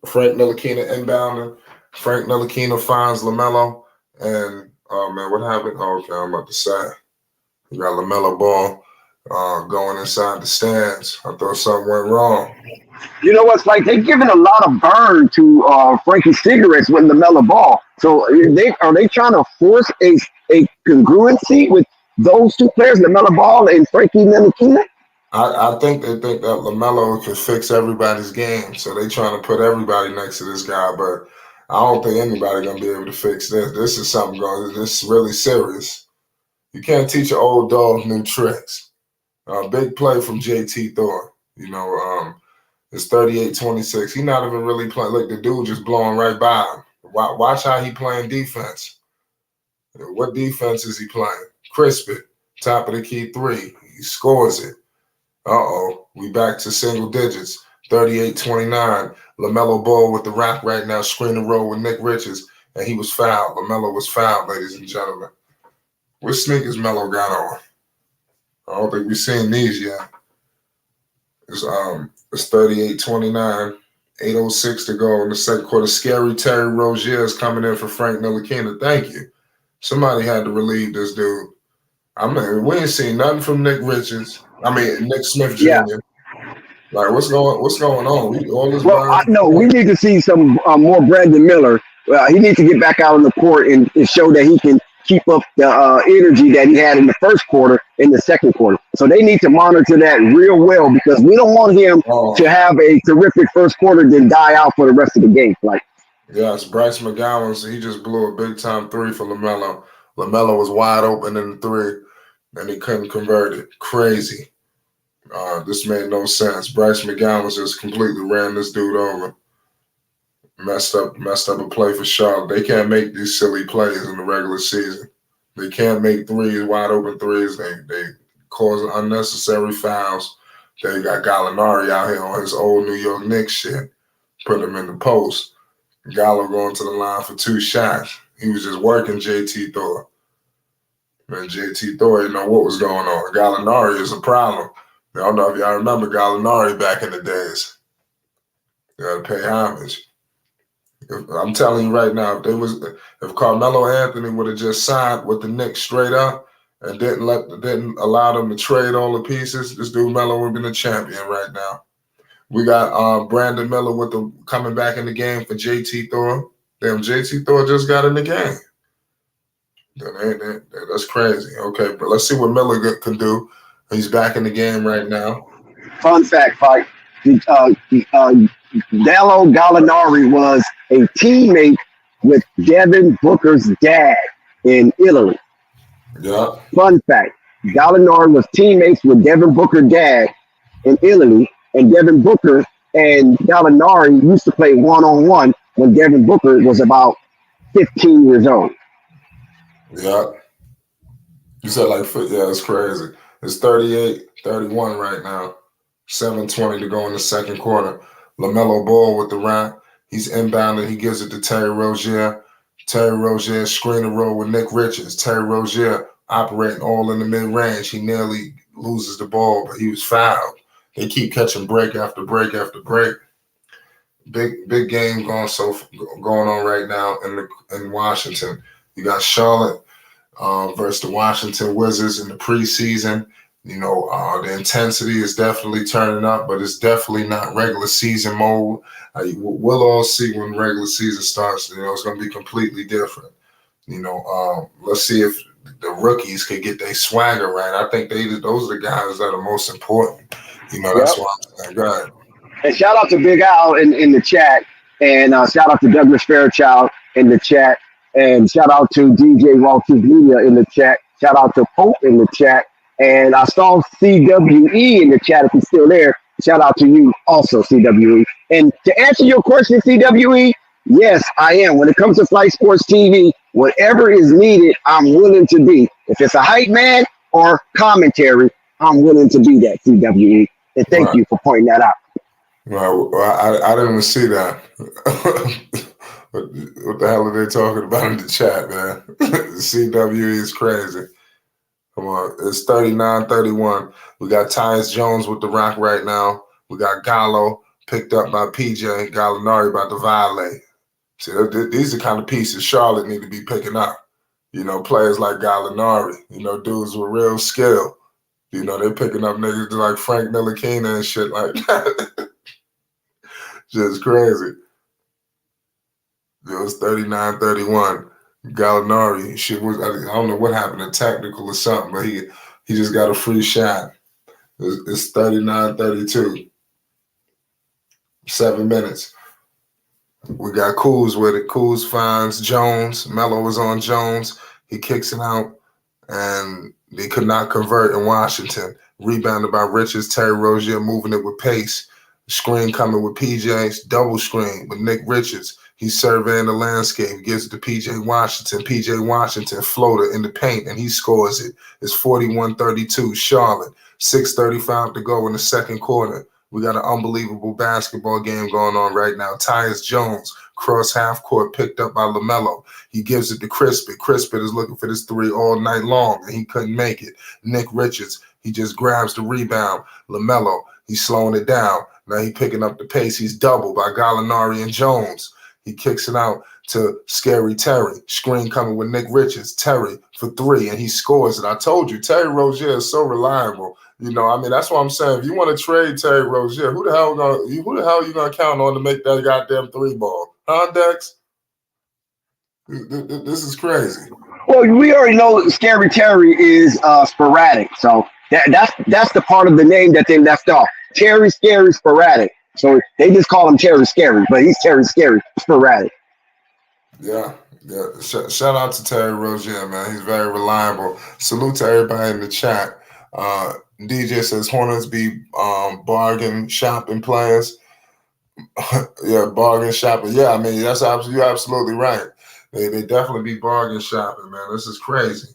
Frank Ntilikina inbounding. Frank Ntilikina finds Lamelo. And, oh, man, what happened? Oh, okay, I'm about to say. You got Lamelo Ball going inside the stands. I thought something went wrong. You know what's like? They're giving a lot of burn to Frankie Cigarettes with Lamelo Ball. So are they trying to force a congruency with those two players, Lamelo Ball and Frankie Ntilikina? I think they think that Lamelo can fix everybody's game, so they trying to put everybody next to this guy. But I don't think anybody gonna be able to fix this. This is something going. This is really serious. You can't teach an old dog new tricks. Big play from JT Thor. You know, it's 38-26. He's not even really playing. Look, the dude just blowing right by him. Watch how he playing defense. What defense is he playing? Crisp it. Top of the key three. He scores it. Uh-oh, we back to single digits, 38-29. LaMelo Ball with the rock right now, screen and roll with Nick Richards, and he was fouled. LaMelo was fouled, ladies and gentlemen. What sneakers Melo got on? I don't think we've seen these yet. It's 38-29, 8:06 to go in the second quarter. Scary Terry Rozier is coming in for Frank Ntilikina. Thank you. Somebody had to relieve this dude. I mean, we ain't seen nothing from Nick Richards. Nick Smith Jr. Yeah. Like, what's going on? We need to see some more Brandon Miller. He needs to get back out on the court and show that he can keep up the energy that he had in the first quarter in the second quarter. So they need to monitor that real well because we don't want him to have a terrific first quarter then die out for the rest of the game. Like, yes, Bryce McGowan, he just blew a big-time three for LaMelo. LaMelo was wide open in the three, and he couldn't convert it. Crazy. This made no sense. Bryce McGowan just completely ran this dude over. Messed up a play for Charlotte. They can't make these silly plays in the regular season. They can't make threes, wide open threes. They cause unnecessary fouls. They got Gallinari out here on his old New York Knicks shit. Put him in the post. Gallo going to the line for 2 shots. He was just working JT Thor. Man, JT Thor didn't know what was going on. Gallinari is a problem. I don't know if y'all remember Gallinari back in the days. You got to pay homage. I'm telling you right now, if Carmelo Anthony would have just signed with the Knicks straight up and didn't allow them to trade all the pieces, this dude Melo would have been a champion right now. We got Brandon Miller coming back in the game for JT Thor. Damn, JT Thor just got in the game. That's crazy. Okay, but let's see what Miller can do. He's back in the game right now. Fun fact, Mike. Danilo Gallinari was a teammate with Devin Booker's dad in Italy. Yeah. Fun fact. Gallinari was teammates with Devin Booker's dad in Italy, and Devin Booker and Gallinari used to play one-on-one when Devin Booker was about 15 years old. Yeah. You said it's crazy. It's 38-31 right now. 7:20 to go in the second quarter. LaMelo Ball with the rock. He's inbounded. He gives it to Terry Rozier. Terry Rozier screen and roll with Nick Richards. Terry Rozier operating all in the mid-range. He nearly loses the ball, but he was fouled. They keep catching break after break after break. Big game going on right now in Washington. You got Charlotte versus the Washington Wizards in the preseason. You know, the intensity is definitely turning up, but it's definitely not regular season mode. We'll all see when regular season starts. You know, it's going to be completely different. You know, let's see if the rookies could get their swagger right. I think those are the guys that are most important. You know, that's why I'm saying, go ahead. And shout out to Big Al in the chat, and shout out to Douglas Fairchild in the chat, and shout out to DJ Walters Media in the chat. Shout out to Pope in the chat. And I saw CWE in the chat. If he's still there, shout out to you also, CWE. And to answer your question, CWE, yes, I am. When it comes to Flight Sports TV, Whatever is needed, I'm willing to be. If it's a hype man or commentary, I'm willing to be that, CWE. And thank you for pointing that out. Well, I didn't even see that. What the hell are they talking about in the chat, man? CWE is crazy. Come on. It's 39-31. We got Tyus Jones with the rock right now. We got Gallo picked up by PJ. Gallinari about to violate. See, these are the kind of pieces Charlotte need to be picking up. You know, players like Gallinari, you know, dudes with real skill. You know, they're picking up niggas like Frank Ntilikina and shit like that. Just crazy. It was 39-31. Gallinari, shit was, I don't know what happened, a tactical or something, but he just got a free shot. It's 39-32. 7 minutes. We got Kuz with it. Kuz finds Jones. Melo was on Jones. He kicks it out, and they could not convert in Washington. Rebounded by Richards. Terry Rozier moving it with pace. Screen coming with PJ's. Double screen with Nick Richards. He's surveying the landscape. Gives it to PJ Washington. PJ Washington floater in the paint, and he scores it. It's 41-32. Charlotte. 6:35 to go in the second quarter. We got an unbelievable basketball game going on right now. Tyus Jones, cross half court, picked up by Lamelo. He gives it to Crispin. Crispin is looking for this three all night long, and he couldn't make it. Nick Richards, he just grabs the rebound. Lamelo, he's slowing it down. Now he's picking up the pace. He's doubled by Gallinari and Jones. He kicks it out to Scary Terry. Screen coming with Nick Richards. Terry for three, and he scores it. I told you, Terry Rozier is so reliable. You know, I mean, that's what I'm saying. If you want to trade Terry Rozier, who the hell are you gonna count on to make that goddamn three ball? Huh, Dex? This is crazy. Well, we already know Scary Terry is sporadic, so that's the part of the name that they left off. Terry Scary Sporadic. So they just call him Terry Scary, but he's Terry Scary Sporadic. Yeah. Shout out to Terry Rozier, man. He's very reliable. Salute to everybody in the chat. DJ says Hornets be bargain shopping players. Yeah, bargain shopping. Yeah, I mean, you're absolutely right. They definitely be bargain shopping, man. This is crazy.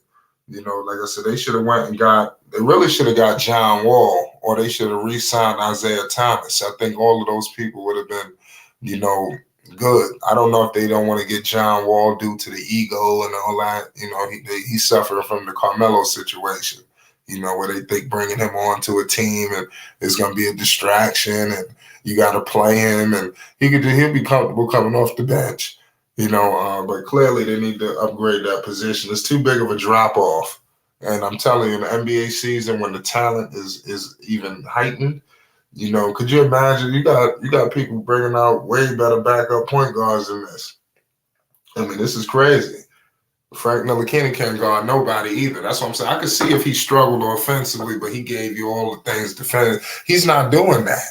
You know, like I said, they really should have got John Wall, or they should have re-signed Isaiah Thomas. I think all of those people would have been, you know, good. I don't know if they don't want to get John Wall due to the ego and all that. You know, he's suffering from the Carmelo situation, you know, where they think bringing him onto a team and is going to be a distraction, and you got to play him, and he'll be comfortable coming off the bench. You know, but clearly they need to upgrade that position. It's too big of a drop-off. And I'm telling you, in the NBA season, when the talent is even heightened, you know, could you imagine? You got people bringing out way better backup point guards than this. I mean, this is crazy. Frank Ntilikina can't guard nobody either. That's what I'm saying. I could see if he struggled offensively, but he gave you all the things defending. He's not doing that.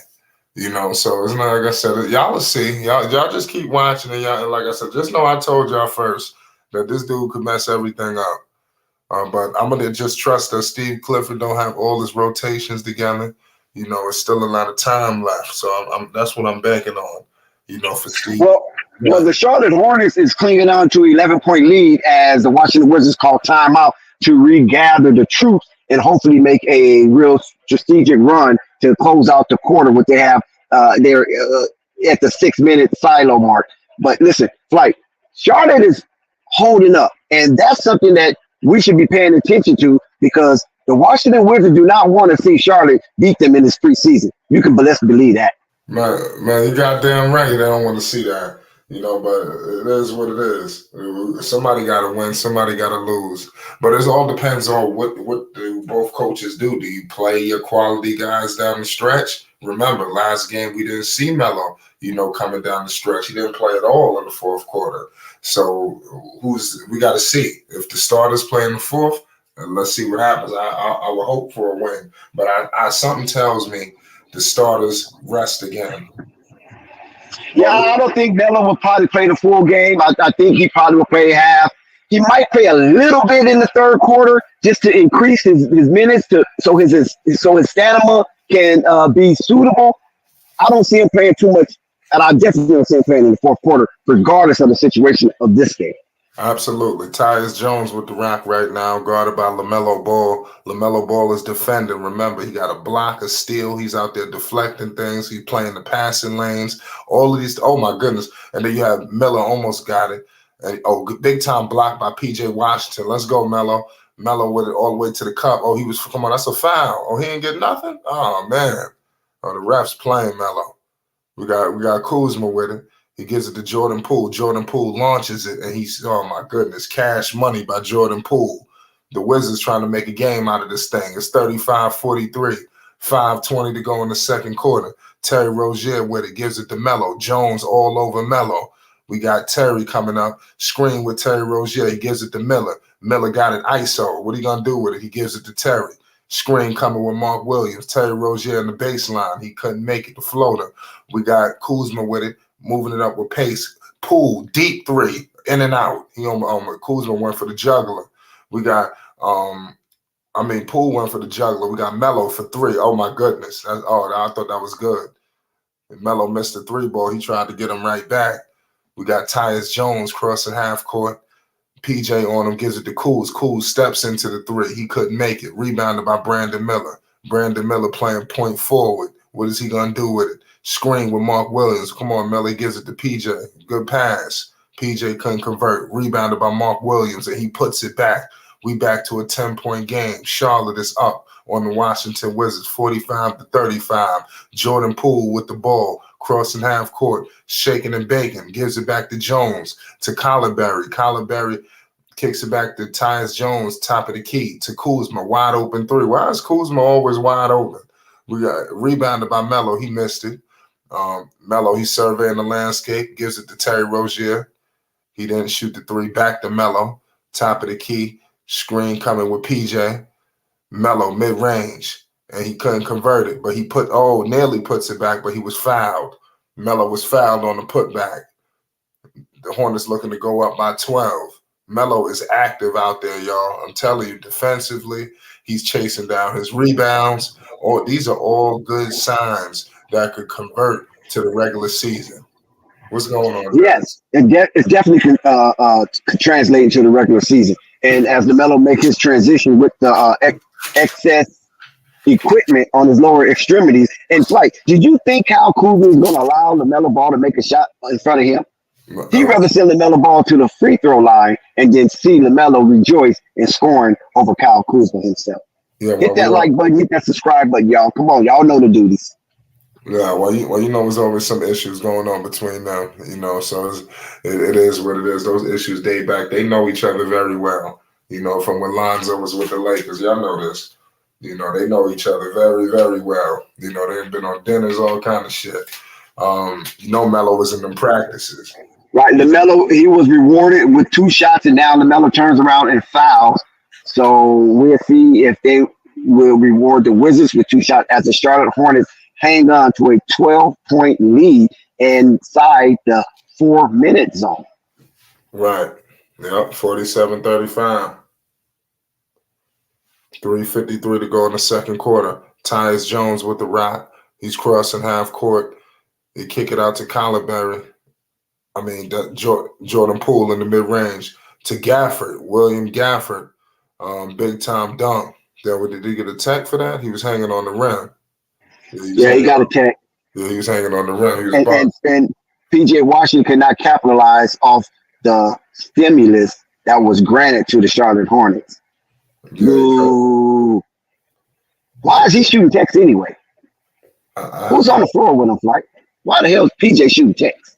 You know, so it's not like I said. Y'all will see. Y'all just keep watching, and y'all. And like I said, just know I told y'all first that this dude could mess everything up. But I'm gonna just trust that Steve Clifford don't have all his rotations together. You know, it's still a lot of time left, so that's what I'm banking on. You know, for Steve. Well, the Charlotte Hornets is clinging on to 11-point lead as the Washington Wizards call timeout to regather the troops and hopefully make a real strategic run to close out the quarter. What they have there at the 6-minute silo mark. But listen, Flight, Charlotte is holding up, and that's something that we should be paying attention to, because the Washington Wizards do not want to see Charlotte beat them in this preseason. You can best believe that. Man, you goddamn right. They don't want to see that. You know, but it is what it is. Somebody got to win. Somebody got to lose. But it all depends on what do both coaches do. Do you play your quality guys down the stretch? Remember, last game we didn't see Melo, you know, coming down the stretch. He didn't play at all in the fourth quarter. So we got to see. If the starters play in the fourth, let's see what happens. I will hope for a win. But something tells me the starters rest again. Yeah, I don't think Melo will probably play the full game. I think he probably will play half. He might play a little bit in the third quarter just to increase his minutes, so his stamina can be suitable. I don't see him playing too much, and I definitely don't see him playing in the fourth quarter, regardless of the situation of this game. Absolutely. Tyus Jones with the rock right now, guarded by Lamelo Ball. Lamelo Ball is defending. Remember, he got a block, a steal. He's out there deflecting things. He's playing the passing lanes. All of these. Oh my goodness! And then you have Melo almost got it. And big time block by P.J. Washington. Let's go, Melo. Melo with it all the way to the cup. Oh, he was. Come on, that's a foul. Oh, he didn't get nothing. Oh man. Oh, the refs playing Melo. We got Kuzma with it. He gives it to Jordan Poole. Jordan Poole launches it, and he's, oh my goodness, cash money by Jordan Poole. The Wizards trying to make a game out of this thing. It's 35-43, 5:20 to go in the second quarter. Terry Rozier with it, gives it to Melo. Jones all over Melo. We got Terry coming up, screen with Terry Rozier. He gives it to Miller. Miller got it ISO. What are you going to do with it? He gives it to Terry. Screen coming with Mark Williams. Terry Rozier in the baseline. He couldn't make it, the floater. We got Kuzma with it. Moving it up with pace. Poole, deep three, in and out. Kuzma went for the juggler. We got, Poole went for the juggler. We got Melo for three. Oh, my goodness. I thought that was good. And Melo missed the three ball. He tried to get him right back. We got Tyus Jones crossing half court. PJ on him, gives it to Kuz. Kuz steps into the three. He couldn't make it. Rebounded by Brandon Miller. Brandon Miller playing point forward. What is he going to do with it? Screen with Mark Williams. Come on, Melo gives it to PJ. Good pass. PJ couldn't convert. Rebounded by Mark Williams, and he puts it back. We back to a 10-point game. Charlotte is up on the Washington Wizards, 45-35. Jordan Poole with the ball, crossing half court, shaking and baking. Gives it back to Jones, to Collarberry. Collarberry kicks it back to Tyus Jones, top of the key, to Kuzma, wide open three. Why is Kuzma always wide open? We got rebounded by Melo. He missed it. Melo, he's surveying the landscape, gives it to Terry Rozier. He didn't shoot the three. Back to Melo, top of the key. Screen coming with PJ. Melo, mid-range, and he couldn't convert it. But he nearly puts it back, but he was fouled. Melo was fouled on the putback. The Hornets looking to go up by 12. Melo is active out there, y'all. I'm telling you, defensively, he's chasing down his rebounds. These are all good signs that could convert to the regular season. What's going on? Yes, it's definitely could translate into the regular season. And as Lamelo makes his transition with the excess equipment on his lower extremities in flight, did you think Kyle Kuzma is going to allow Lamelo Ball to make a shot in front of him? He'd rather send Lamelo Ball to the free throw line and then see Lamelo rejoice in scoring over Kyle Kuzma himself. Yeah, hit that like button, hit that subscribe button, y'all. Come on, y'all know the duties. Yeah, there's always some issues going on between them, so it is what it is. Those issues date back. They know each other very well, from when Lonzo was with the Lakers. Y'all know this. They know each other very, very well. They've been on dinners, all kind of shit. Melo was in them practices. Right, LaMelo, he was rewarded with 2 shots, and now LaMelo turns around and fouls. So we'll see if they will reward the Wizards with 2 shots as the Charlotte Hornets hang on to a 12-point lead inside the 4-minute zone. Right. Yep, 47-35. 3:53 to go in the second quarter. Tyus Jones with the rock. He's crossing half court. They kick it out to Collarberry. Jordan Poole in the mid-range to Gafford, William Gafford. Big time dunk. Did he get a tech for that? He was hanging on the rim. Yeah, he got a tech. Yeah, he was hanging on the rim. And P.J. Washington could not capitalize off the stimulus that was granted to the Charlotte Hornets. Ooh. Why is he shooting techs anyway? Who's on the floor with him, like? Why the hell is P.J. shooting techs?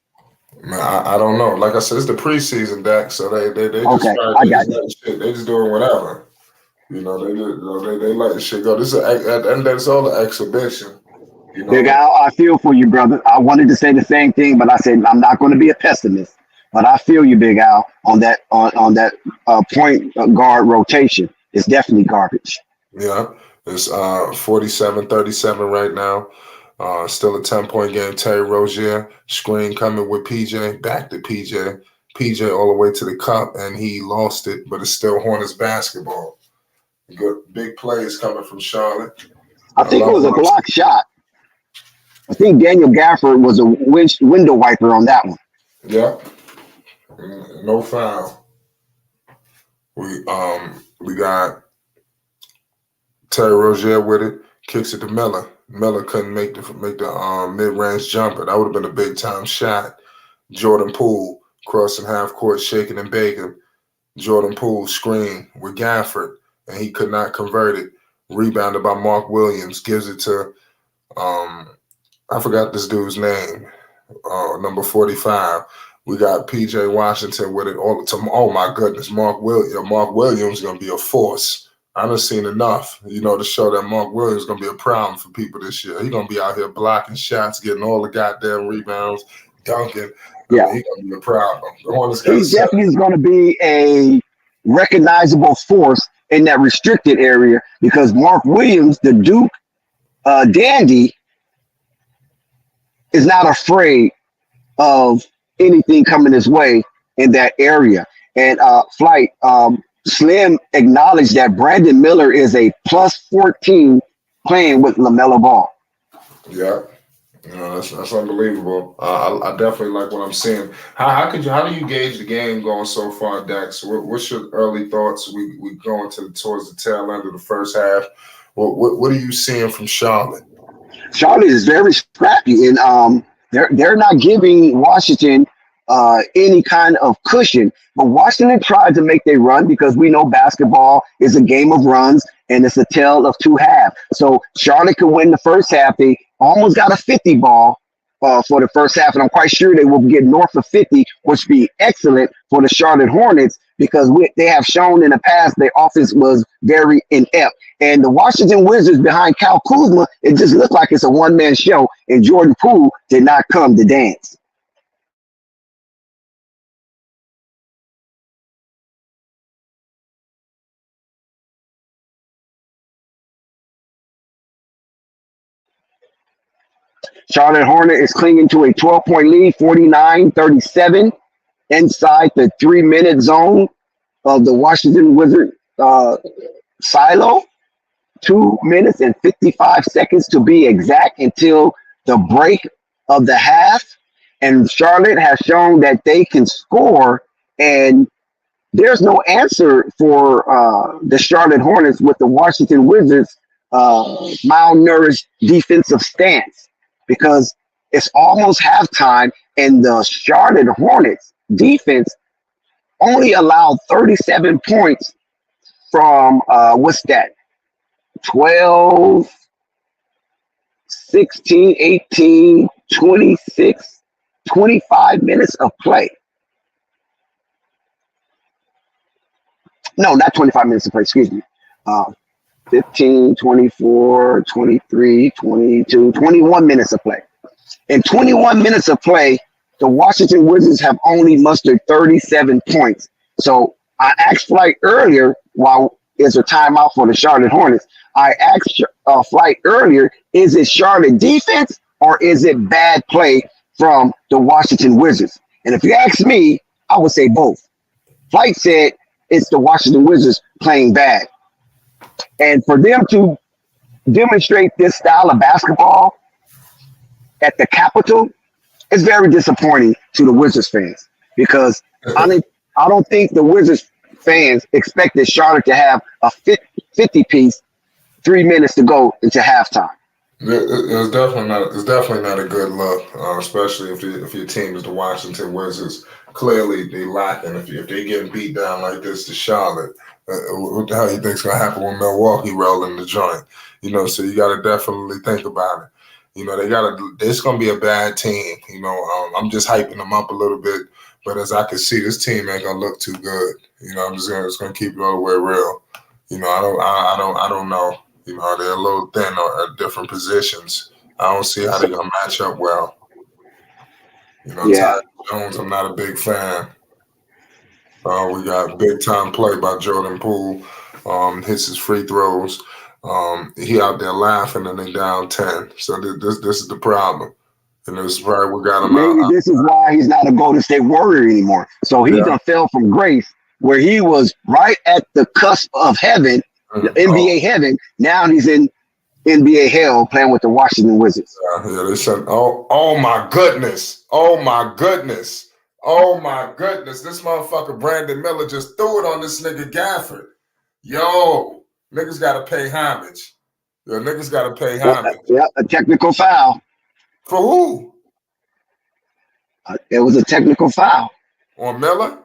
Man, I don't know. Like I said, it's the preseason, Dak, so they just okay, I got you. Shit. They just doing whatever. They let the shit go. This is at the end of the day, it's all an exhibition. Big Al, I feel for you, brother. I wanted to say the same thing, but I said I'm not going to be a pessimist. But I feel you, Big Al, on that point guard rotation. It's definitely garbage. Yeah, it's 47-37 right now. Still a 10-point game. Terry Rozier, screen coming with PJ, back to PJ. PJ all the way to the cup, and he lost it, but it's still Hornets basketball. Good big plays coming from Charlotte. I think it was a block shot. I think Daniel Gafford was a window wiper on that one. Yeah. No foul. We got Terry Rozier with it, kicks it to Melo. Melo couldn't make the mid-range jumper. That would have been a big-time shot. Jordan Poole crossing half court, shaking and baking. Jordan Poole screen with Gafford, and he could not convert it. Rebounded by Mark Williams, gives it to I forgot this dude's name, number 45. We got P.J. Washington with it. Oh my goodness, Mark Williams is gonna be a force. I done seen enough, to show that Mark Williams is gonna be a problem for people this year. He's gonna be out here blocking shots, getting all the goddamn rebounds, dunking. Yeah, he's gonna be a problem. He definitely is going to be a recognizable force in that restricted area because Mark Williams, the Duke dandy, is not afraid of anything coming his way in that area. And Flight Slim acknowledged that Brandon Miller is a plus 14 playing with Lamelo Ball. Yeah. That's unbelievable. I definitely like what I'm seeing. How do you gauge the game going so far, Dex? What's your early thoughts? We going towards the tail end of the first half. What are you seeing from Charlotte? Charlotte is very scrappy, and they're not giving Washington any kind of cushion. But Washington tried to make their run because we know basketball is a game of runs and it's a tale of two halves. So Charlotte could win the first half. They almost got a 50 ball for the first half, and I'm quite sure they will get north of 50, which would be excellent for the Charlotte Hornets because they have shown in the past their offense was very inept. And the Washington Wizards behind Kyle Kuzma, it just looked like it's a one-man show, and Jordan Poole did not come to dance. Charlotte Hornet is clinging to a 12-point lead, 49-37, inside the 3-minute zone of the Washington Wizard silo. 2 minutes and 55 seconds to be exact until the break of the half. And Charlotte has shown that they can score, and there's no answer for the Charlotte Hornets with the Washington Wizards' malnourished defensive stance. Because it's almost halftime, and the Charlotte Hornets defense only allowed 37 points from, 12, 16, 18, 26, 25 minutes of play. No, not 25 minutes of play, excuse me. 15, 24, 23, 22, 21 minutes of play. In 21 minutes of play, the Washington Wizards have only mustered 37 points. So I asked Flight earlier, while there's a timeout for the Charlotte Hornets, I asked Flight earlier, is it Charlotte defense or is it bad play from the Washington Wizards? And if you ask me, I would say both. Flight said it's the Washington Wizards playing bad. And for them to demonstrate this style of basketball at the Capitol is very disappointing to the Wizards fans because I don't think the Wizards fans expected Charlotte to have a 50-piece, 3 minutes to go into halftime. It's definitely not a good look, especially if your team is the Washington Wizards. Clearly, they lacking. If they getting beat down like this to Charlotte, what the hell you think's gonna happen when Milwaukee rolling the joint? So you got to definitely think about it. It's gonna be a bad team. I'm just hyping them up a little bit, but as I can see, this team ain't gonna look too good. I'm just gonna keep it all the way real. I don't know. They're a little thin at different positions. I don't see how they're gonna match up well. Ty Jones, I'm not a big fan. We got big time play by Jordan Poole. Hits his free throws. He out there laughing and they down 10. So this is the problem. And this is probably what got him out. Maybe this is why he's not a Golden State Warrior anymore. So he done fell from grace where he was right at the cusp of heaven, the NBA heaven. Now he's in NBA hell playing with the Washington Wizards. They said, oh my goodness. Oh my goodness. Oh my goodness, this motherfucker Brandon Miller just threw it on this nigga Gafford. Yo, niggas gotta pay homage. Yo, niggas gotta pay homage. Yeah, a technical foul. For who? It was a technical foul. On Miller?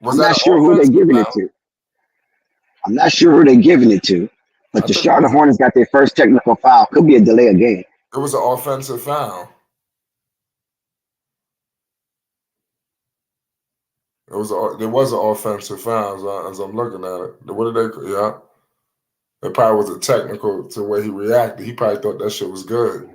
Was I'm that not an sure who they're offensive giving it foul? to. I'm not sure who they're giving it to. But the Charlotte Hornets got their first technical foul. Could be a delay of game. It was an offensive foul. There was an offensive foul as I'm looking at it. What did they? Yeah, it probably was a technical to where he reacted. He probably thought that shit was good.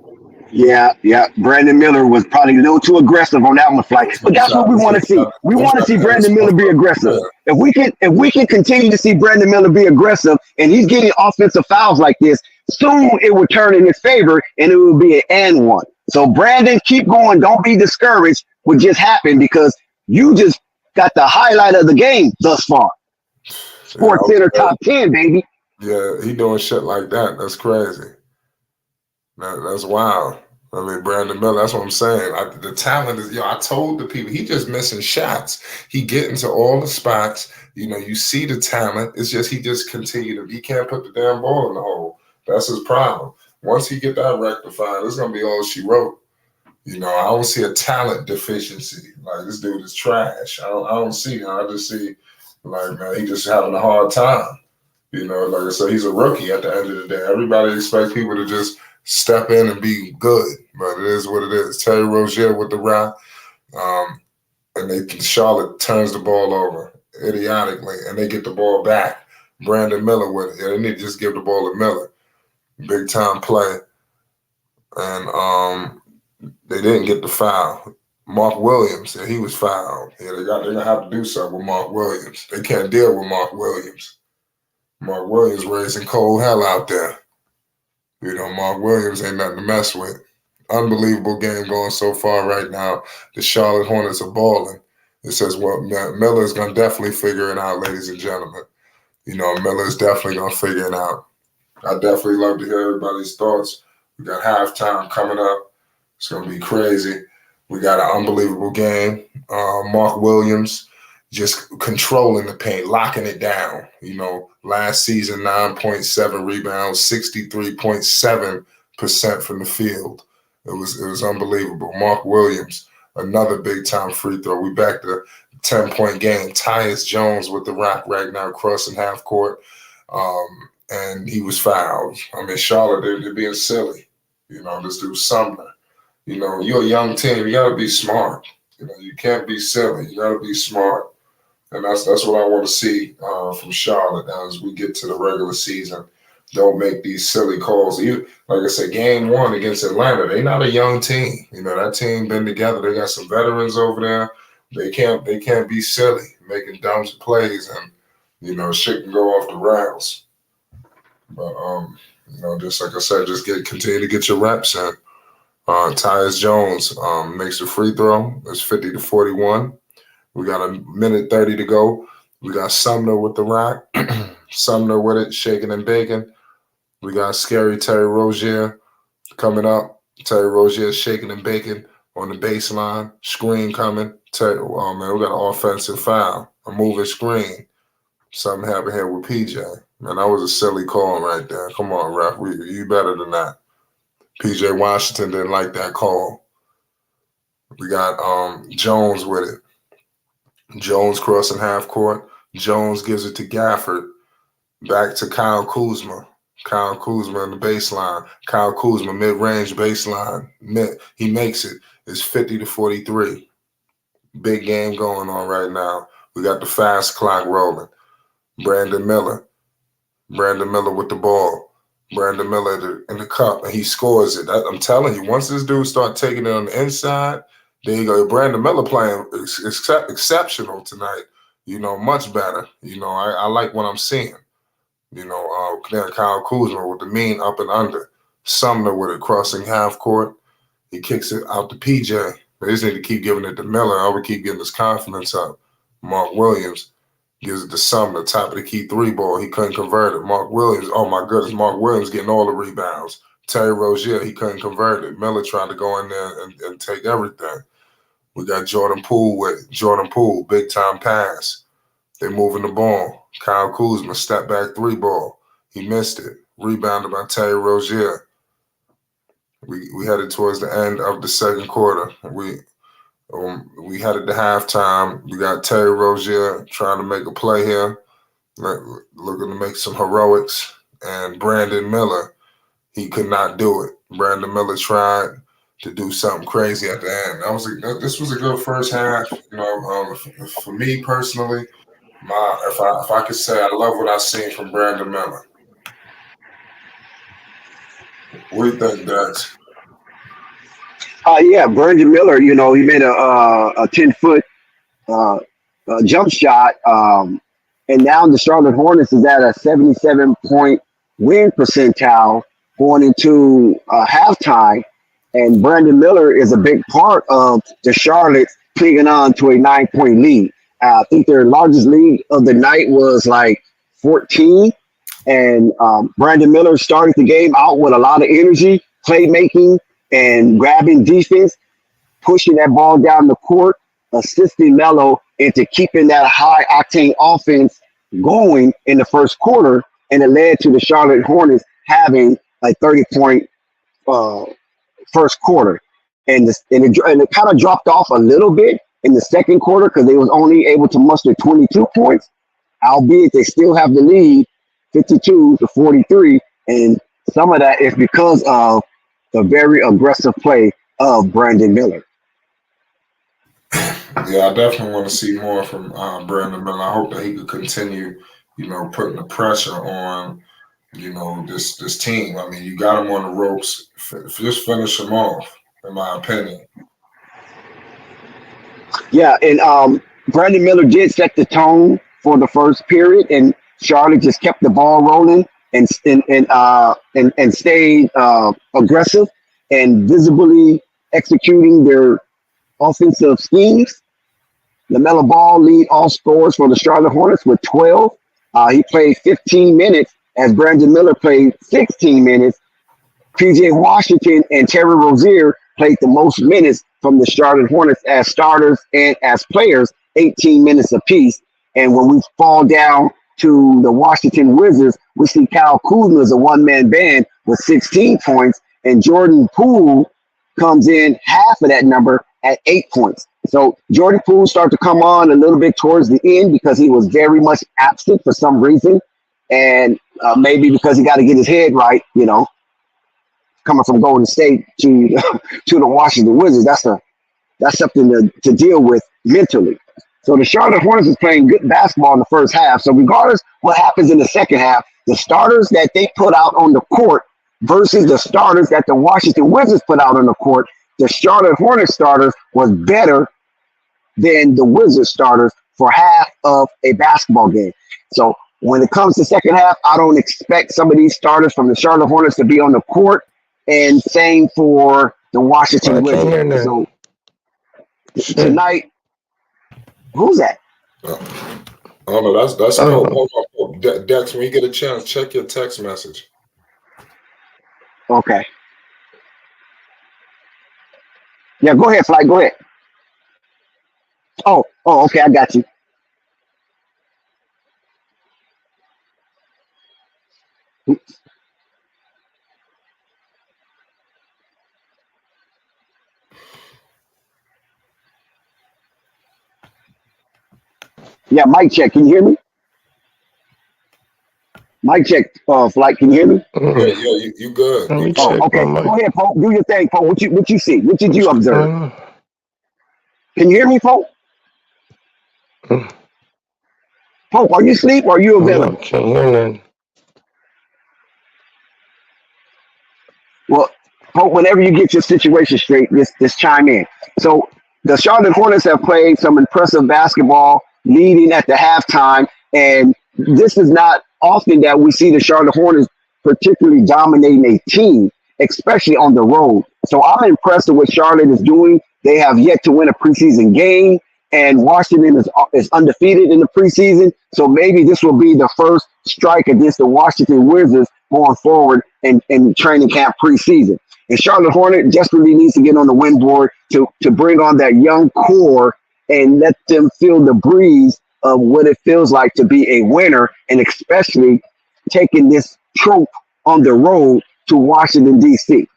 Yeah. Brandon Miller was probably a little too aggressive on that one, flight. But that's what we want to see. We want to see Brandon Miller be aggressive. Yeah. If we can continue to see Brandon Miller be aggressive, and he's getting offensive fouls like this, soon it will turn in his favor, and it will be an and one. So Brandon, keep going. Don't be discouraged what just happened, because you just got the highlight of the game thus far. Sports Center top 10, baby. Yeah, he doing shit like that. That's crazy. That's wild. I mean, Brandon Miller, that's what I'm saying. The talent is, I told the people, he just missing shots. He get into all the spots. You see the talent. It's just he just he can't put the damn ball in the hole. That's his problem. Once he get that rectified, it's going to be all she wrote. I don't see a talent deficiency. Like, this dude is trash. I don't see him. I just see, like, man, he just having a hard time. Like I said, he's a rookie at the end of the day. Everybody expects people to just step in and be good, but it is what it is. Terry Rozier with the rock, and Charlotte turns the ball over idiotically, and they get the ball back. Brandon Miller with it. They need to just give the ball to Miller. Big time play, and they didn't get the foul. Mark Williams, he was fouled. They're gonna have to do something with Mark Williams. They can't deal with Mark Williams. Mark Williams raising cold hell out there. Mark Williams ain't nothing to mess with. Unbelievable game going so far right now. The Charlotte Hornets are balling. It says, well, Miller's going to definitely figure it out, ladies and gentlemen. Miller's definitely going to figure it out. I definitely love to hear everybody's thoughts. We got halftime coming up. It's going to be crazy. We got an unbelievable game. Mark Williams just controlling the paint, locking it down. Last season, 9.7 rebounds, 63.7% from the field. It was unbelievable. Mark Williams, another big time free throw. We back to 10-point game. Tyus Jones with the rock right now, crossing half court, and he was fouled. I mean, Charlotte, they're being silly. This dude Sumner. You're a young team. You got to be smart. You can't be silly. You got to be smart. And that's what I want to see from Charlotte as we get to the regular season. Don't make these silly calls. Like I said, game one against Atlanta, they're not a young team. That team been together. They got some veterans over there. They can't be silly, making dumb plays, and shit can go off the rails. But just like I said, just continue to get your reps in. Tyus Jones makes a free throw. It's 50-41. We got a minute 30 to go. We got Sumner with the rock. Sumner with it, shaking and baking. We got scary Terry Rozier coming up. Terry Rozier shaking and baking on the baseline. Screen coming. Oh, man, we got an offensive foul. A moving screen. Something happened here with PJ. Man, that was a silly call right there. Come on, ref. You better than that. PJ Washington didn't like that call. We got Jones with it. Jones crossing half court. Jones gives it to Gafford. Back to Kyle Kuzma. Kyle Kuzma in the baseline. Kyle Kuzma, mid-range baseline. He makes it. It's 50-43. Big game going on right now. We got the fast clock rolling. Brandon Miller with the ball. Brandon Miller in the cup, and he scores it. I'm telling you, once this dude start taking it on the inside, there you go. Brandon Miller playing exceptional tonight. Much better. I like what I'm seeing. Kyle Kuzma with the mean up and under. Sumner with it crossing half court. He kicks it out to PJ. They just need to keep giving it to Miller. I would keep getting his confidence up. Mark Williams gives it to Sumner, top of the key 3-ball. He couldn't convert it. Mark Williams, oh my goodness, Mark Williams getting all the rebounds. Terry Rozier, he couldn't convert it. Miller tried to go in there and take everything. We got Jordan Poole, big time pass. They moving the ball. Kyle Kuzma, step back 3 ball. He missed it. Rebounded by Terry Rozier. We headed towards the end of the second quarter. We headed to halftime. We got Terry Rozier trying to make a play here, looking to make some heroics. And Brandon Miller, he could not do it. Brandon Miller tried to do something crazy at the end. This was a good first half. For me personally, if I could say, I love what I've seen from Brandon Miller. What do you think, Dex? Yeah, Brandon Miller, he made a 10-foot jump shot, and now the Charlotte Hornets is at a 77-point win percentile going into halftime, and Brandon Miller is a big part of the Charlotte clinging on to a 9-point lead. I think their largest lead of the night was like 14, and Brandon Miller started the game out with a lot of energy, playmaking, and grabbing defense, pushing that ball down the court, assisting Melo into keeping that high-octane offense going in the first quarter, and it led to the Charlotte Hornets having a 30-point first quarter. And it kind of dropped off a little bit in the second quarter because they was only able to muster 22 points, albeit they still have the lead 52-43, and some of that is because of the very aggressive play of Brandon Miller. Yeah, I definitely want to see more from Brandon Miller. I hope that he could continue, putting the pressure on, this team. I mean, you got him on the ropes. Just finish him off, in my opinion. Yeah, and Brandon Miller did set the tone for the first period, and Charlotte just kept the ball rolling and stayed aggressive and visibly executing their offensive schemes. Lamelo Ball lead all scorers for the Charlotte Hornets with 12. He played 15 minutes as Brandon Miller played 16 minutes. PJ Washington and Terry Rozier played the most minutes from the Charlotte Hornets as starters and as players, 18 minutes apiece. And when we fall down to the Washington Wizards, we see Kyle Kuzma as a one-man band with 16 points, and Jordan Poole comes in half of that number at 8 points. So Jordan Poole started to come on a little bit towards the end because he was very much absent for some reason, and maybe because he got to get his head right, coming from Golden State to the Washington Wizards. That's something to deal with mentally. So the Charlotte Hornets is playing good basketball in the first half. So regardless what happens in the second half, the starters that they put out on the court versus the starters that the Washington Wizards put out on the court, the Charlotte Hornets starters was better than the Wizards starters for half of a basketball game. So when it comes to second half, I don't expect some of these starters from the Charlotte Hornets to be on the court, and same for the Washington Wizards. So tonight, who's that? Oh no, that's hold on. Dex, when you get a chance, check your text message. Okay. Yeah, go ahead, Fly. Go ahead. Oh, okay, I got you. Yeah, mic check. Can you hear me? Mic check, Flight. Can you hear me? Yeah, you good. Okay. Go ahead, Pope. Do your thing, Pope. What you see? What did you observe? Can you hear me, Pope? Pope, are you asleep or are you available? Can't hear nothing. Well, Pope, whenever you get your situation straight, just chime in. So the Charlotte Hornets have played some impressive basketball leading at the halftime, and this is not often that we see the Charlotte Hornets particularly dominating a team, especially on the road. So I'm impressed with what Charlotte is doing. They have yet to win a preseason game, and Washington is undefeated in the preseason. So maybe this will be the first strike against the Washington Wizards going forward in training camp preseason. And Charlotte Hornet desperately needs to get on the win board to bring on that young core and let them feel the breeze of what it feels like to be a winner, and especially taking this trope on the road to Washington, D.C.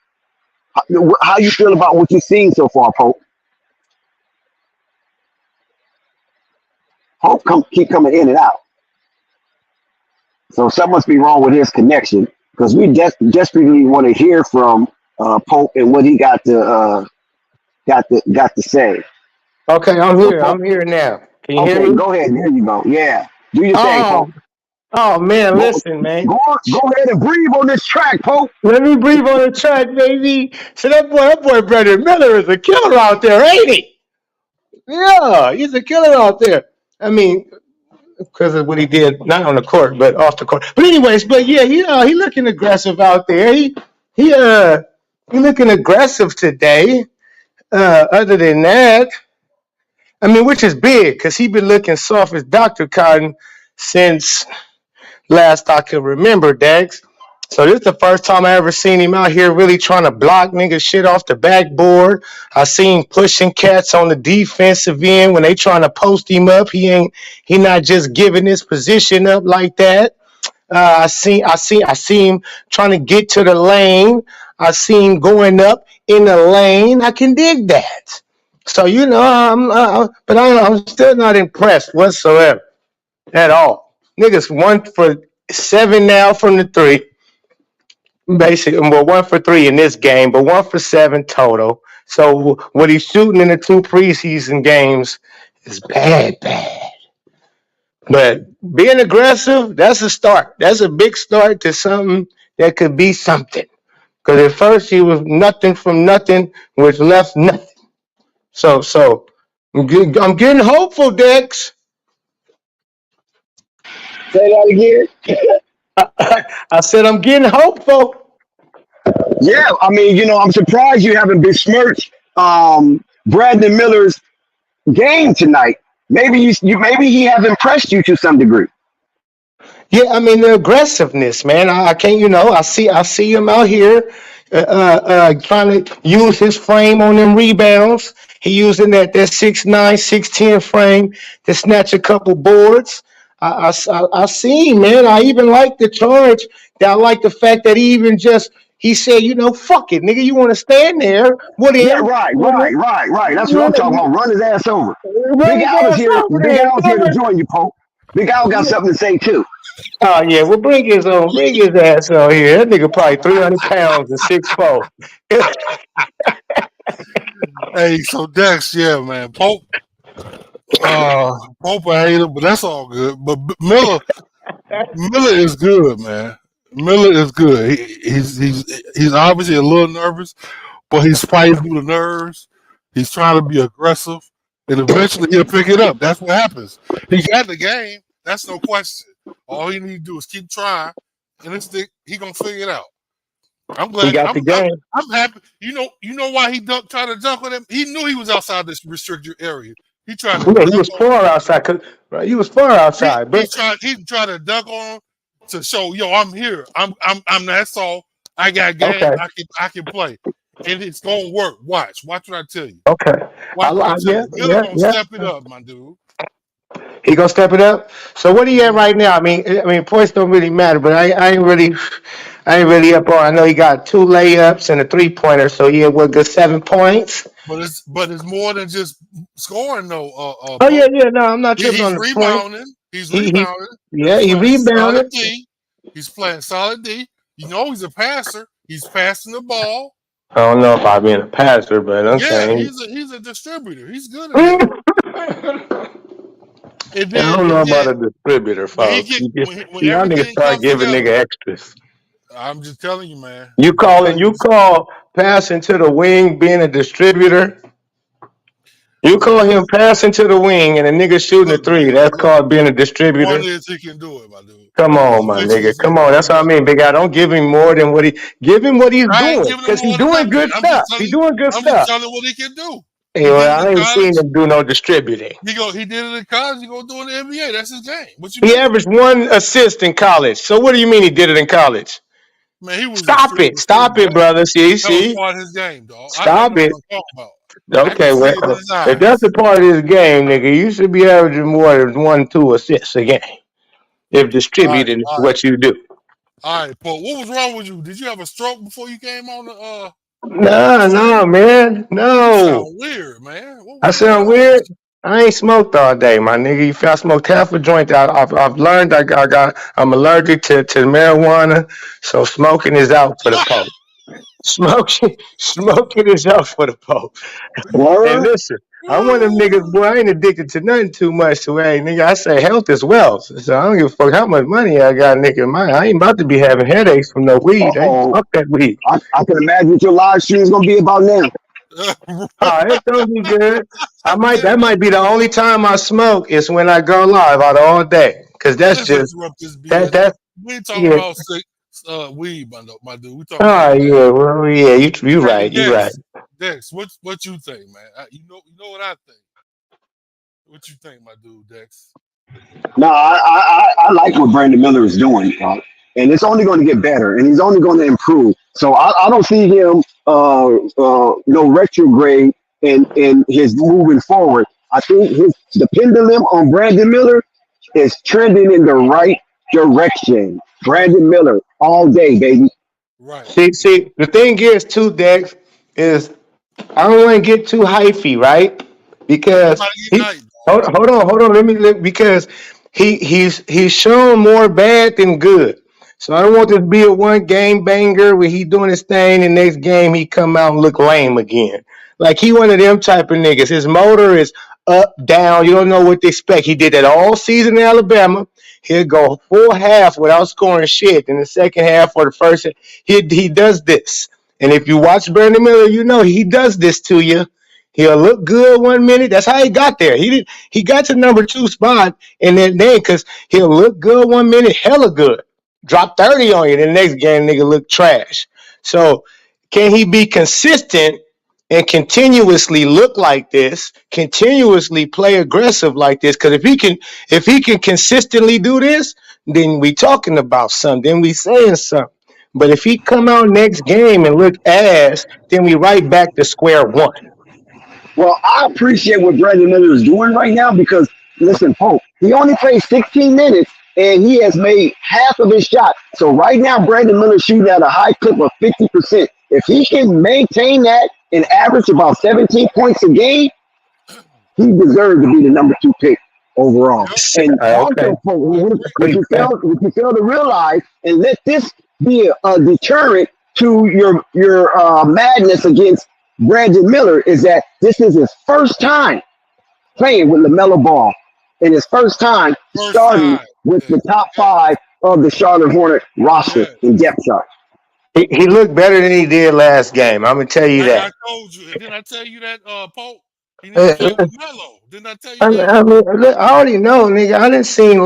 How you feel about what you've seen so far, Pope? Pope keep coming in and out. So something must be wrong with his connection, because we desperately want to hear from Pope and what he got to say. Okay, I'm So here. Pope, I'm here now. Can you hear okay, me? go ahead. There you go. Yeah, do your thing, Pope. Oh man, Go, listen, man. go ahead and breathe on this track, Pope. Let me breathe on the track, baby. So that boy, Brandon Miller is a killer out there, ain't he? Yeah, he's a killer out there. I mean, because of what he did, not on the court, but off the court. But anyways, yeah, he looking aggressive out there. He looking aggressive today. Other than that, I mean, which is big because he been looking soft as Dr. Cotton since last I can remember, Dax. So this is the first time I ever seen him out here really trying to block niggas shit off the backboard. I seen pushing cats on the defensive end when they trying to post him up. He not just giving his position up like that. I see him trying to get to the lane. I see him going up in the lane. I can dig that. So I'm still not impressed whatsoever at all. Niggas 1 for 7 now from the three. Basically, well, 1 for 3 in this game, but 1 for 7 total. So what he's shooting in the 2 preseason games is bad. But being aggressive, that's a start. That's a big start to something that could be something. Because at first he was nothing from nothing, which left nothing. So I'm getting hopeful, Dex. Say that again. I said I'm getting hopeful. Yeah, I mean, I'm surprised you haven't besmirched Brandon Miller's game tonight. Maybe maybe he has impressed you to some degree. Yeah, I mean the aggressiveness, man. I can't, I see him out here trying to use his frame on them rebounds. He using that 6'9", 6'10" frame to snatch a couple boards. I see him, man. I even like the charge. I like the fact that he said, fuck it, nigga. You want to stand there with him? Yeah, right. That's what I'm talking about. Run his ass over. Run Big his Al's ass here. over Big there. Al's here to join you, Pope. Big Al got something to say too. Oh yeah, well bring his ass on here. That nigga probably 300 pounds and 6'4". Hey, so Dex, yeah, man, Pope I hate him, but that's all good. But Miller is good, man. Miller is good. He's obviously a little nervous, but he's fighting through the nerves. He's trying to be aggressive, and eventually he'll pick it up. That's what happens. He got the game. That's no question. All he need to do is keep trying, and he gonna figure it out. I'm glad. He got the game. I'm happy. You know why he tried to dunk on him? He knew he was outside this restricted area. He tried to. Yeah, he was far outside. He was far outside. He tried to dunk on him to show, I'm here. I'm that's all. I got game. Okay. I can play, and it's gonna work. Watch what I tell you. Okay. Watch what I tell you. Miller's gonna step it up, my dude. He gonna step it up. So what are you at right now? I mean, points don't really matter, but I ain't really up on. I know he got 2 layups and a 3-pointer, so he had good 7 points. But it's more than just scoring though. Oh yeah. No, I'm not tripping on the rebounding. point. He's rebounding. He rebounded. He's playing solid D. He's a passer. He's passing the ball. I don't know if I'm being a passer, but okay. He's a distributor. He's good at it. I don't know about a distributor, folks. Y'all niggas start giving nigga extras. I'm just telling you, man. You call passing to the wing being a distributor? You call him passing to the wing and a nigga shooting a 3. That's called being a distributor. One is he can do it, my dude. Come on, my nigga. Come on. That's what I mean, big guy. Don't give him more than give him what he's doing. Because he's doing good stuff. He's doing good stuff. I'm just telling him what he can do. Hey, well, I ain't seen him do no distributing. He did it in college. He gonna do it in the NBA. That's his game. He averaged 1 assist in college. So what do you mean he did it in college? Man, he was Stop extremely it, dog. brother. See, That was see, part of his game, dog. I know stop what it. I'm talking about. I can Okay, see well, it in his if that's a eyes. part of this game, nigga, you should be averaging more than 1, 2 assists a game if All right, distributing is all right, what you do. all right, Paul. What was wrong with you? Did you have a stroke before you came on the Nah, stream? man, You no. sound weird, man. What I was going sound on with weird. I ain't smoked all day, my nigga. You feel I smoked half a joint. I've learned I'm allergic to marijuana, so smoking is out for the pope. Smoking is out for the pope. And Word. listen, I'm one of them niggas, boy, I ain't addicted to nothing too much. So, hey, nigga, I say health is wealth. So I don't give a fuck how much money I got, nigga. I ain't about to be having headaches from no Uh weed. Hey, oh. fuck that weed. I can imagine what your live stream is gonna be about now. you? It's gonna be good. Yeah, That might be the only time I smoke is when I go live out all day. Cause man, that's let's just, interrupt this BS. that, We ain't talking yeah. about sick weed, my dude. We talking about game. Yeah, well, yeah, you Hey, right, you right. Dex, what you think, man? You know what I think. What you think, my dude, Dex? No, I like what Brandon Miller is doing, and it's only going to get better, and he's only going to improve. So I don't see him no retrograde in his moving forward. I think the pendulum on Brandon Miller is trending in the right direction. Right, Brandon Miller all day, baby. right. See, the thing is, too, Dex, is I don't want to get too hyphy, right? Ain't Because nobody getting hype, dog. hold on. Because he's shown more bad than good. So I don't want this to be a one game banger where he doing his thing, and next game he come out and look lame again. Like he one of them type of niggas. His motor is up, down. You don't know what to expect. He did that all season in Alabama. He'll go full half without scoring shit. In the second half or the first, he does this. And if you watch Brandon Miller, you know he does this to you. He'll look good 1 minute. That's how he got there. He got to number 2 spot, and then because he'll look good 1 minute, hella good. Drop 30 on you. The next game, nigga look trash. So can he be consistent and continuously look like this? Continuously play aggressive like this? Because if he can consistently do this, then we talking about something. Then we saying something. But if he come out next game and look ass, then we right back to square one. Well, I appreciate what Brandon Miller is doing right now because, listen, Pope, he only played 16 minutes and he has made half of his shot. So right now, Brandon Miller shooting at a high clip of 50%. If he can maintain that and average about 17 points a game, he deserves to be the number 2 pick overall. Yep, And Okay. also, Pope, I agree. what you fail to realize, and let this be a deterrent to your madness against Brandon Miller, is that this is his first time playing with Lamelo Ball, and his first time First starting time. with Yeah, the top yeah, 5 of the Charlotte Hornet roster yeah. in depth chart. He looked better than he did last game. I'm gonna tell you I that. told you. Didn't I tell you that, Pope? He need to play Uh, with Melo. Didn't I tell you that? I already know, nigga. I didn't seen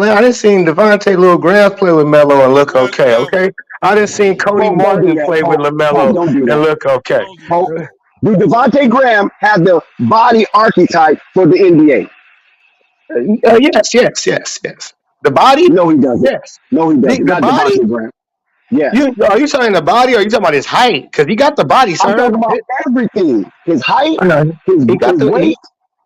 Devontae Little Graham play with Melo and look okay. Whatever. Okay, I didn't seen Cody Pope, don't do Martin that. play with Pope, Lamelo don't do and that. look okay. Don't do Pope, that, Pope. do Devontae Graham have the body archetype for the NBA? Yes. The body, No, he doesn't. yes. No, he doesn't. The Not body. Devontae Graham. Yes. You saying the body, or you talking about his height? Because he got the body, I'm sir. talking about everything. His height, I know he got his the. weight,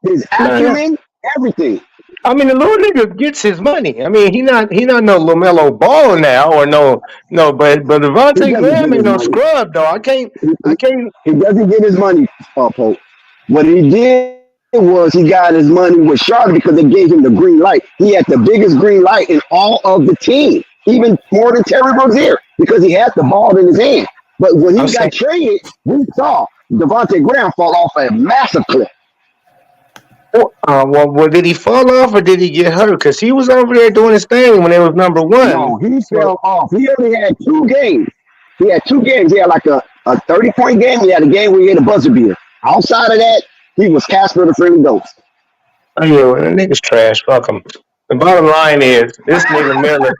his Yeah. acumen, everything. I mean, the little nigga gets his money. I mean, he not no Lamelo Ball now or no, but He Devontae doesn't Graham get ain't his no money. scrub though. He, I he, can't. he doesn't get his money, Pope. What he did was he got his money with Charlotte because they gave him the green light. He had the biggest green light in all of the team, even more than Terry Rozier, because he had the ball in his hand. But when I'm he saying. got traded, we saw Devontae Graham fall off a massive cliff. Well, did he fall off or did he get hurt? Because he was over there doing his thing when it was number one. No, he So fell off. He only had 2 games. He had 2 games. He had like a 30-point game. He had a game where he hit a buzzer beater. Outside of that, he was Casper the Friendly Ghost. yeah, well, the nigga's trash. Fuck him. The bottom line is this nigga Miller.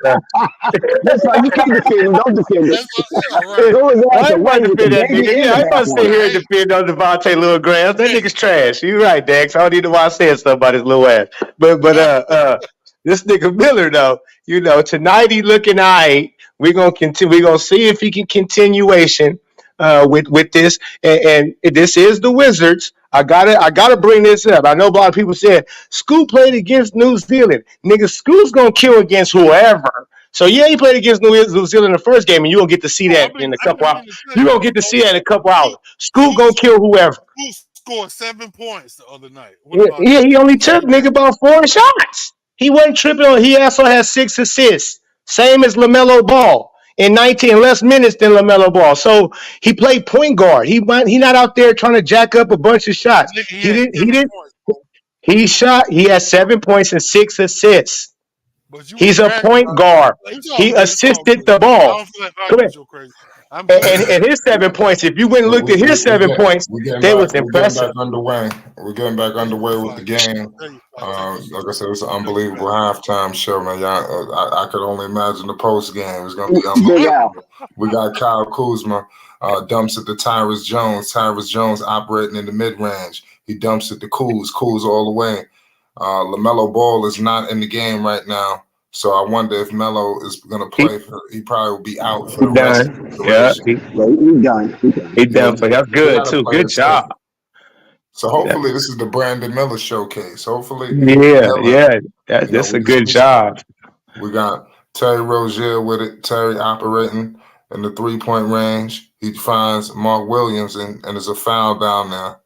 That's why you can't defend him. Don't defend him. That's yeah, right. Throw his I ass ain't about away to with the defend that nigga. baby and Yeah, the I ain't about to sit bathwater. here and Hey, defend on Devontae Little Grams. That hey, nigga's trash. You right, Dex. I don't need to know why I said stuff about his little ass. But this nigga Miller, though, tonight he looking all right. We're gonna continue. We're gonna see if he can continuation with this. And this is the Wizards. I gotta bring this up. I know a lot of people said Scoot played against New Zealand. Nigga, Scoot's gonna kill against whoever. So yeah, he played against New Zealand in the first game, and you gonna get to see that in a couple hours. You gonna get to see that in a couple hours. Scoot gonna kill whoever. Scoot scored 7 points the other night. Yeah, he only took nigga about 4 shots. He wasn't tripping on. He also had 6 assists, same as Lamelo Ball in 19 less minutes than Lamelo Ball. So he played point guard. He not out there trying to jack up a bunch of shots. He didn't. He shot. He had 7 points and 6 assists. He's a point guard. He assisted the ball. Go ahead. And his 7 points, if you went and looked at his 7 points, they was impressive. We're getting back underway with the game. Like I said, it's an unbelievable halftime show, man. Y'all, I could only imagine the post game. It's gonna be unbelievable. We got Kyle Kuzma dumps it to Tyrus Jones. Tyrus Jones operating in the mid range. He dumps it to Kuz all the way. LaMelo Ball is not in the game right now. So I wonder if Melo is going to play. He probably will be out for the rest of the he's done. He's done. So that's good too. Good job. So hopefully this is the Brandon Miller showcase. Hopefully, that's a good job. We got Terry Rozier with it. Terry operating in the 3-point range. He finds Mark Williams and there's a foul down there.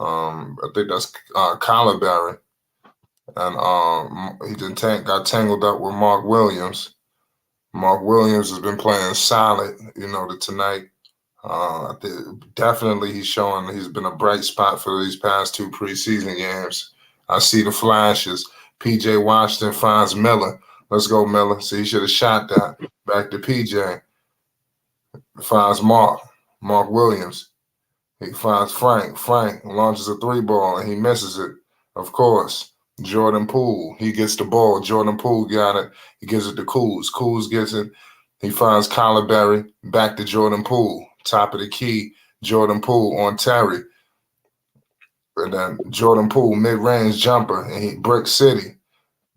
I think that's Calaberry. And he got tangled up with Mark Williams. Mark Williams has been playing solid, tonight. Definitely he's been a bright spot for these past 2 preseason games. I see the flashes. PJ Washington finds Miller. Let's go, Miller. So he should have shot that. Back to PJ. Finds Mark Williams. He finds Frank. Frank launches a 3-ball and he misses it, of course. Jordan Poole, he gets the ball. Jordan Poole got it. He gives it to Kuz. Kuz gets it. He finds Calaberry. Back to Jordan Poole. Top of the key. Jordan Poole on Terry. And then Jordan Poole, mid-range jumper. And he Brick City.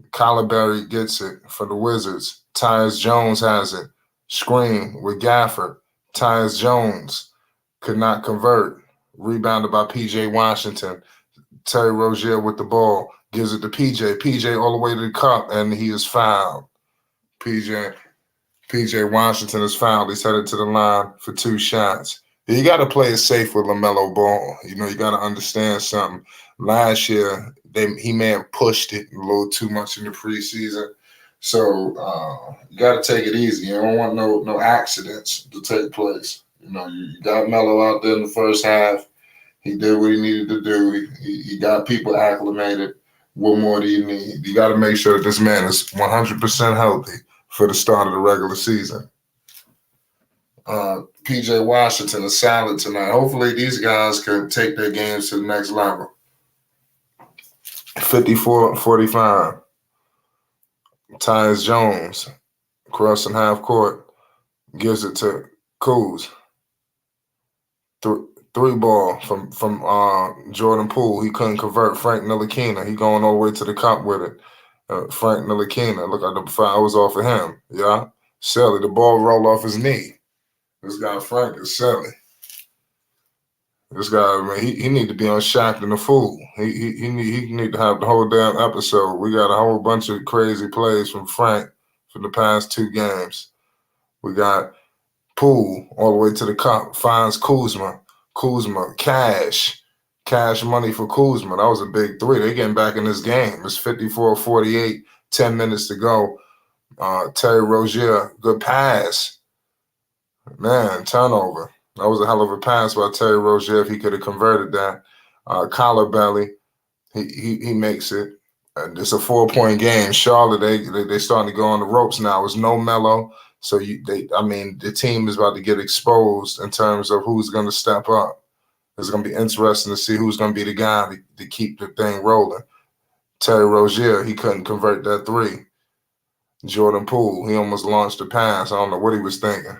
Calaberry gets it for the Wizards. Tyus Jones has it. Screen with Gafford. Tyus Jones could not convert. Rebounded by P.J. Washington. Terry Rozier with the ball. Gives it to PJ. PJ all the way to the cup, and he is fouled. PJ Washington is fouled. He's headed to the line for 2 shots. You got to play it safe with LaMelo Ball. You got to understand something. Last year, he may have pushed it a little too much in the preseason. So you got to take it easy. You don't want no accidents to take place. You got Melo out there in the first half. He did what he needed to do. He got people acclimated. What more do you need? You got to make sure that this man is 100% healthy for the start of the regular season. PJ Washington is solid tonight. Hopefully these guys can take their games to the next level. 54-45. Tyus Jones crossing half court. Gives it to Kuz. 3-ball from Jordan Poole. He couldn't convert. Frank Ntilikina. He going all the way to the cup with it. Frank Ntilikina. Look at the foul was off of him. Yeah. Silly. The ball rolled off his knee. This guy Frank is silly. This guy, man, he need to be on Shaq and the Fool. He need to have the whole damn episode. We got a whole bunch of crazy plays from Frank from the past 2 games. We got Poole all the way to the cup. Finds Kuzma, cash money for Kuzma. That was a big 3. They getting back in this game. It's 54-48, 10 minutes to go. Terry Rozier, good pass. Man, turnover. That was a hell of a pass by Terry Rozier if he could have converted that. Calaberry, he makes it. And it's a 4-point game. Charlotte, they starting to go on the ropes now. It's no Melo. So the team is about to get exposed in terms of who's going to step up. It's going to be interesting to see who's going to be the guy to keep the thing rolling. Terry Rozier, he couldn't convert that 3. Jordan Poole, he almost launched a pass. I don't know what he was thinking.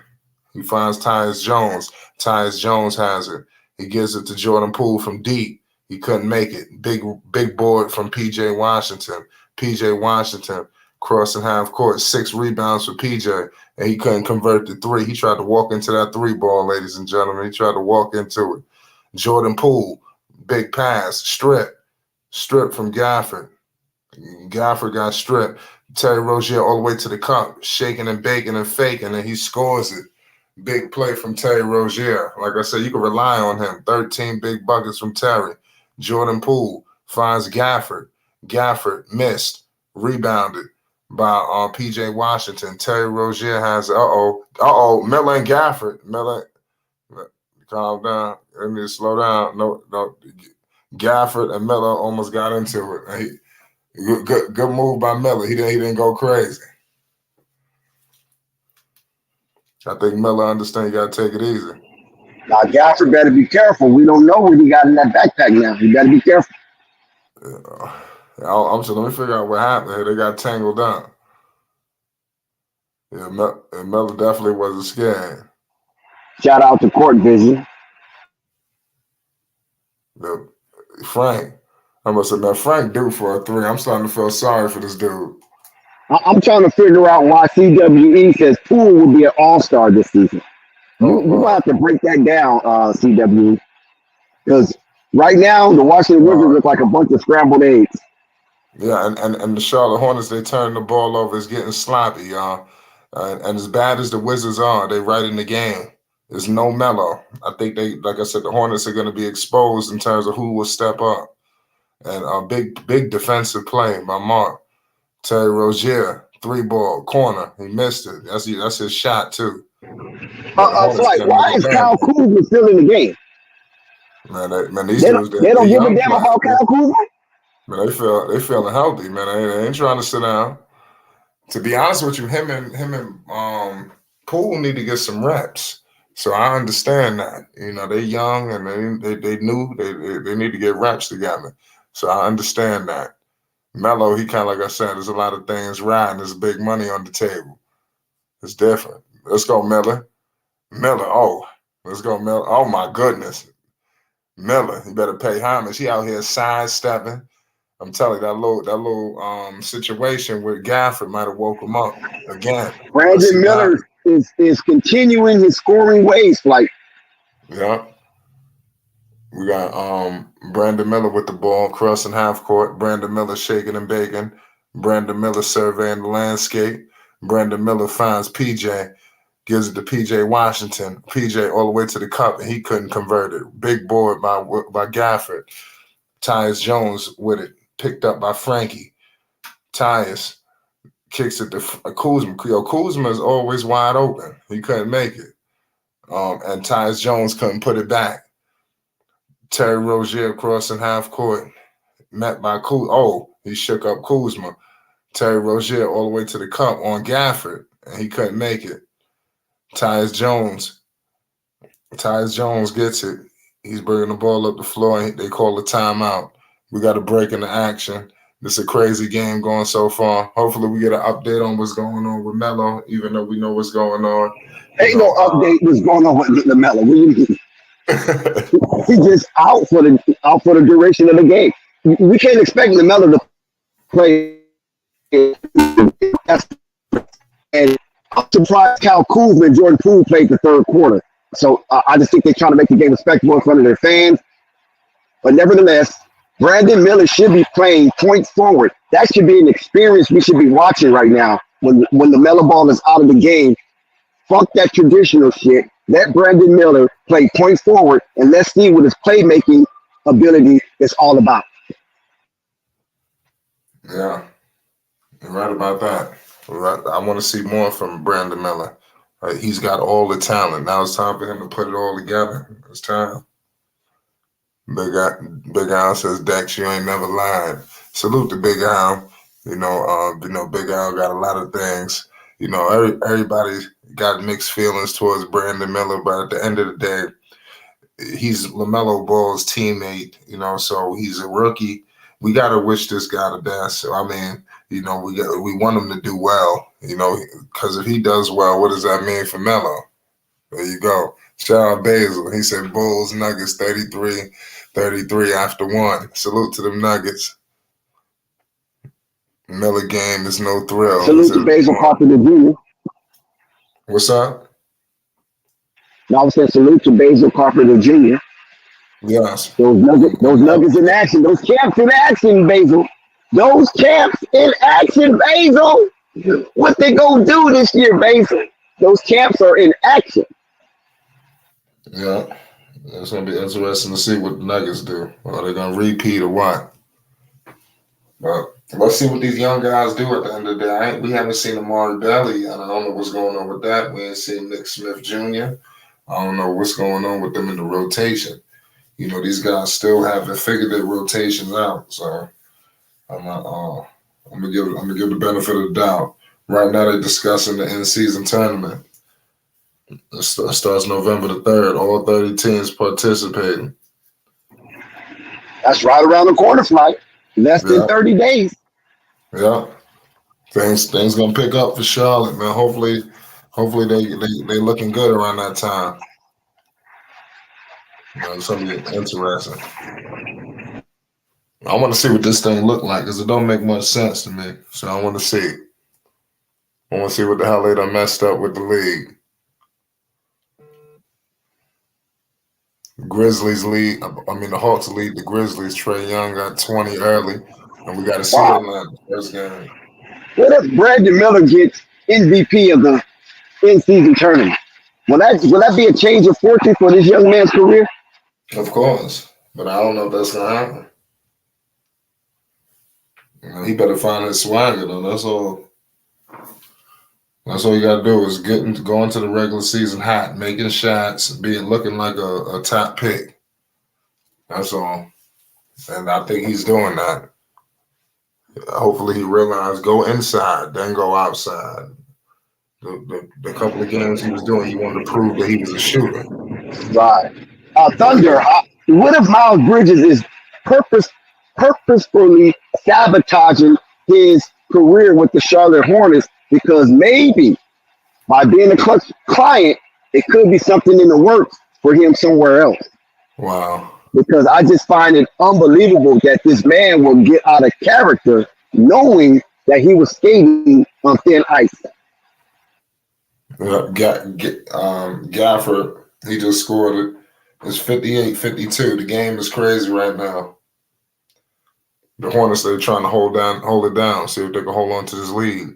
He finds Tyus Jones. Tyus Jones has it. He gives it to Jordan Poole from deep. He couldn't make it. Big board from P.J. Washington. PJ Washington crossing half court, 6 rebounds for PJ, and he couldn't convert the 3. He tried to walk into that 3 ball, ladies and gentlemen. He tried to walk into it. Jordan Poole, big pass, strip from Gafford. Gafford got stripped. Terry Rozier all the way to the cup, shaking and baking and faking, and he scores it. Big play from Terry Rozier. Like I said, you can rely on him. 13 big buckets from Terry. Jordan Poole finds Gafford. Gafford missed, rebounded by PJ Washington. Terry Rozier has Melo and Gafford. Melo, calm down. Let me slow down. No. Gafford and Melo almost got into it. Good move by Melo. He didn't go crazy. I think Melo understands you got to take it easy. Now, Gafford better be careful. We don't know what he got in that backpack now. He better be careful. I'm sure. Let me figure out what happened here. They got tangled up. Yeah, Melo definitely wasn't scared. Shout out to Court Vision. Frank. I must have met Frank due for a 3. I'm starting to feel sorry for this dude. I'm trying to figure out why CWE says Poole will be an all-star this season. You're going to have to break that down, CWE. Because right now, the Washington Wizards look like a bunch of scrambled eggs. Yeah, and the Charlotte Hornets, they turn the ball over. It's getting sloppy, y'all. And as bad as the Wizards are, they right in the game. There's no Melo. I think like I said, the Hornets are going to be exposed in terms of who will step up. And a big defensive play by Mark. Terry Rozier, 3-ball, corner. He missed it. That's his shot, too. So why is Kyle Kuzma still in the game? Man, these dudes, they don't give a damn about Kyle Kuzma? Man, they feeling healthy, man. They ain't trying to sit down. To be honest with you, him and Poole need to get some reps. So I understand that. You know, they're young and they knew they need to get reps together. So I understand that. Melo, he kind of, like I said, there's a lot of things riding. There's big money on the table. It's different. Let's go, Miller. Let's go, Miller. Oh, my goodness. Miller, you better pay homage. He out here sidestepping. I'm telling you, that little situation with Gafford might have woke him up again. Brandon Miller is continuing his scoring ways. Yeah. We got Brandon Miller with the ball crossing half court. Brandon Miller shaking and baking. Brandon Miller surveying the landscape. Brandon Miller finds PJ, gives it to PJ Washington. PJ all the way to the cup, and he couldn't convert it. Big board by Gafford. Tyus Jones with it, picked up by Frankie. Tyus kicks it to Kuzma. Kuzma is always wide open. He couldn't make it. And Tyus Jones couldn't put it back. Terry Rozier crossing half court, met by Kuzma. He shook up Kuzma. Terry Rozier all the way to the cup on Gafford, and he couldn't make it. Tyus Jones gets it. He's bringing the ball up the floor, and they call a timeout. We got a break in the action. This is a crazy game going so far. Hopefully we get an update on what's going on with Melo, even though we know what's going on. Ain't no update what's going on with the Melo. He's just out for the duration of the game. We can't expect Lamelo to play. And I'm surprised Kyle Kuzma and Jordan Poole played the third quarter. So I just think they're trying to make the game respectable in front of their fans. But nevertheless, Brandon Miller should be playing point forward. That should be an experience we should be watching right now. When the Melo ball is out of the game, fuck that traditional shit. Let Brandon Miller play point forward, and let's see what his playmaking ability is all about. Yeah, you're right about that. I want to see more from Brandon Miller. He's got all the talent. Now it's time for him to put it all together. It's time. Big Al says, Dex, you ain't never lied. Salute to Big Al. Big Al got a lot of things. Everybody got mixed feelings towards Brandon Miller, but at the end of the day, he's LaMelo Ball's teammate, so he's a rookie. We got to wish this guy the best. So, I mean, we want him to do well, because if he does well, what does that mean for Melo? There you go. Shout out Basil. He said Bulls, Nuggets, 33 after 1. Salute to them Nuggets. Miller game is no thrill. Salute to Basil Carpenter Jr. What's up? No, I was saying salute to Basil Carpenter Jr. Yes. Those nuggets in action. Those champs in action, Basil. Those champs in action, Basil. What they gonna do this year, Basil? Those champs are in action. Yeah. It's going to be interesting to see what the Nuggets do. Are they going to repeat or what? But let's see what these young guys do at the end of the day. We haven't seen Amari Bailey, and I don't know what's going on with that. We ain't seen Nick Smith Jr. I don't know what's going on with them in the rotation. You know, these guys still haven't figured their rotations out. So I'm gonna give the benefit of the doubt. Right now they're discussing the in-season tournament. It starts November the 3rd. All 30 teams participating. That's right around the corner, Flight. Less than 30 days. Yeah. Things gonna pick up for Charlotte, man. Hopefully they looking good around that time. You know, it's gonna be interesting. I want to see what this thing look like because it don't make much sense to me. So I want to see. I want to see what the hell they done messed up with the league. Grizzlies lead. The Hawks lead the Grizzlies. Trae Young got 20 early, and we got to see them in the first game. What if Brandon Miller gets MVP of the in-season tournament? Will that be a change of fortune for this young man's career? Of course, but I don't know if that's gonna happen. You know, he better find his swagger though. That's all. That's all you gotta do is go into the regular season hot, making shots, looking like a top pick. That's all. And I think he's doing that. Hopefully he realized go inside, then go outside. The couple of games he was doing, he wanted to prove that he was a shooter. Right. Thunder, what if Miles Bridges is purposefully sabotaging his career with the Charlotte Hornets because maybe by being a clutch client, it could be something in the works for him somewhere else. Wow. Because I just find it unbelievable that this man will get out of character knowing that he was skating on thin ice. Gafford, he just scored it. It's 58-52. The game is crazy right now. The Hornets, they're trying to hold it down, see if they can hold on to this lead.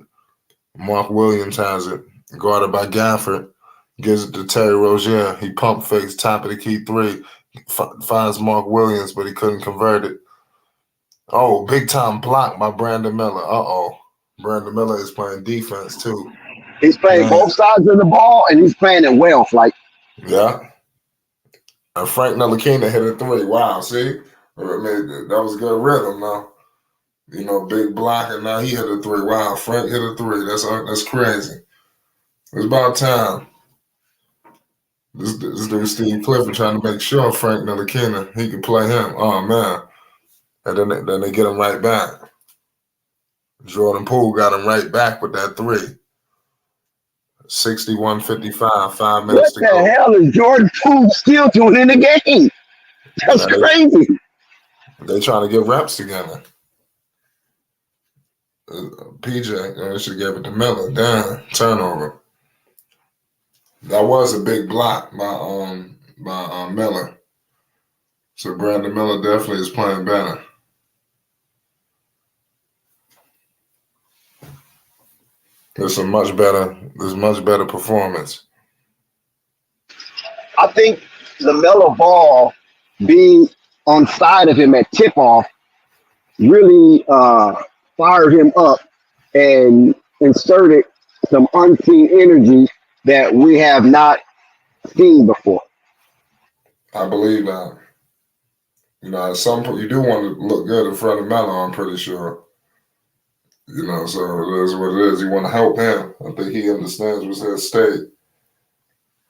Mark Williams has it, guarded by Gafford. Gives it to Terry Rozier. He pump fakes, top of the key three. Finds Mark Williams, but he couldn't convert it. Oh, big time block by Brandon Miller. Brandon Miller is playing defense too. He's playing both sides of the ball, and he's playing it well, like. Yeah. And Frank Ntilikina hit a three. Wow, see? That was good rhythm now. You know, big block, and now he hit a three. Wow, Frank hit a three. That's crazy. It's about time. This dude Steve Clifford trying to make sure Frank Ntilikina, he can play him. Oh, man. And then they get him right back. Jordan Poole got him right back with that three. 61-55, 5 minutes to go. What the hell is Jordan Poole still doing in the game? That's crazy. They trying to get reps together. PJ, they should have gave it to Miller. Damn, turnover. That was a big block by Miller. So Brandon Miller definitely is playing better. There's much better performance. I think Lamelo Ball being on side of him at tip-off really fired him up and inserted some unseen energy that we have not seen before. I believe that. You know, at some point you do want to look good in front of Melo, I'm pretty sure. You know, so it is what it is. You want to help him. I think he understands what's at stake.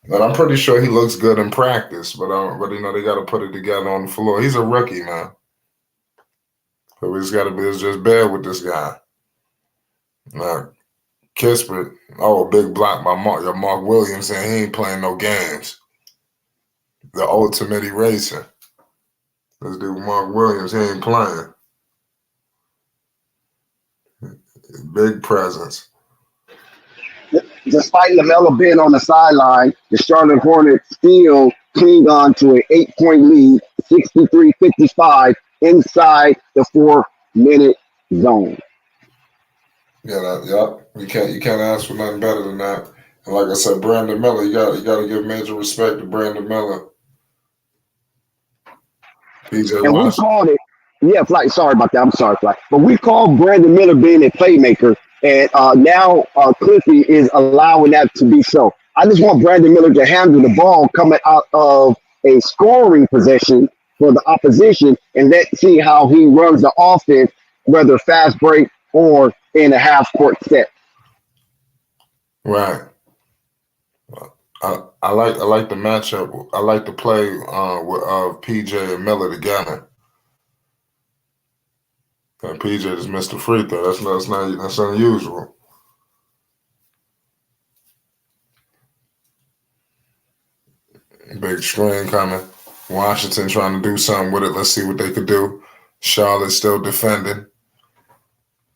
And I'm pretty sure he looks good in practice, but you know, they got to put it together on the floor. He's a rookie, man. So we just got to be just bad with this guy. Kispert, big block by Mark Williams, and he ain't playing no games. The ultimate eraser. This dude Mark Williams, he ain't playing. Big presence. Despite Lamelo being on the sideline, the Charlotte Hornets still cling on to an 8-point lead, 63-55, inside the 4-minute zone. Yeah, yep. You can't ask for nothing better than that. And like I said, Brandon Miller, you got to give major respect to Brandon Miller. PJ And we Washington. called it, yeah, Flight, sorry about that. I'm sorry, Flight. But we called Brandon Miller being a playmaker, and now Cliffy is allowing that to be so. I just want Brandon Miller to handle the ball coming out of a scoring possession for the opposition, and let's see how he runs the offense, whether fast break or in a half-court set. Right. I like the matchup. I like the play of PJ and Miller together. And PJ just missed a free throw. That's unusual. Big screen coming. Washington trying to do something with it. Let's see what they could do. Charlotte still defending.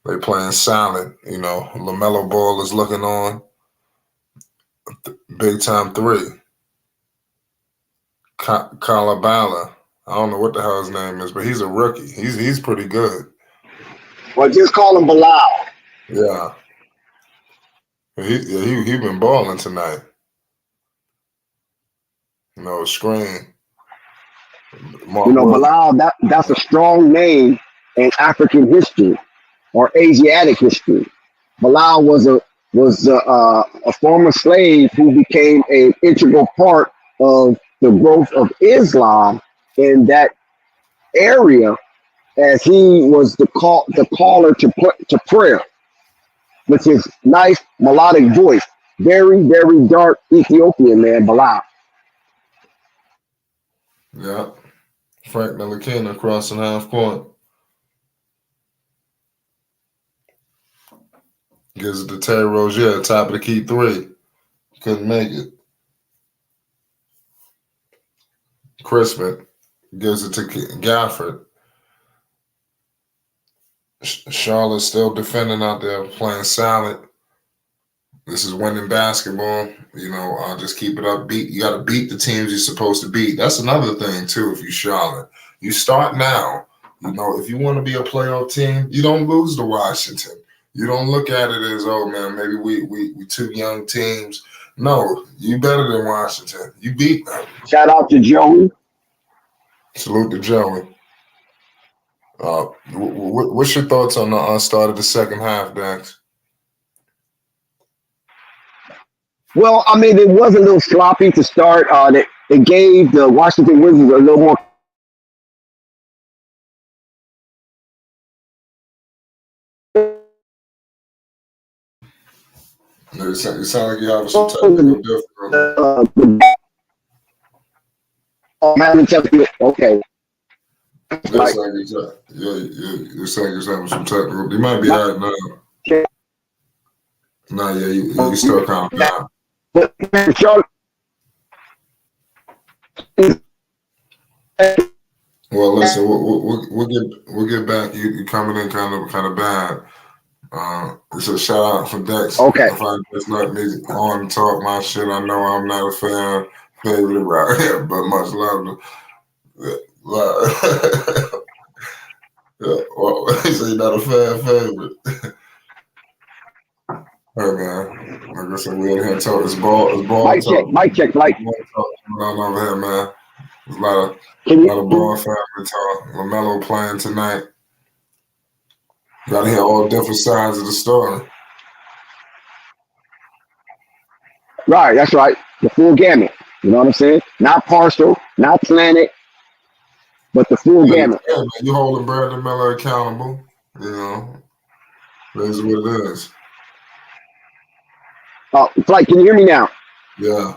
They playing solid. You know, Lamelo Ball is looking on. Big time three. Kalabala. I don't know what the hell his name is, but he's a rookie. He's pretty good. Well, just call him Bilal. Yeah. He been balling tonight. You know, screen. Bilal, that's a strong name in African history or Asiatic history. Bilal was a former slave who became an integral part of the growth of Islam in that area, as he was the caller to prayer with his nice melodic voice. Very, very dark Ethiopian man, Bilal. Yeah. Frank Ntilikina crossing half court. Gives it to Terry Rozier, top of the key three. Couldn't make it. Crispin gives it to Gafford. Charlotte still defending out there, playing solid. This is winning basketball. You know, just keep it up. You got to beat the teams you're supposed to beat. That's another thing, too, if you're Charlotte. You start now. You know, if you want to be a playoff team, you don't lose to Washington. You don't look at it as, oh, man, maybe we two young teams. No, you better than Washington. You beat them. Shout out to Joey. Salute to Joey. What's your thoughts on the start of the second half, Dax? Well, I mean, it was a little sloppy to start. It gave the Washington Wizards a little more. You sound like you have some technical difficulty. I'm having technical. Okay. You're saying you're having some technical. You might be all right now. No, yeah, you still calm down. But Charlotte. Well, listen, we'll get back. You coming in kind of bad. It's a shout out for Dex. Okay. If I just let me on and talk my shit, I know I'm not a fan favorite right here, but much love to yeah, well, he said you're not a fan favorite. Hey man, like I said, we in here talking. It's ball Mic talk. check. Ball talk going on over here, man. There's a lot of ball family talk. Lamelo playing tonight. Got to hear all different sides of the story. Right, that's right. The full gamut. You know what I'm saying? Not partial, not slanted, but the full gamut. Yeah, man, you holding Brandon Miller accountable. You know, that's what it is. Flight, can you hear me now? Yeah.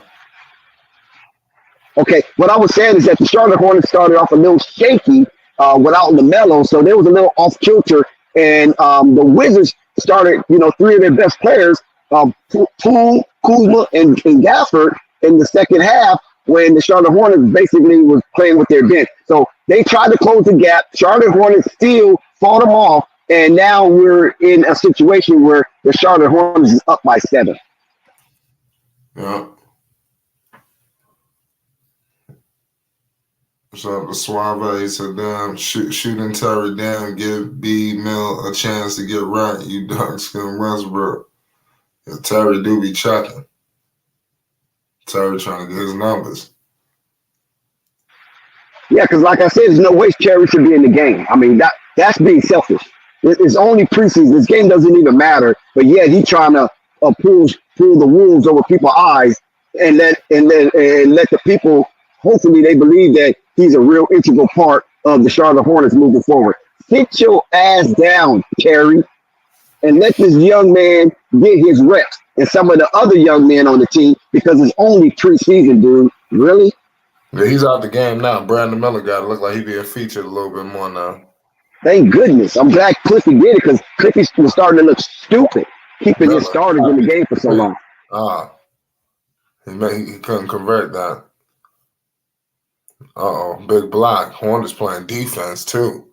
Okay, what I was saying is that the Charlotte Hornets started off a little shaky without Lamelo, so there was a little off kilter, and the Wizards started, three of their best players, Poole, Kuzma, and Gafford in the second half when the Charlotte Hornets basically was playing with their bench. So they tried to close the gap. Charlotte Hornets still fought them off and now we're in a situation where the Charlotte Hornets is up by 7. Yeah. So the Suave said, "Damn, shooting Terry down, give B Mill a chance to get right. You dark skin Westbrook. Yeah, Terry do be checking. Terry trying to get his numbers. Yeah, because like I said, there's no way Cherry should be in the game. I mean, that's being selfish. It's only preseason. This game doesn't even matter. But yet he's trying to pull the wolves over people's eyes and let the people. Hopefully, they believe that he's a real integral part of the Charlotte Hornets moving forward. Sit your ass down, Terry, and let this young man get his reps and some of the other young men on the team because it's only preseason, dude. Really? Yeah, he's out the game now. Brandon Miller got to look like he being featured a little bit more now. Thank goodness. I'm glad Cliffy did it because Cliffy was starting to look stupid keeping his starters in the game for so long. He couldn't convert that. Big block. Hornets playing defense too.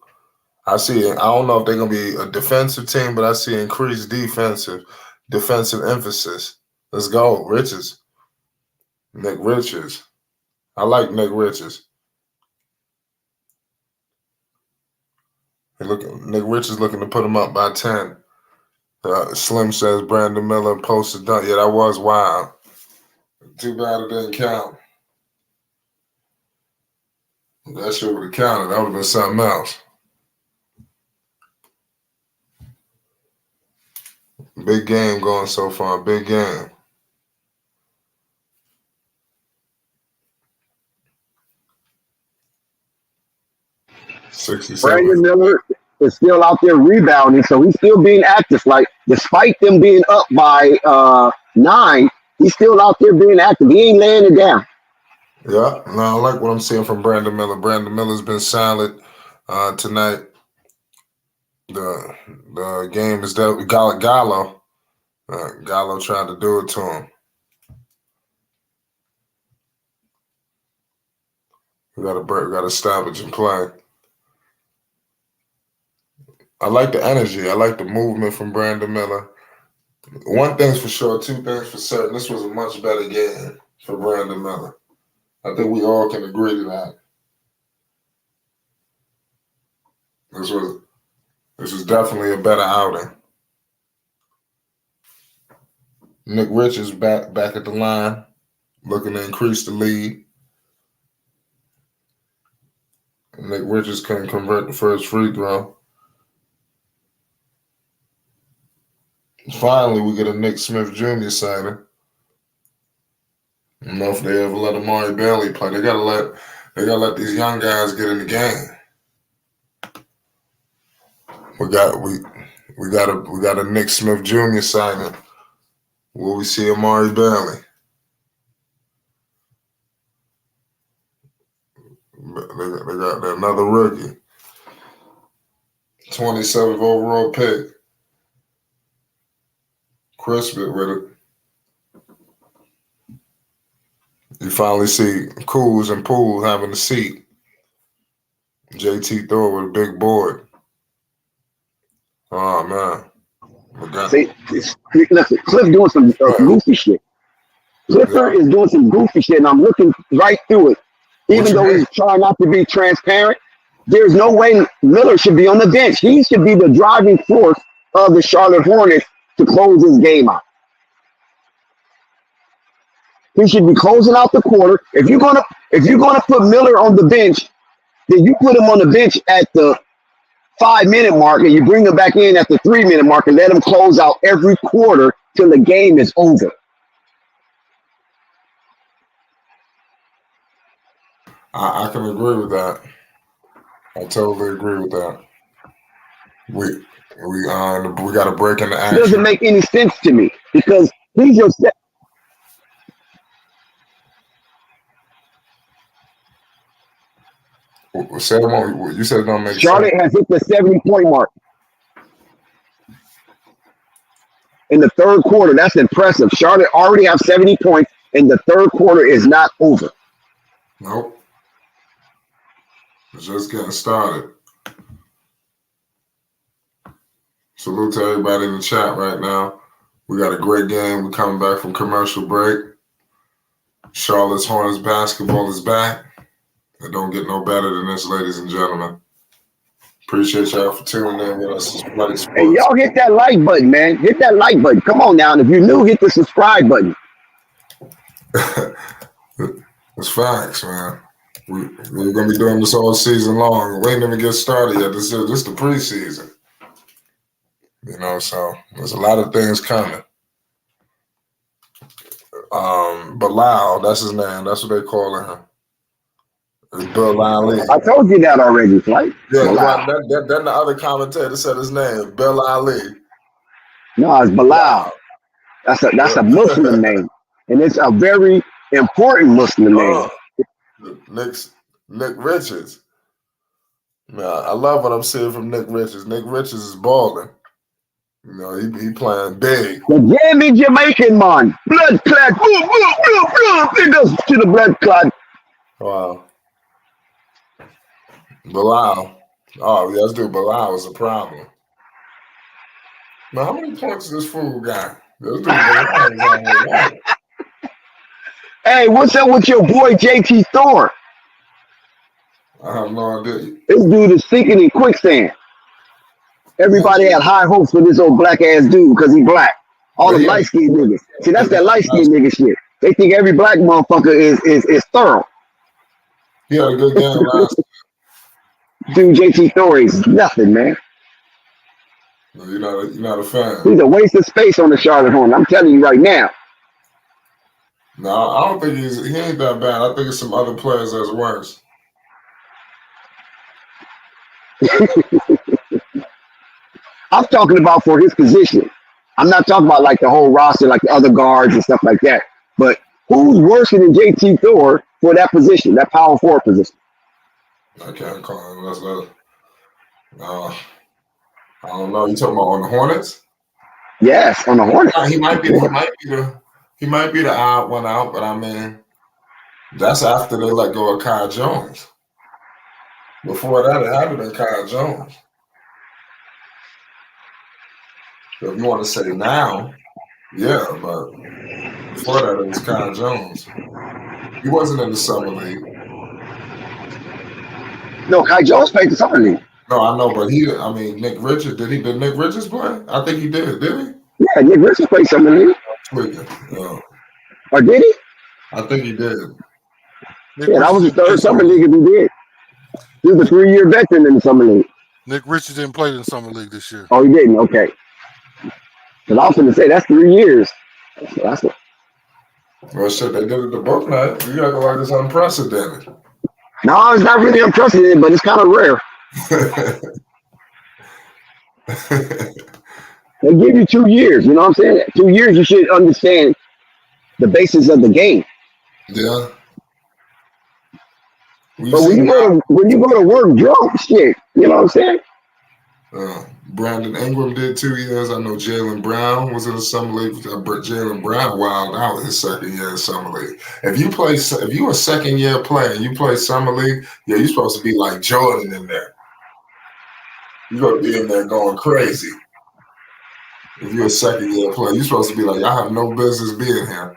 I see it. I don't know if they're gonna be a defensive team, but I see increased defensive emphasis. Let's go, Richards. Nick Richards. I like Nick Richards. Nick Richards looking to put him up by 10. Slim says Brandon Miller posted dunk. Yeah, that was wild. Too bad it didn't count. That shit would have counted. That would have been something else. Big game going so far. Big game. Brandon Miller is still out there rebounding, so he's still being active. Like, despite them being up by 9, he's still out there being active. He ain't laying it down. Yeah, no, I like what I'm seeing from Brandon Miller. Brandon Miller's been solid tonight. The game is that Gallo. Gallo tried to do it to him. We got to stoppage and play. I like the energy. I like the movement from Brandon Miller. One thing's for sure, two things for certain. This was a much better game for Brandon Miller. I think we all can agree to that. This was definitely a better outing. Nick Richards back at the line, looking to increase the lead. Nick Richards couldn't convert the first free throw. Finally, we get a Nick Smith Jr. signing. I don't know if they ever let Amari Bailey play. They gotta let these young guys get in the game. We got a Nick Smith Jr. signing. Will we see Amari Bailey? They got another rookie. 27th overall pick. Crispin with it. You finally see Cools and Poole having a seat. JT Thor with a big board. Oh, man. See, listen, Cliff doing some goofy shit. Clifford is doing some goofy shit, and I'm looking right through it. Even though he's trying not to be transparent, there's no way Miller should be on the bench. He should be the driving force of the Charlotte Hornets to close this game out. He should be closing out the quarter. If you're gonna put Miller on the bench, then you put him on the bench at the 5-minute mark and you bring him back in at the 3-minute mark and let him close out every quarter till the game is over. I can agree with that. I totally agree with that. We got to break into action. It doesn't make any sense to me because he's your set. You said it don't make Charlotte sense. has hit the 70-point mark in the third quarter. That's impressive. Charlotte already have 70 points, and the third quarter is not over. Nope. It's just getting started. Salute to everybody in the chat right now. We got a great game. We're coming back from commercial break. Charlotte's Hornets basketball is back. It don't get no better than this, ladies and gentlemen. Appreciate y'all for tuning in with us. Hey, y'all hit that like button, man. Hit that like button. Come on now. And if you're new, hit the subscribe button. It's facts, man. We're going to be doing this all season long. We ain't even get started yet. This is the preseason. You know, so there's a lot of things coming. Bilal, that's his name. That's what they calling him. It's Bilal. I told you that already, right? Yeah, then the other commentator said his name, Bilal. No, it's Bilal. That's a Muslim name, and it's a very important Muslim name. Nick Richards. Man, I love what I'm seeing from Nick Richards. Nick Richards is balling. You know, he playing big. The Jamie Jamaican man, blood clot, fingers to the blood clot. Wow. Bilal. Oh, yeah, let's do Bilal is a problem. Now, how many points does this fool got? Let's do Bilal. Hey, what's up with your boy JT Thor? I have no idea. This dude is sinking in quicksand. Everybody had high hopes for this old black ass dude because he black. All the light skinned niggas. See, that's that light skinned nigga shit. They think every black motherfucker is thorough. He had a good game last time. Dude, JT Thor is nothing, man. No, you're not a fan. He's a waste of space on the Charlotte Hornets. I'm telling you right now. No, I don't think he ain't that bad. I think it's some other players that's worse. I'm talking about for his position. I'm not talking about like the whole roster, like the other guards and stuff like that. But who's worse than JT Thor for that position, that power forward position? I can't call him. I don't know. You talking about on the Hornets? Yes, on the Hornets. He might be the odd one out, but I mean, that's after they let go of Kyle Jones. Before that, it had to been Kyle Jones. So if you want to say now, yeah, but before that, it was Kyle Jones. He wasn't in the summer league. No, Kyle Jones played the summer league. No, I know, but Nick Richards, did Nick Richards play? I think he did he? Yeah, Nick Richards played summer league. Yeah. Or did he? I think he did. That was his third summer league if he did. He was a 3-year veteran in the summer league. Nick Richards didn't play in the summer league this year. Oh, he didn't? Okay. Because I was going to say, that's 3 years. That's what. Well, shit, they did it to both nights. You act like it's unprecedented. No, it's not really unprecedented, but it's kind of rare. They give you 2 years, you know what I'm saying? 2 years, you should understand the basis of the game. Yeah. But when you go to work drunk, shit, you know what I'm saying? Brandon Ingram did 2 years. I know Jaylen Brown was in the summer league. Jaylen Brown wilded out his second year in summer league. If you a second year player and you play summer league, yeah, you're supposed to be like Jordan in there. You're gonna be in there going crazy. If you're a second year player, you're supposed to be like, I have no business being here.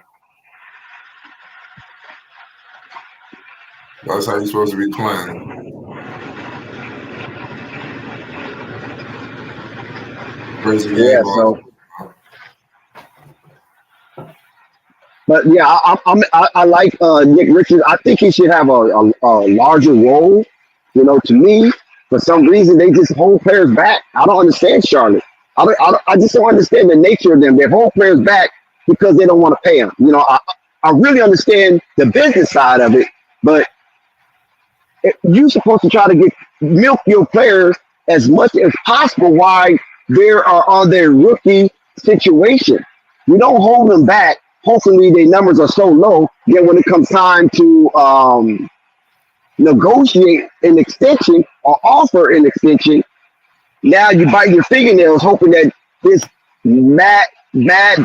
That's how you're supposed to be playing. Crazy game. Yeah, so. But yeah, I like Nick Richards. I think he should have a larger role. You know, to me, for some reason, they just hold players back. I don't understand Charlotte. I just don't understand the nature of them. They hold players back because they don't want to pay them. You know, I really understand the business side of it, but you're supposed to try to milk your players as much as possible while they are on their rookie situation. You don't hold them back. Hopefully their numbers are so low that when it comes time to negotiate an extension or offer an extension, now you bite your fingernails hoping that this mad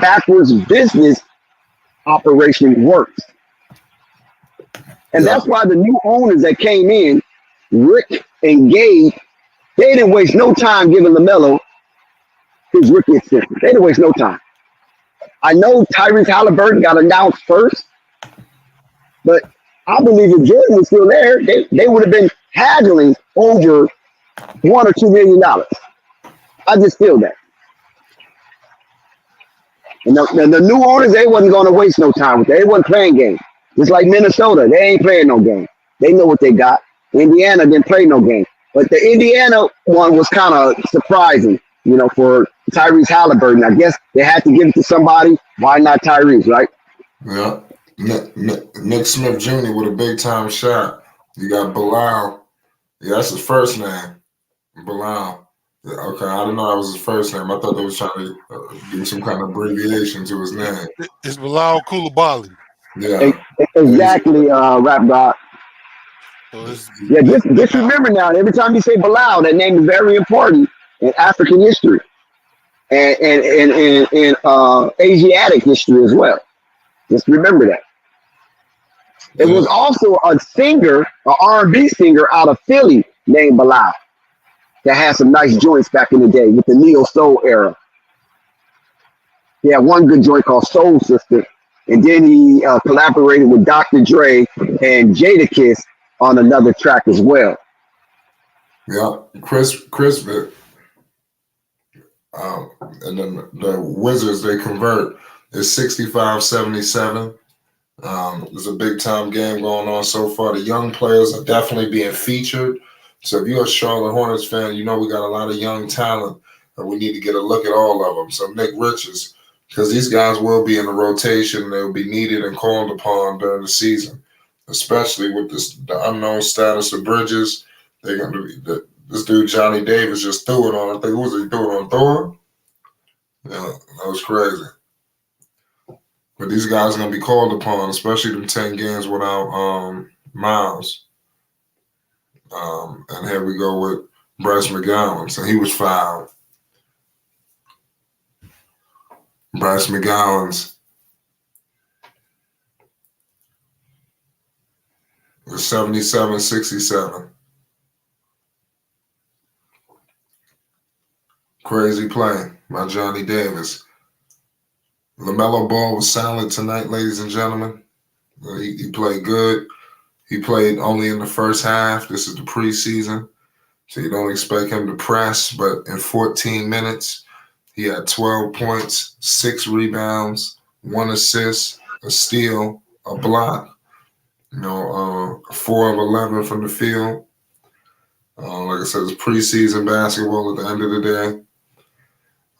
backwards business operation works. And that's why the new owners that came in, Rick and Gabe, they didn't waste no time giving Lamelo his rookie extension. They didn't waste no time. I know Tyrese Halliburton got announced first, but I believe if Jordan was still there, they would have been haggling over $1 or $2 million. I just feel that. And the new owners, they wasn't going to waste no time with that. They wasn't playing games. Just like Minnesota, they ain't playing no game. They know what they got. Indiana didn't play no game. But the Indiana one was kind of surprising, for Tyrese Halliburton. I guess they had to give it to somebody. Why not Tyrese, right? Yeah. Nick Smith Jr. with a big time shot. You got Bilal. Yeah, that's his first name. Bilal. Yeah, okay, I didn't know that was his first name. I thought they was trying to give some kind of abbreviation to his name. It's Bilal Coulibaly. Yeah. Exactly, Rap God. So Yeah, just remember now, every time you say Bilal, that name is very important in African history and Asiatic history as well. Just remember that. It was also a singer, an R&B singer out of Philly named Bilal that had some nice joints back in the day with the neo soul era. He had one good joint called Soul Sister, and then he collaborated with Dr. Dre and Jadakiss on another track as well. Yeah, Chris, and then the Wizards, they convert. It's 65-77. There's a big time game going on so far. The young players are definitely being featured. So if you're a Charlotte Hornets fan, we got a lot of young talent, and we need to get a look at all of them. So Nick Richards, because these guys will be in the rotation, they'll be needed and called upon during the season, especially with the unknown status of Bridges. They're going to be this dude Johnny Davis just threw it on. I think who was he threw it on Thor? Yeah, that was crazy. But these guys are going to be called upon, especially them 10 games without Miles. And here we go with Bryce McGowan. So he was fouled. Bryce McGowan's was 77-67. Crazy play by Johnny Davis. Lamelo Ball was silent tonight, ladies and gentlemen. He played good. He played only in the first half. This is the preseason, so you don't expect him to press. But in 14 minutes, he had 12 points, 6 rebounds, 1 assist, a steal, a block. 4 of 11 from the field. Like I said, it's preseason basketball at the end of the day.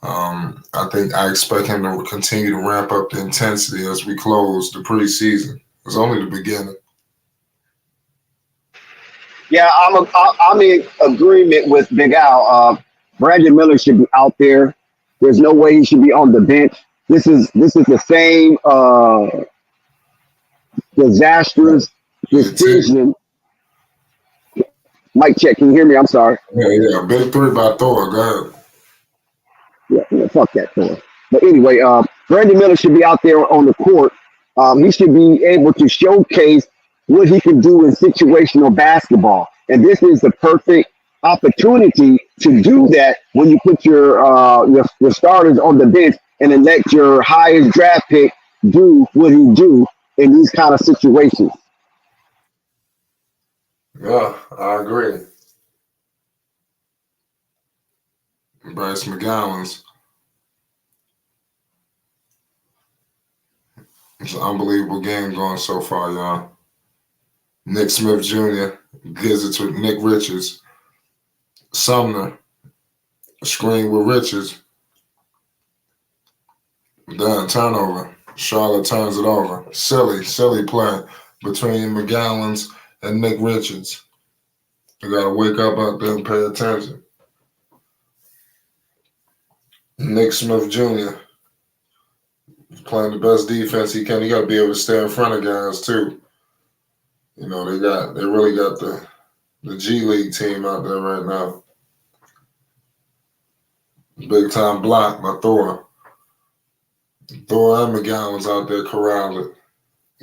I expect him to continue to ramp up the intensity as we close the preseason. It's only the beginning. Yeah, I'm in agreement with Big Al. Brandon Miller should be out there. There's no way he should be on the bench. This is the same disastrous decision. Mic check. Can you hear me? I'm sorry. Yeah. Big 3 by Thor. Go ahead. Yeah, fuck that Thor. But anyway, Brandon Miller should be out there on the court. He should be able to showcase what he can do in situational basketball. And this is the perfect opportunity to do that when you put your starters on the bench and then let your highest draft pick do what he do in these kind of situations. Yeah, I agree. Bryce McGowan's. It's an unbelievable game going so far, y'all. Nick Smith Jr. gives it to Nick Richards. Sumner, screen with Richards. Done, turnover. Charlotte turns it over. Silly play between McGowan's and Nick Richards. You got to wake up out there and pay attention. Nick Smith Jr. is playing the best defense he can. He got to be able to stay in front of guys too. They really got the G League team out there right now. Big time block by Thor. Thor and McGowan's out there corralling.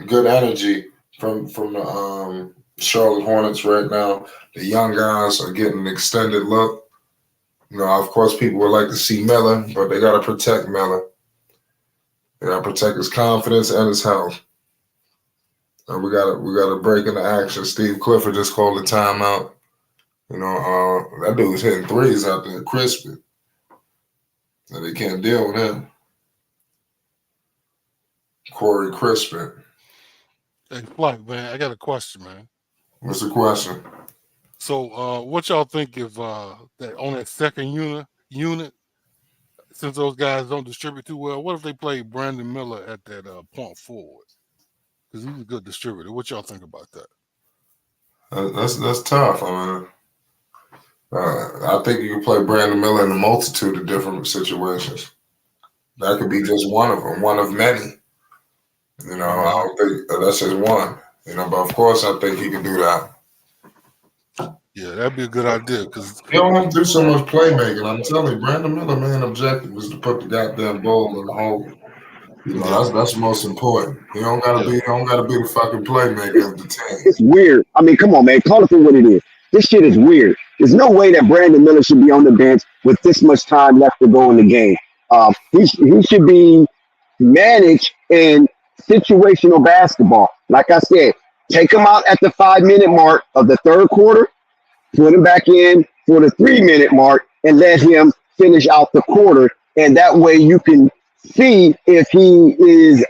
Good energy from the Charlotte Hornets right now. The young guys are getting an extended look. You know, of course, people would like to see Melo, but they got to protect Melo. They got to protect his confidence and his health. And we got to break into action. Steve Clifford just called a timeout. You know, that dude was hitting threes out there, crispy. And they can't deal with him. Corey Crispin. Hey, Flight, man, I got a question, man. What's the question? So, what y'all think if that on that second unit, since those guys don't distribute too well, what if they play Brandon Miller at that point forward? Because he's a good distributor. What y'all think about that? That's tough. I mean, I think you can play Brandon Miller in a multitude of different situations. That could be just one of them, one of many. You know, I don't think that's just one. You know, but of course, I think he can do that. Yeah, that'd be a good idea because he don't have to do so much playmaking. I'm telling you, Brandon Miller, main objective is to put the goddamn ball in the hole. You know, that's most important. He don't gotta be the fucking playmaker of the team. It's weird. I mean, come on, man. Call it for what it is. This shit is weird. There's no way that Brandon Miller should be on the bench with this much time left to go in the game. He should be managed in situational basketball. Like I said, take him out at the 5-minute mark of the third quarter, put him back in for the 3-minute mark, and let him finish out the quarter. And that way you can see if he is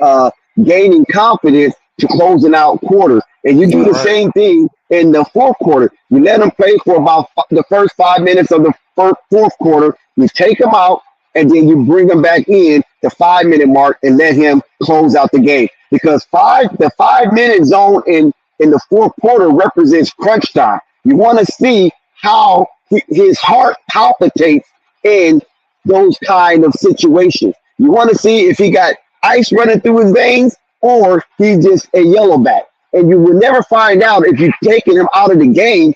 gaining confidence to closing out quarters. And you do the same thing in the fourth quarter. You let him play for about the first 5 minutes of the fourth quarter. You take him out, and then you bring him back in the 5-minute mark and let him close out the game. Because the 5-minute zone in the fourth quarter represents crunch time. You want to see how his heart palpitates in those kind of situations. You want to see if he got ice running through his veins or he's just a yellowback. And you will never find out if you're taking him out of the game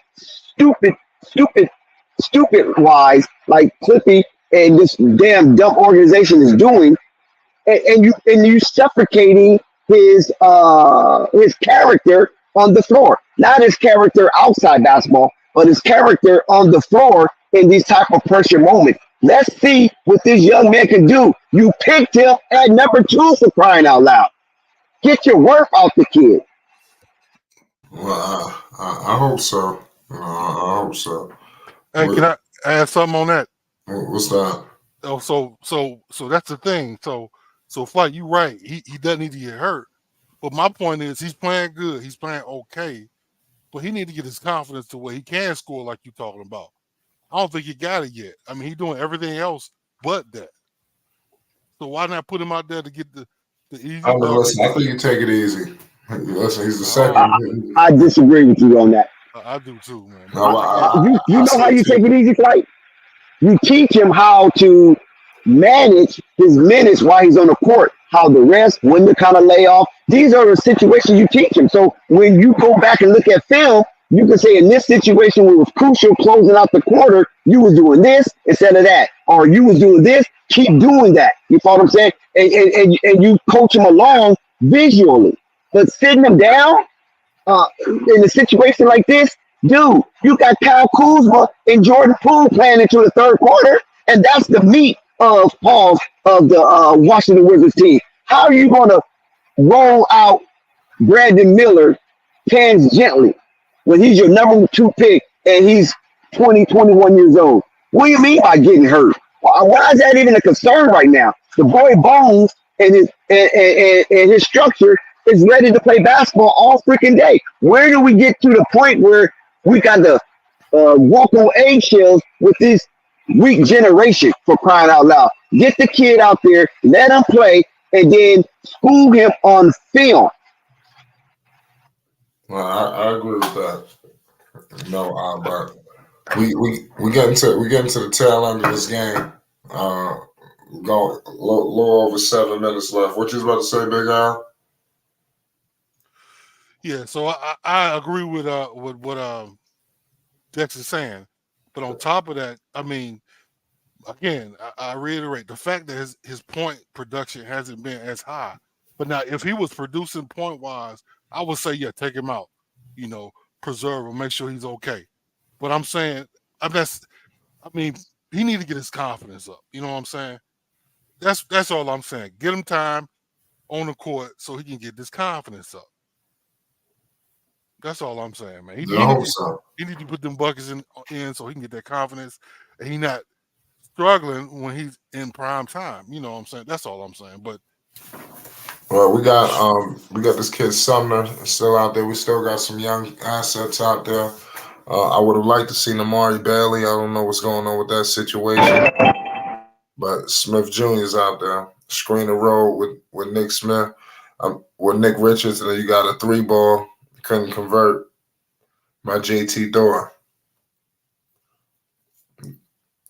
stupid wise, like Clippy and this damn dumb organization is doing, and you suffocating his character on the floor. Not his character outside basketball, but his character on the floor in these type of pressure moments. Let's see what this young man can do. You picked him at number 2 for crying out loud. Get your worth out the kid. Well, I hope so. I hope so. Hey, can I add something on that? What's that? Oh, so that's the thing. So Flight, you right. He doesn't need to get hurt. But my point is he's playing good. He's playing okay. But he need to get his confidence to where he can score like you're talking about. I don't think he got it yet. I mean, he's doing everything else but that. So why not put him out there to get the easy? Listen, I think you take it easy. Listen, he's the second. I disagree with you on that. I do too, man. You know how you take it easy, Flight? You teach him how to manage his minutes while he's on the court, how to rest, when to kind of lay off. These are the situations you teach him. So when you go back and look at film, you can say in this situation where it was crucial closing out the quarter, you was doing this instead of that. Or you was doing this, keep doing that. You follow what I'm saying? And you coach him along visually. But sitting him down in a situation like this, dude, you got Kyle Kuzma and Jordan Poole playing into the third quarter, and that's the meat of the Washington Wizards team. How are you going to roll out Brandon Miller pans gently when he's your number 2 pick and he's 21 years old? What do you mean by getting hurt? Why is that even a concern right now? The boy Bones and his structure is ready to play basketball all freaking day. Where do we get to the point where we got to walk on eggshells with this weak generation, for crying out loud? Get the kid out there, let him play, and then school him on film. Well, I agree with that. No, but we get into the tail end of this game. Go a little over 7 minutes left. What you was about to say, Big Al? Yeah, so I agree with what Dex is saying, but on top of that, I mean, again, I reiterate the fact that his point production hasn't been as high. But now, if he was producing point wise, I would say, yeah, take him out. You know, preserve him, make sure he's okay. But I'm saying, he need to get his confidence up. You know what I'm saying? That's all I'm saying. Get him time on the court so he can get this confidence up. That's all I'm saying, man. I hope so. He need to put them buckets in so he can get that confidence, and he not struggling when he's in prime time. You know what I'm saying? That's all I'm saying. But well, we got this kid Sumner still out there. We still got some young assets out there. I would have liked to see Amari Bailey. I don't know what's going on with that situation. But Smith Jr. is out there. Screen and roll with Nick Smith, with Nick Richards, and then you got a 3-ball. Couldn't convert by JT Thor.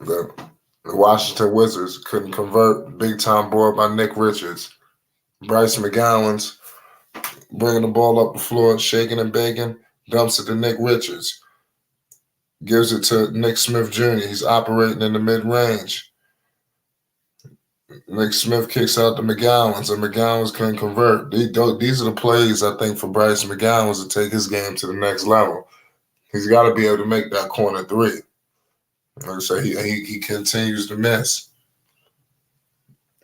The Washington Wizards couldn't convert. Big time board by Nick Richards. Bryce McGowan's bringing the ball up the floor, shaking and baking, dumps it to Nick Richards. Gives it to Nick Smith Jr. He's operating in the mid-range. Nick Smith kicks out to McGowan's, and McGowan's couldn't convert. These are the plays, I think, for Bryce McGowan's to take his game to the next level. He's got to be able to make that corner 3. Like I say, he continues to miss.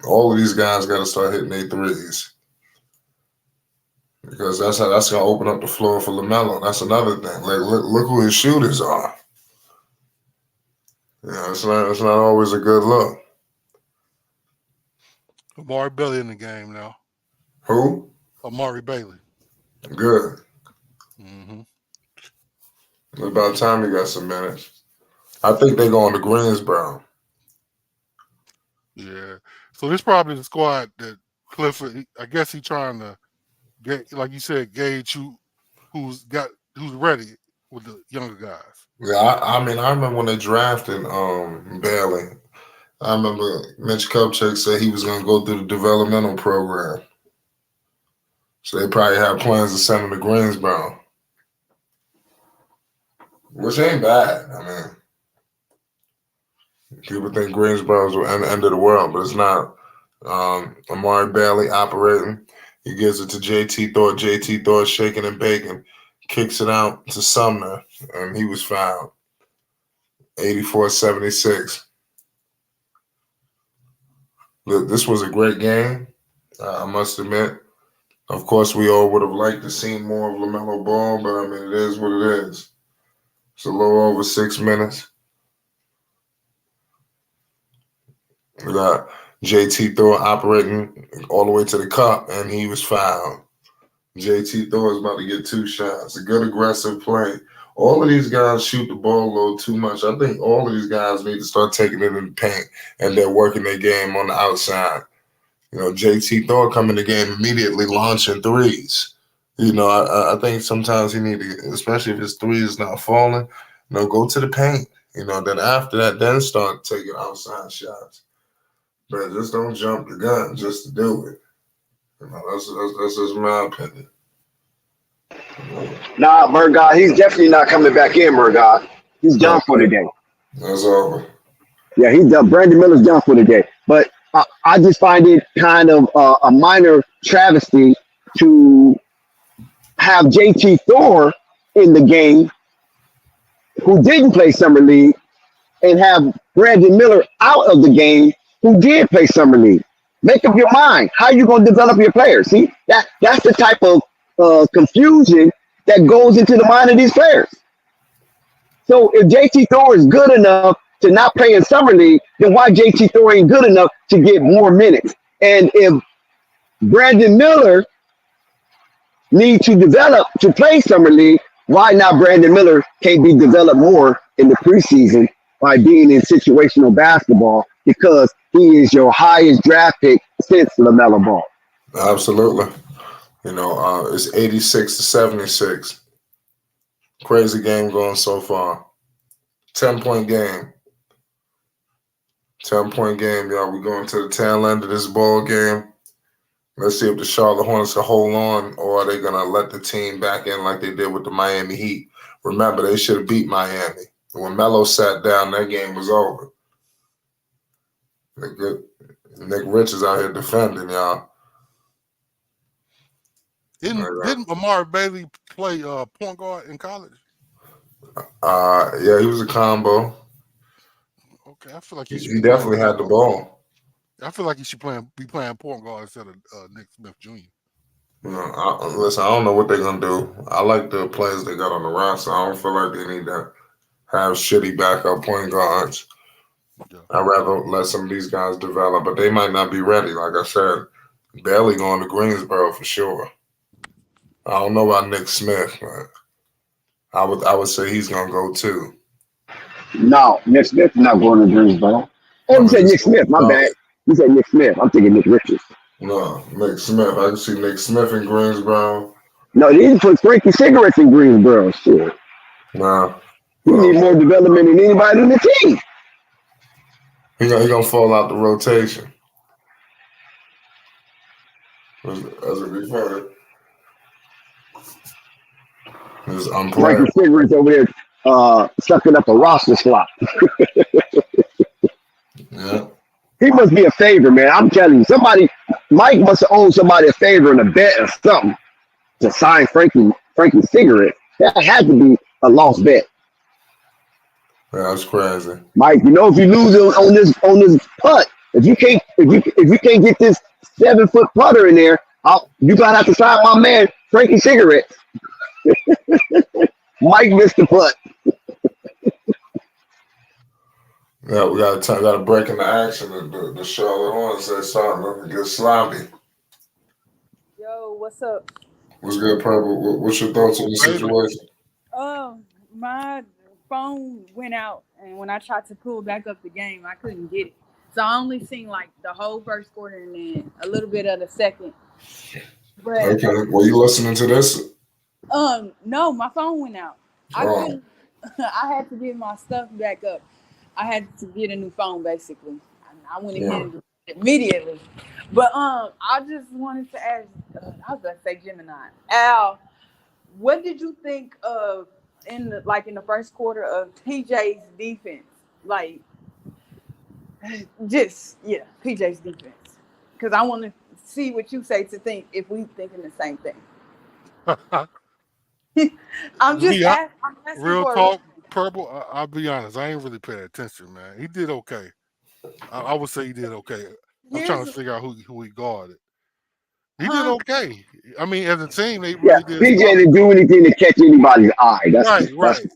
All of these guys got to start hitting their threes. Because that's going to open up the floor for Lamelo. That's another thing. Like, look who his shooters are. Yeah, it's not always a good look. Amari Bailey in the game now. Who? Amari Bailey. Good. Mm-hmm. It's about time he got some minutes. I think they're going to Greensboro. Yeah. So this probably the squad that Clifford, I guess he's trying to get, like you said, gauge who's ready with the younger guys. Yeah, I mean, I remember when they drafted Bailey. I remember Mitch Kupchak said he was going to go through the developmental program. So they probably have plans to send him to Greensboro. Which ain't bad. I mean, people think Greensboro's the end of the world, but it's not. Amari Bailey operating. He gives it to JT Thor. JT Thor shaking and baking. Kicks it out to Sumner, and he was fouled. 84-76. This was a great game, I must admit. Of course, we all would have liked to see more of LaMelo Ball, but I mean, it is what it is. It's a little over 6 minutes. We got JT Thor operating all the way to the cup, and he was fouled. JT Thor is about to get 2 shots. A good aggressive play. All of these guys shoot the ball a little too much. I think all of these guys need to start taking it in the paint, and they're working their game on the outside. You know, JT Thor coming in the game immediately launching threes. You know, I think sometimes he need to, especially if his 3 is not falling, go to the paint. You know, then after that, then start taking outside shots. But just don't jump the gun just to do it. You know, that's just my opinion. Nah, Murgod, he's definitely not coming back in, Murgod. He's done for the day. That's over. Yeah, he's done. Brandon Miller's done for the day. But I just find it kind of a minor travesty to have JT Thor in the game who didn't play Summer League and have Brandon Miller out of the game who did play Summer League. Make up your mind. How you going to develop your players? See, that's the type of confusion that goes into the mind of these players. So if JT Thor is good enough to not play in Summer League, then why JT Thor ain't good enough to get more minutes? And if Brandon Miller needs to develop to play Summer League, why not Brandon Miller can't be developed more in the preseason by being in situational basketball, because he is your highest draft pick since LaMelo Ball. Absolutely. You know, it's 86-76. Crazy game going so far. 10-point game. 10-point game, y'all. We're going to the tail end of this ball game. Let's see if the Charlotte Hornets can hold on, or are they going to let the team back in like they did with the Miami Heat. Remember, they should have beat Miami. When Melo sat down, that game was over. Nick Richards out here defending, y'all. Didn't Amari Bailey play point guard in college? Yeah, he was a combo. Okay, I feel like he should He be playing definitely had point the guard. ball. I feel like he should be playing point guard instead of Nick Smith Jr. Listen, I don't know what they're gonna do. I like the players they got on the roster. I don't feel like they need to have shitty backup point guards. Yeah. I'd rather let some of these guys develop, but they might not be ready. Like I said, Bailey going to Greensboro for sure. I don't know about Nick Smith, but I would say he's gonna go too. No, Nick Smith is not going to Greensboro. Oh, I you mean, said he's Nick Smith. My bad. You said Nick Smith. I'm thinking Nick Richards. no, Nick Smith. I can see Nick Smith in Greensboro. No, they didn't put Frankie Cigarettes in Greensboro. Shit. Nah, He need well, more development than anybody in the team. he gonna fall out the rotation. As a defender, he's Frankie unplayable. Cigarettes over there sucking up a roster slot. Yeah. He must be a favor, man. I'm telling you, Mike must have owed somebody a favor in a bet or something to sign Frankie Cigarettes. That had to be a lost bet. Yeah, that's crazy. Mike, you know, if you lose on this putt, if you can't get this 7-foot putter in there, you gotta have to sign my man Frankie Cigarettes. Mike missed the putt. Yeah, we got a break in the action. The Charlotte Hornets are starting to get sloppy. Yo, what's up? What's good, Purple? What's your thoughts on the Baby. situation? My phone went out, and when I tried to pull back up the game, I couldn't get it. So I only seen like the whole first quarter and then a little bit of the second. But Okay, were you listening to this? no, my phone went out. I Oh. couldn't. I had to get my stuff back up. I had to get a new phone, basically. I went and get it immediately. But I just wanted to ask. I was gonna say Gemini. Al, what did you think of in the first quarter of PJ's defense? Like, PJ's defense. Because I want to see what you say to think if we thinking the same thing. I'm just asking real for talk, Purple. I'll be honest. I ain't really paying attention, man. He did okay. I would say he did okay. I'm trying to figure out who he guarded. He did okay. I mean, as a team, they really did. PJ solid. didn't do anything to catch anybody's eye. That's Right.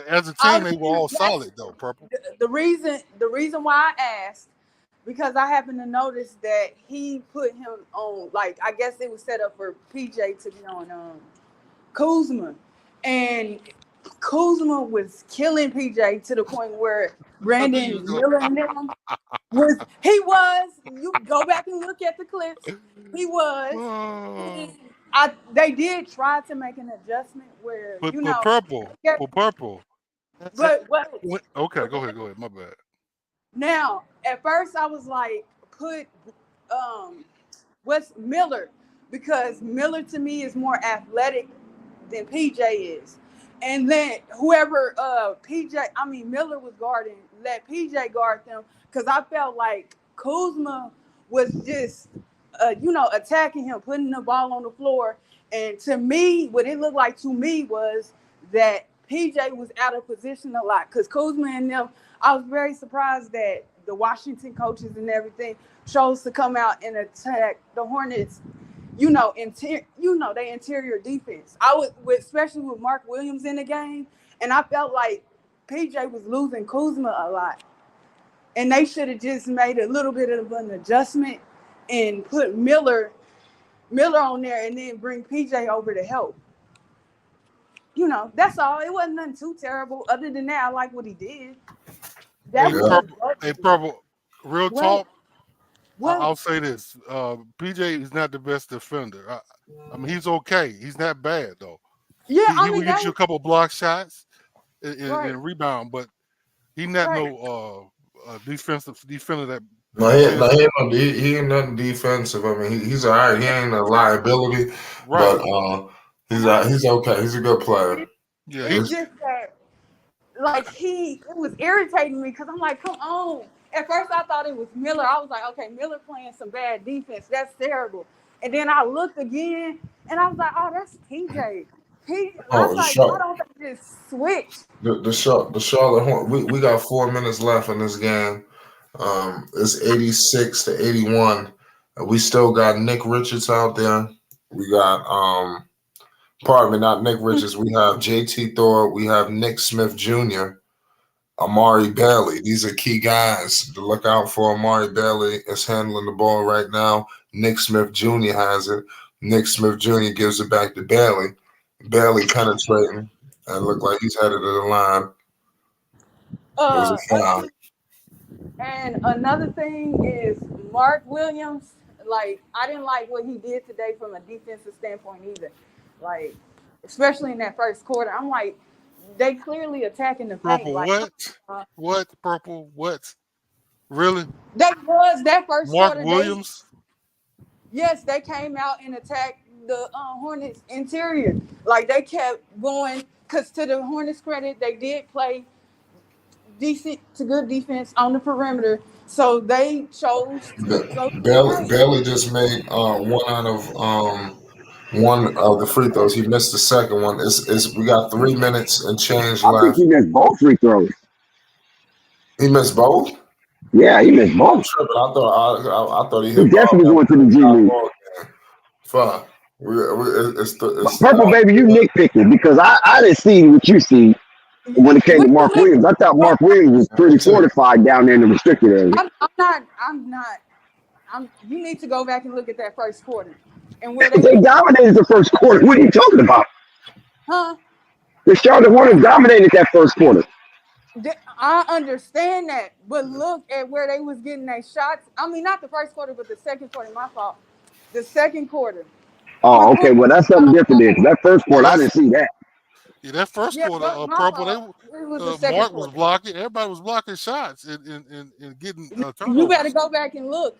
As a team, they were all solid though. Purple. The reason why I asked, because I happened to notice that he put him on, like, I guess it was set up for PJ to be on Kuzma, and Kuzma was killing PJ to the point where Brandon Miller and them was you go back and look at the clips. He was. They did try to make an adjustment where But Purple. But what? Okay, go ahead. My bad. Now, at first, I was like, what's Miller? Because Miller to me is more athletic than PJ is. And then whoever Miller was guarding, let PJ guard them, because I felt like Kuzma was just, attacking him, putting the ball on the floor. And to me, what it looked like to me was that PJ was out of position a lot, because Kuzma and them, I was very surprised that the Washington coaches and everything chose to come out and attack the Hornets, they interior defense. Especially with Mark Williams in the game, and I felt like PJ was losing Kuzma a lot. And they should have just made a little bit of an adjustment and put Miller on there and then bring PJ over to help. That's all. It wasn't nothing too terrible. Other than that, I like what he did. Hey, Purple, real talk. What? I'll say this: PJ is not the best defender. I mean, he's okay. He's not bad though. Yeah, he will get you a couple block shots and rebound, but he's not no defender that. No, he ain't nothing defensive. I mean, he's all right. He ain't a liability, but he's okay. He's a good player. Yeah, it's just that, it was irritating me, because I'm like, come on. At first, I thought it was Miller. I was like, okay, Miller playing some bad defense. That's terrible. And then I looked again, and I was like, oh, that's PJ. I was like, why don't they just switch? The Charlotte Hornets. We got 4 minutes left in this game. It's 86-81. We still got Nick Richards out there. We got pardon me, not Nick Richards. We have JT Thor. We have Nick Smith Jr. Amari Bailey. These are key guys to look out for. Amari Bailey is handling the ball right now. Nick Smith Jr. has it. Nick Smith Jr. gives it back to Bailey. Bailey penetrating and look like he's headed to the line. There's a foul. And another thing is Mark Williams. Like, I didn't like what he did today from a defensive standpoint either. Like, especially in that first quarter. I'm like, they clearly attacking the paint. Purple like, what? Purple what? Really? That was that first Mark quarter. Williams? Yes, they came out and attacked the Hornets interior. Like, they kept going, because to the Hornets' credit, they did play decent to good defense on the perimeter. So they chose to go. Bailey just made one of the free throws. He missed the second one. We got 3 minutes and change I think left. he missed both free throws. He missed both? Yeah, he missed both. I thought he hit. He definitely going to the G League. Fuck. It's Purple baby, you nitpicking because I didn't see what you see when it came to Mark Williams. I thought Mark Williams was pretty fortified down there in the restricted area. I'm not. You need to go back and look at that first quarter. And where They dominated the first quarter. What are you talking about? Huh? The Charlotte Hornets dominated that first quarter. I understand that, but look at where they was getting their shots. I mean, not the first quarter, but the second quarter. My fault. The second quarter. Oh, okay. Well, that's something different there. That first quarter, I didn't see that. Yeah, that first quarter, Purple, Mark was blocking. Everybody was blocking shots and getting turnovers. You better go back and look.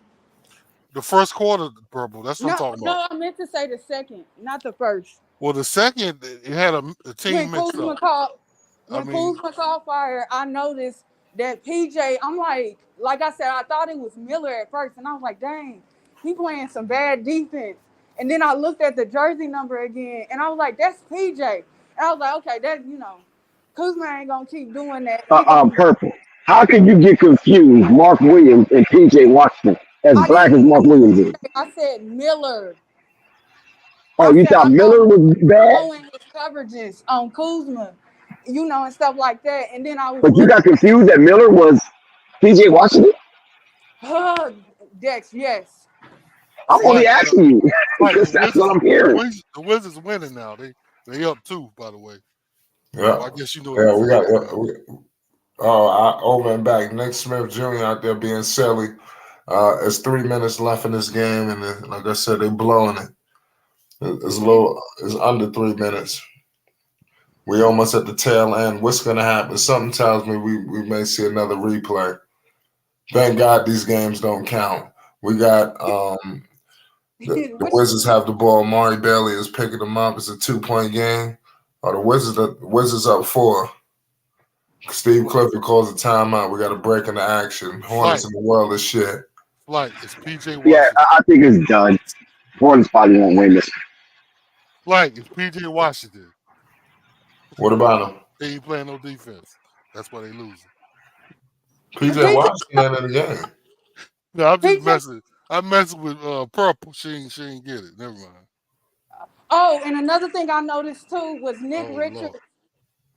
The first quarter, Purple. That's what I'm talking about. No, I meant to say the second, not the first. Well, the second, it had a team mixed up. When Kuzma caught fire, I noticed that PJ, I'm like I said, I thought it was Miller at first, and I was like, dang, he playing some bad defense. And then I looked at the jersey number again, and I was like, that's PJ. And I was like, okay, that, Kuzma ain't going to keep doing that. Purple. How can you get confused, Mark Williams and PJ Washington, as black as Mark Williams is? I said Miller. Oh, you thought Miller was bad? Showing his coverages on Kuzma, and stuff like that. And then I was. But you got confused that Miller was PJ Washington? Dex, yes. I'm only asking you because that's what I'm hearing. The Wizards winning now. They up 2, by the way. Yeah, I guess you know. Yeah, we got. Over and back. Nick Smith Jr. out there being silly. It's 3 minutes left in this game, and like I said, they blowing it. It's under 3 minutes. We almost at the tail end. What's going to happen? Something tells me we may see another replay. Thank God these games don't count. We got the Wizards have the ball. Amari Bailey is picking them up. It's a 2-point game. The Wizards up 4. Steve Clifford calls a timeout. We got a break in the action. Hornets in the world is shit. It's PJ Washington. Yeah, I think it's done. Hornets probably won't win this. It's PJ Washington. What about him? They ain't playing no defense. That's why they losing. PJ Washington in the game. No, I'm just messing. I'm messing with Purple. She ain't get it. Never mind. Oh, and another thing I noticed too was Nick Richards. Lord.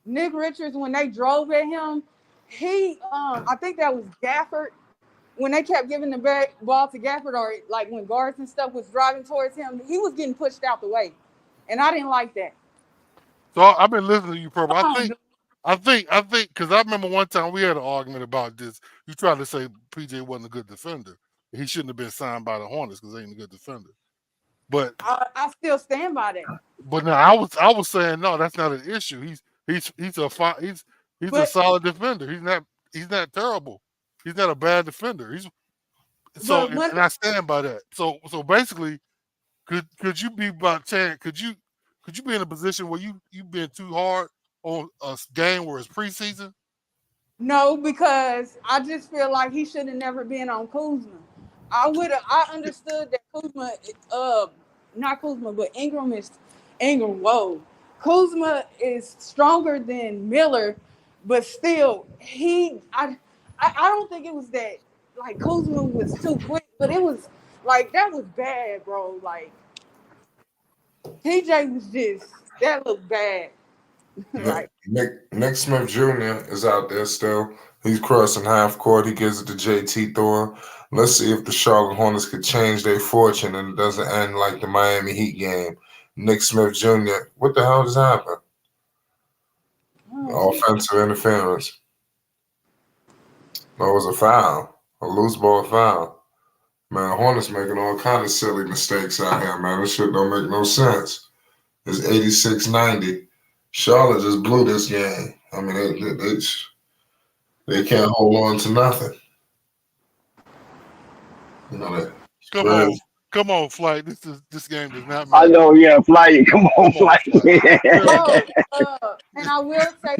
Nick Richards, when they drove at him, I think that was Gafford. When they kept giving the ball to Gafford, or like when guards and stuff was driving towards him, he was getting pushed out the way, and I didn't like that. So I've been listening to you, Purple. I think, because I remember one time we had an argument about this. You tried to say PJ wasn't a good defender. He shouldn't have been signed by the Hornets because he ain't a good defender. But I still stand by that. But no, I was saying no, that's not an issue. He's a solid defender. He's not terrible. He's not a bad defender. And I stand by that. So basically, could you be about 10? Could you be in a position where you've been too hard on a game where it's preseason? No, because I just feel like he should have never been on Kuzma. I understood that Kuzma, not Kuzma, but Ingram. Whoa, Kuzma is stronger than Miller, but still, I don't think it was that like Kuzma was too quick, but it was like that was bad, bro. Like TJ was just that looked bad. Like Nick Smith Jr. is out there still. He's crossing half court. He gives it to JT Thor. Let's see if the Charlotte Hornets could change their fortune and it doesn't end like the Miami Heat game. Nick Smith Jr. What the hell just happened? Offensive interference. That was a foul. A loose ball foul. Man, Hornets making all kind of silly mistakes out here, man. This shit don't make no sense. It's 86-90. Charlotte just blew this game. I mean, they can't hold on to nothing. You know that. Come on, Flight. This game does not matter. I know, yeah, Flight. Come on, Flight. And I will say,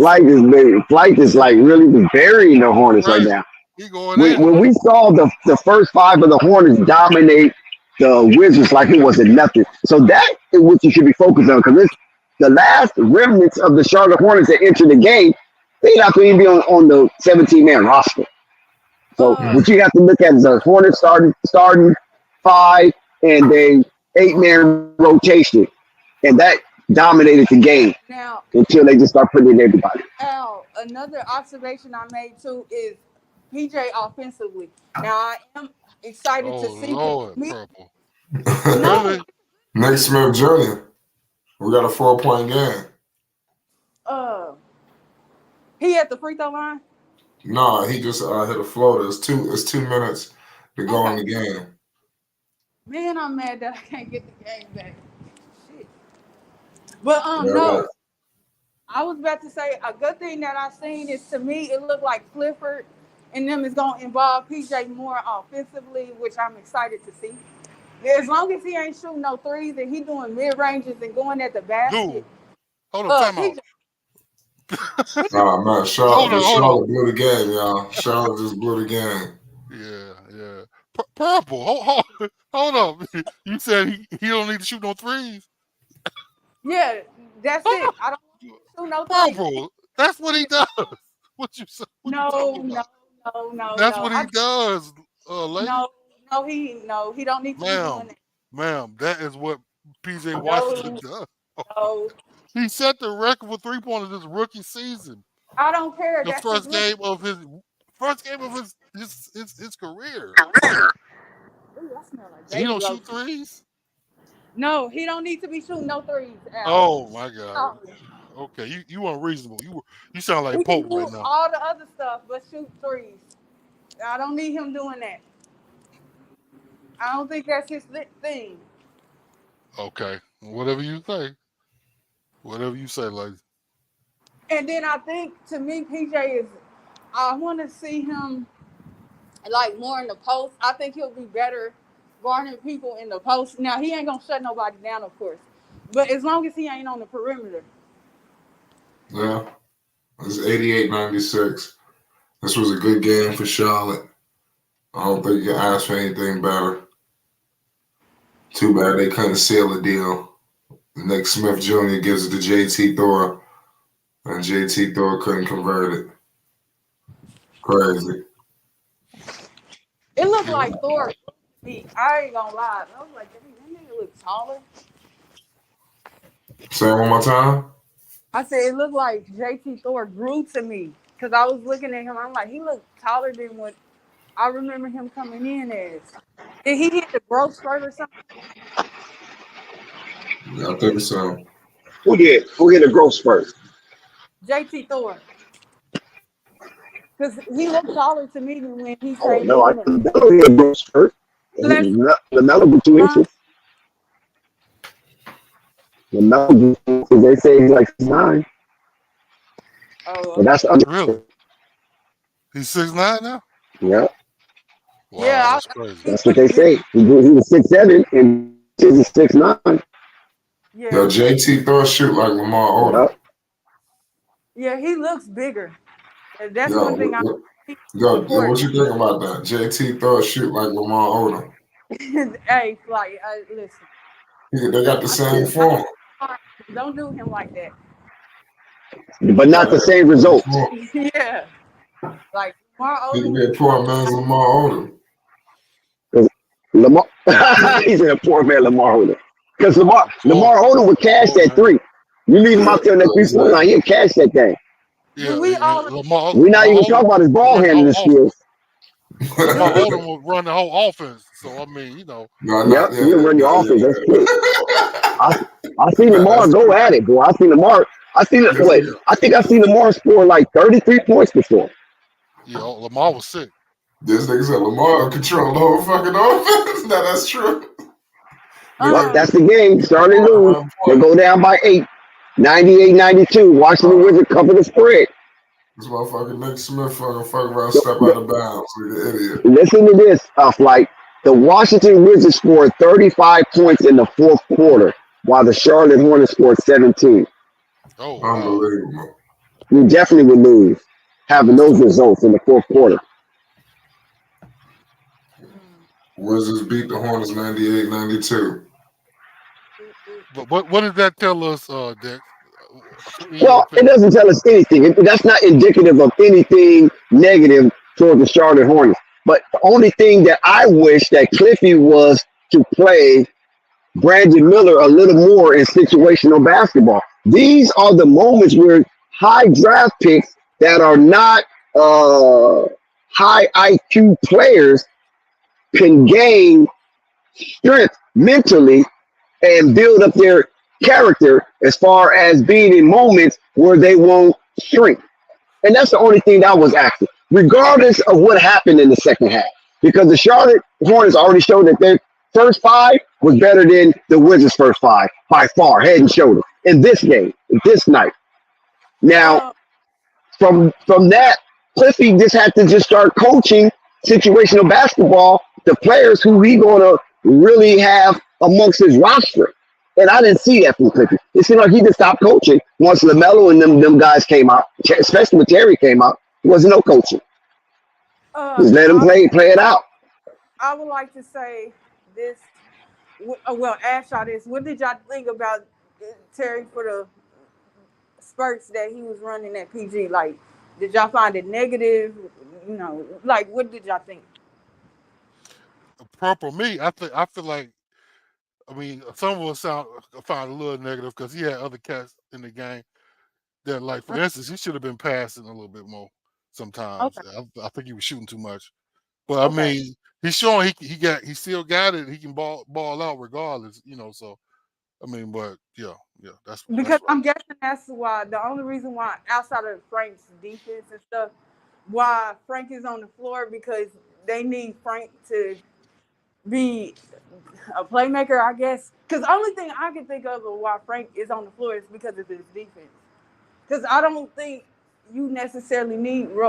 Flight is like really burying the Hornets right now. He going in. When we saw the first five of the Hornets dominate the Wizards like it wasn't nothing, so that is what you should be focused on, because it's the last remnants of the Charlotte Hornets that entered the game. They're not going to be on the 17-man roster. So what you have to look at is the Hornets starting five and a 8-man rotation, and that dominated the game now until they just start putting in everybody. Al, another observation I made too is PJ offensively. Now I am excited to see Lord, me. Purple. No, Nick Smith Jr. We got a 4-point game. he at the free throw line. No, he just hit a floater. It's 2 minutes to go in the game. Man, I'm mad that I can't get the game back. Shit. But Yeah, no, right. I was about to say a good thing that I seen is, to me it looked like Clifford and them is gonna involve PJ more offensively, which I'm excited to see. As long as he ain't shooting no threes and he doing mid ranges and going at the basket. Dude, hold on, time out. Oh, man, Hold Charlotte blew the game, y'all. Charlotte just blew the game. Yeah. Purple, hold up. You said he don't need to shoot no threes. Yeah, that's it. I don't shoot no threes. Purple, that's what he does. What you say? No. That's what he does. Lady. No, he don't need to be doing that. Ma'am, that is what PJ Washington does. No. He set the record for 3-pointers this rookie season. I don't care. The That's first game of his career. Ooh, I smell like He don't baby shoot threes? No, he don't need to be shooting no threes. Al. Oh my God. Okay, you unreasonable. You sound like He can Pope do right now. all the other stuff, but shoot threes. I don't need him doing that. I don't think that's his thing. Okay. Whatever you say. Whatever you say, ladies. And then I think, to me, PJ is, I want to see him like more in the post. I think he'll be better guarding people in the post. Now, he ain't going to shut nobody down, of course. But as long as he ain't on the perimeter. Yeah. It's 88-96. This was a good game for Charlotte. I don't think you can ask for anything better. Too bad they couldn't seal the deal. Nick Smith Jr. gives it to JT Thor, and JT Thor couldn't convert it. Crazy. It looked like Thor. I ain't going to lie. I was like, dang, that nigga look taller. Say it one more time. I said it looked like JT Thor grew to me, because I was looking at him. I'm like, he looked taller than what I remember him coming in as. Did he hit the growth spurt or something? Yeah, I think so. Who hit a growth spurt? JT Thor. Because he looked taller to me than when he came Oh, no, I in. Lamelo hit a growth spurt. Lamelo was 2 inches. Lamelo, because they say he's like 9. Oh, But that's Really? He's 6'9" now? Yeah, Wow, Yeah, that's crazy. that's what they say. He was 6'7" and he's 6'9". yeah. Yo, JT Thor shoot like Lamar Odom. Yeah, he looks bigger. That's Yo, one thing I Yo, what you think about that? JT Thor shoot like Lamar Odom. Hey, like, listen. They got the same form. Don't do him like that. but not the same result. Yeah. Like Lamar He can Odom. be a poor man's Lamar Odom. Lamar, he's in a poor man Lamar Odom. Because Lamar Odom would cash that three. You leave him out there in that 3-point line, he'll cash that thing. Yeah, We all We're not even talking about his ball handling skills. Lamar Odom will run the whole offense. So I mean, No, Yep, he'll run your offense. That's true. I seen Lamar go at it, boy. I think I seen Lamar score like 33 points before. Yeah, Lamar was sick. This nigga said Lamar control the whole fucking offense. No, that's true. Well, that's the game. Starting to lose. They go down by 8. 98-92. Washington Wizards cover the spread. This motherfucker Nick Smith fuck around, step out of bounds. Like an idiot. Listen to this, Flight. The Washington Wizards scored 35 points in the fourth quarter, while the Charlotte Hornets scored 17. Oh, unbelievable. We definitely would lose having those results in the fourth quarter. Wizards beat the Hornets 98-92. But what did that tell us, Dex? Well, it doesn't tell us anything. That's not indicative of anything negative toward the Charlotte Hornets. But the only thing that I wish that Cliffy was to play Brandon Miller a little more in situational basketball. These are the moments where high draft picks that are not high IQ players can gain strength mentally and build up their character as far as being in moments where they won't shrink. And that's the only thing that was active, regardless of what happened in the second half. Because the Charlotte Hornets already showed that their first five was better than the Wizards' first five by far, head and shoulder, in this game, this night. Now, from that, Cliffy just had to just start coaching situational basketball, the players who he going to really have amongst his roster. And I didn't see that from Cliffy. It seemed like he just stopped coaching once Lamelo and them guys came out, especially when Terry came out. There wasn't no coaching. Just let him play it out. I would like to say this. Well, ask y'all this. What did y'all think about Terry for the spurts that he was running at PG? Like, did y'all find it negative? You know, like, what did y'all think? For me, I feel like, I mean, some of us found a little negative because he had other cats in the game that, like, for instance, he should have been passing a little bit more sometimes. Okay. I think he was shooting too much. But I mean, he's showing he still got it. He can ball out regardless, you know. So I mean, but yeah, that's because I'm guessing that's why the only reason why outside of Frank's defense and stuff, why Frank is on the floor, because they need Frank to be a playmaker, I guess. Because the only thing I can think of why Frank is on the floor is because of his defense. Because I don't think you necessarily need him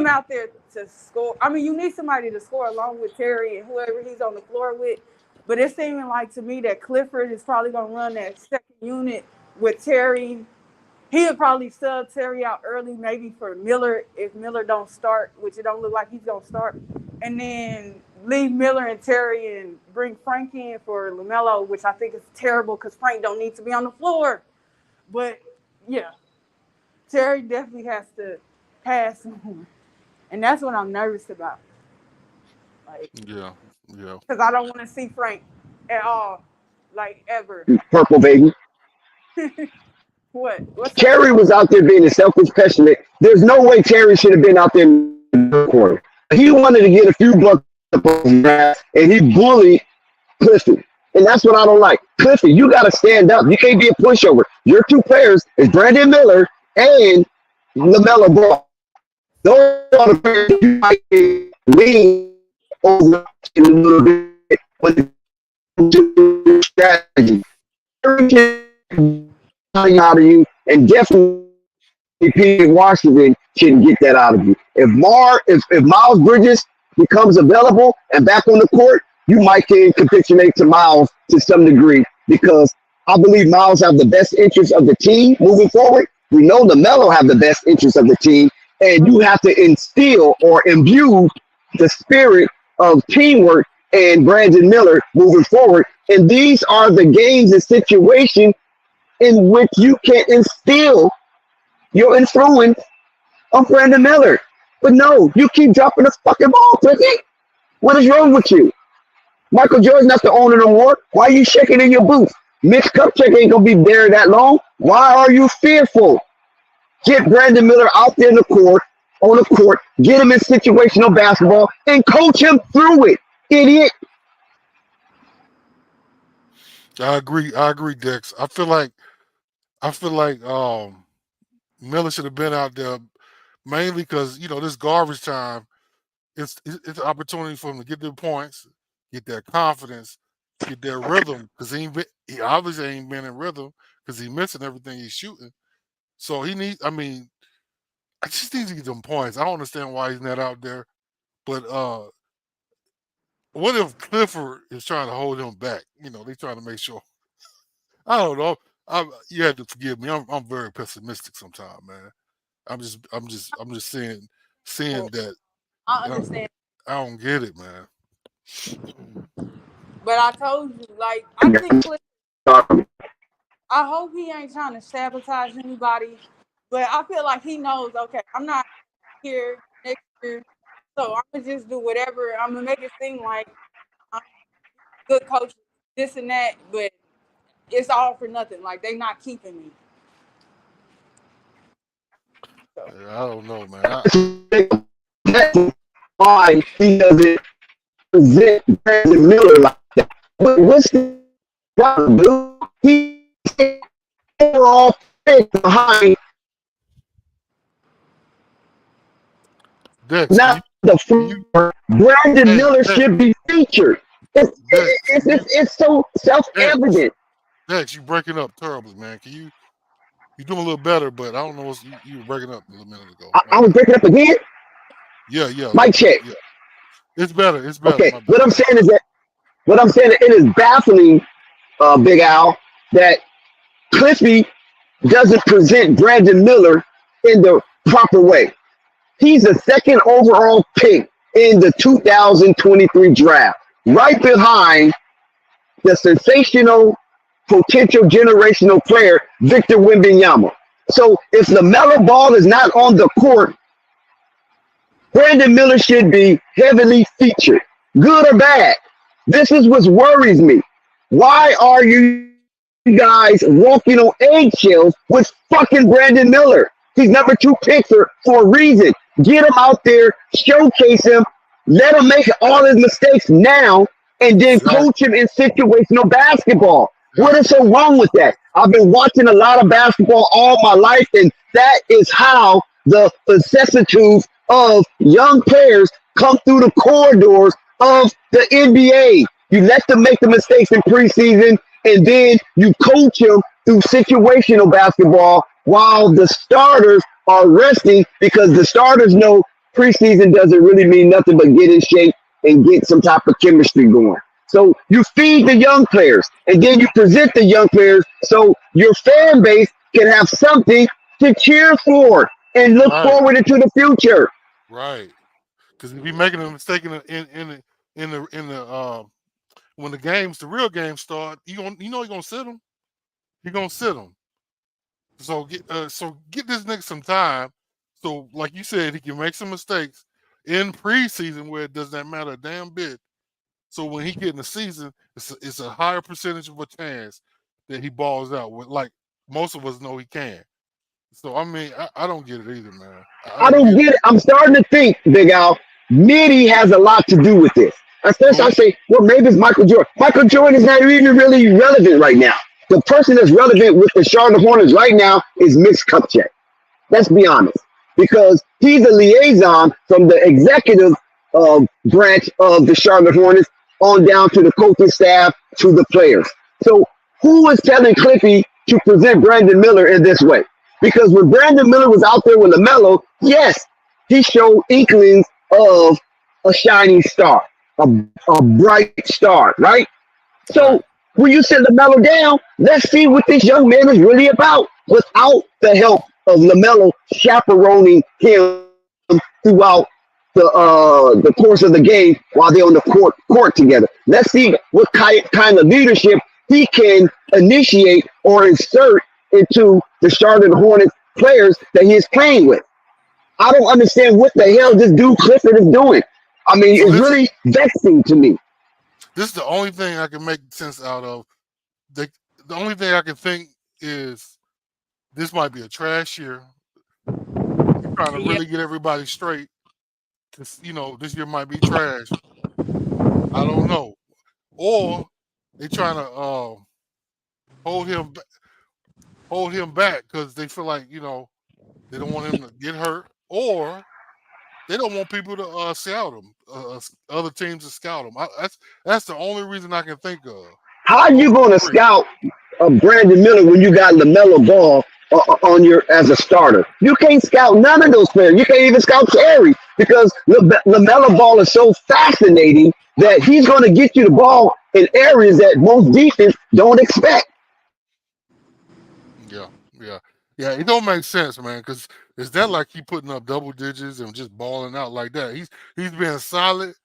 out there to score. I mean, you need somebody to score along with Terry and whoever he's on the floor with. But it's seeming like to me that Clifford is probably going to run that second unit with Terry. He'll probably sub Terry out early, maybe for Miller if Miller don't start, which it don't look like he's going to start. And then leave Miller and Terry and bring Frank in for Lamelo, which I think is terrible because Frank don't need to be on the floor. But, yeah, Terry definitely has to pass more. And that's what I'm nervous about. Like, yeah. Because I don't want to see Frank at all, like, ever. Purple baby. What? Terry was out there being a selfish pessimist. There's no way Terry should have been out there in the corner. He wanted to get a few blocks up on his ass, and he bullied Cliffy. And that's what I don't like. Cliffy, you got to stand up. You can't be a pushover. Your two players is Brandon Miller and Lamelo Ball. Those are the players you might lean over a little bit when the strategy. Out of you, and definitely P. Washington can get that out of you. If Miles Bridges becomes available and back on the court, you might can capitulate to Miles to some degree, because I believe Miles have the best interest of the team moving forward. We know Lamelo have the best interest of the team, and you have to instill or imbue the spirit of teamwork and Brandon Miller moving forward. And these are the games and situations in which you can instill your influence on Brandon Miller. But no, you keep dropping the fucking ball, Cliffy. What is wrong with you? Michael Jordan's not the owner no more. Why are you shaking in your booth? Mitch Kupchak ain't gonna be there that long. Why are you fearful? Get Brandon Miller out there on the court, get him in situational basketball, and coach him through it, idiot. I agree, Dex. I feel like Miller should have been out there mainly because this garbage time. It's an opportunity for him to get their points, get their confidence, get their rhythm because he obviously ain't been in rhythm because he's missing everything he's shooting. So he needs. I mean, I just need to get them points. I don't understand why he's not out there. But what if Clifford is trying to hold him back? They're trying to make sure. I don't know. You have to forgive me. I'm very pessimistic sometimes, man. I'm just saying that. I understand. I don't get it, man. But I told you, like, I think I hope he ain't trying to sabotage anybody. But I feel like he knows, okay, I'm not here next year. So I'm going to just do whatever. I'm going to make it seem like I'm a good coach, this and that. But it's all for nothing. Like, they not keeping me. So. I don't know, man. That's why he doesn't present Brandon Miller like that. What's the problem, dude? He's overall pick behind. Dex, Not the floor. Brandon Miller should be featured. It's so self-evident. Dex, you breaking up terribly, man. You're doing a little better, but I don't know what you were breaking up a little minute ago. I was breaking up again? Yeah. Mic check. Yeah. It's better. Okay. What I'm saying is it is baffling, Big Al, that Cliffy doesn't present Brandon Miller in the proper way. He's the second overall pick in the 2023 draft, right behind the sensational potential generational player, Victor Wembanyama. So if Lamelo Ball is not on the court, Brandon Miller should be heavily featured, good or bad. This is what worries me. Why are you guys walking on eggshells with fucking Brandon Miller? He's number 2 pick for a reason. Get him out there, showcase him, let him make all his mistakes now, and then coach him in situational basketball. What is so wrong with that? I've been watching a lot of basketball all my life, and that is how the vicissitudes of young players come through the corridors of the NBA. You let them make the mistakes in preseason, and then you coach them through situational basketball while the starters are resting because the starters know preseason doesn't really mean nothing but get in shape and get some type of chemistry going. So you feed the young players, and then you present the young players so your fan base can have something to cheer for and look forward into the future. Right, because if you're making a mistake in the when the real games start, you're gonna sit them. You're gonna sit them. So get this nigga some time. So like you said, he can make some mistakes in preseason where it does not matter a damn bit. So when he get in the season, it's a higher percentage of a chance that he balls out with, like most of us know he can. So I mean, I don't get it either, man. I don't get it. I'm starting to think, Big Al, Mitty has a lot to do with this. Especially I say, well, maybe it's Michael Jordan. Michael Jordan is not even really relevant right now. The person that's relevant with the Charlotte Hornets right now is Mitch Kupchak. Let's be honest. Because he's a liaison from the executive branch of the Charlotte Hornets on down to the coaching staff to the players. So who is telling Cliffy to present Brandon Miller in this way? Because when Brandon Miller was out there with Lamelo, yes, he showed inklings of a shining star, a bright star, right? So when you sit Lamelo down, let's see what this young man is really about without the help of Lamelo chaperoning him throughout the course of the game while they're on the court together. Let's see what kind of leadership he can initiate or insert into the Charlotte Hornets players that he is playing with. I don't understand what the hell this dude Clifford is doing. I mean, So it's this really vexing to me. this is the only thing I can make sense out of. The only thing I can think is this might be a trash year. He's trying to Yeah. really get everybody straight. 'Cause, this year might be trash. I don't know. Or they trying to hold him back because they feel like they don't want him to get hurt, or they don't want people to scout him, other teams to scout him. That's the only reason I can think of. How are you Those going to three. scout Brandon Miller when you got Lamelo Ball on your as a starter? You can't scout none of those players. You can't even scout Terry because Lamelo Ball is so fascinating that he's going to get you the ball in areas that most defense don't expect. Yeah. It don't make sense, man. Because is that like he putting up double digits and just balling out like that? He's being solid,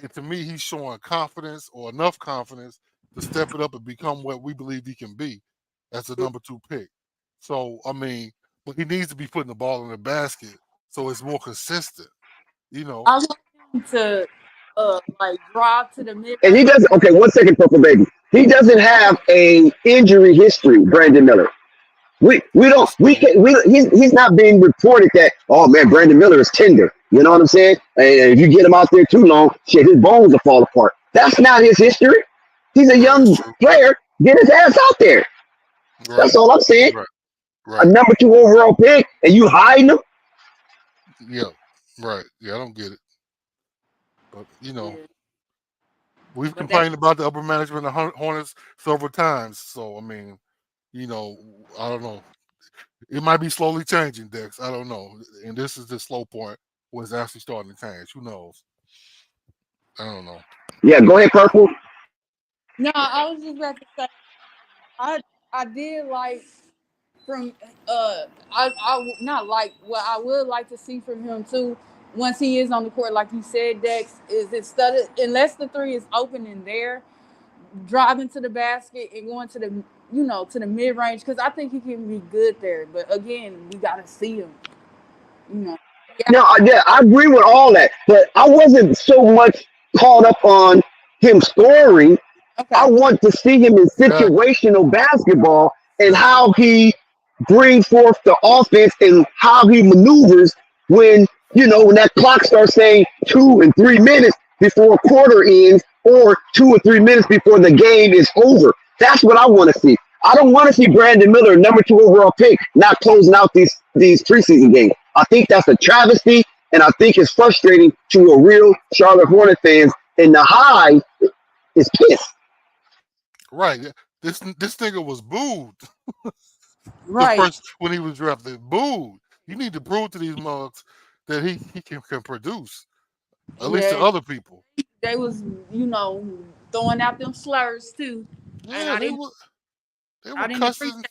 and to me, he's showing confidence or enough confidence to step it up and become what we believe he can be as a number 2 pick. So I mean, but he needs to be putting the ball in the basket so it's more consistent. I want him to drive to the mid And he range. doesn't. Okay, 1 second, Purple Baby. He doesn't have a injury history, Brandon Miller. We don't That's we true. can we he's not being reported that, oh man, Brandon Miller is tender. You know what I'm saying? And if you get him out there too long, shit, his bones will fall apart. That's not his history. He's a Right, that's young true. player. Get his ass out there. Right, That's all I'm saying. right, A right. number 2 overall pick, and you hiding him. Yeah, right. Yeah, I don't get it. But Yeah. we've But that complained about the upper management of Hornets several times. So I mean, I don't know. It might be slowly changing, Dex. I don't know. And this is the slow point where it's actually starting to change. Who knows? I don't know. Yeah, go ahead, Purple. no, I was just about to say I did like from not like what I would like to see from him too once he is on the court, like you said, Dex, is instead of unless the three is open in there, driving to the basket and going to the mid range because I think he can be good there. But again, we gotta see him. Yeah, No, yeah, I agree with all that, but I wasn't so much caught up on him scoring. I okay, want to see him in Exactly. situational basketball and Exactly. how he brings forth the offense and how he maneuvers when that clock starts saying 2 and 3 minutes before a quarter ends or 2 or 3 minutes before the game is over. That's what I want to see. I don't want to see Brandon Miller, number 2 overall pick, not closing out these preseason games. I think that's a travesty, and I think it's frustrating to a real Charlotte Hornet fans. And the high is pissed. Right. This nigga was booed the right, first when he was drafted. Booed. You need to prove to these mugs that he can produce, at least to yeah, other people. they was throwing out them slurs too, and Yeah, they were I didn't cussing. appreciate.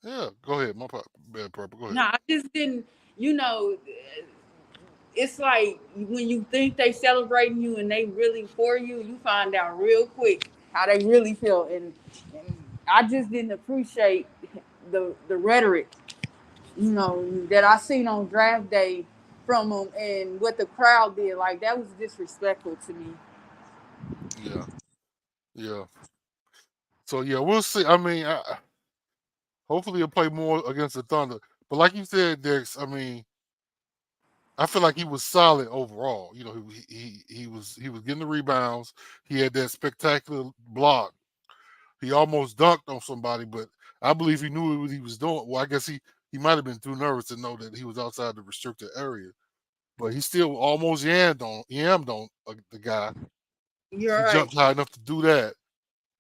Yeah, go ahead. My bad, Purple. Go ahead. No, I just didn't. You know, it's like when you think they celebrating you and they really for you, you find out real quick how they really feel, and I just didn't appreciate the rhetoric, that I seen on draft day from them and what the crowd did. Like that was disrespectful to me. Yeah, yeah. So yeah, we'll see. I mean, hopefully he'll play more against the Thunder. But like you said, Dex, I mean, I feel like he was solid overall. He was getting the rebounds. He had that spectacular block. He almost dunked on somebody, but I believe he knew what he was doing. Well, I guess he might have been too nervous to know that he was outside the restricted area. But he still almost yammed on the guy. You're He right. jumped high enough to do that.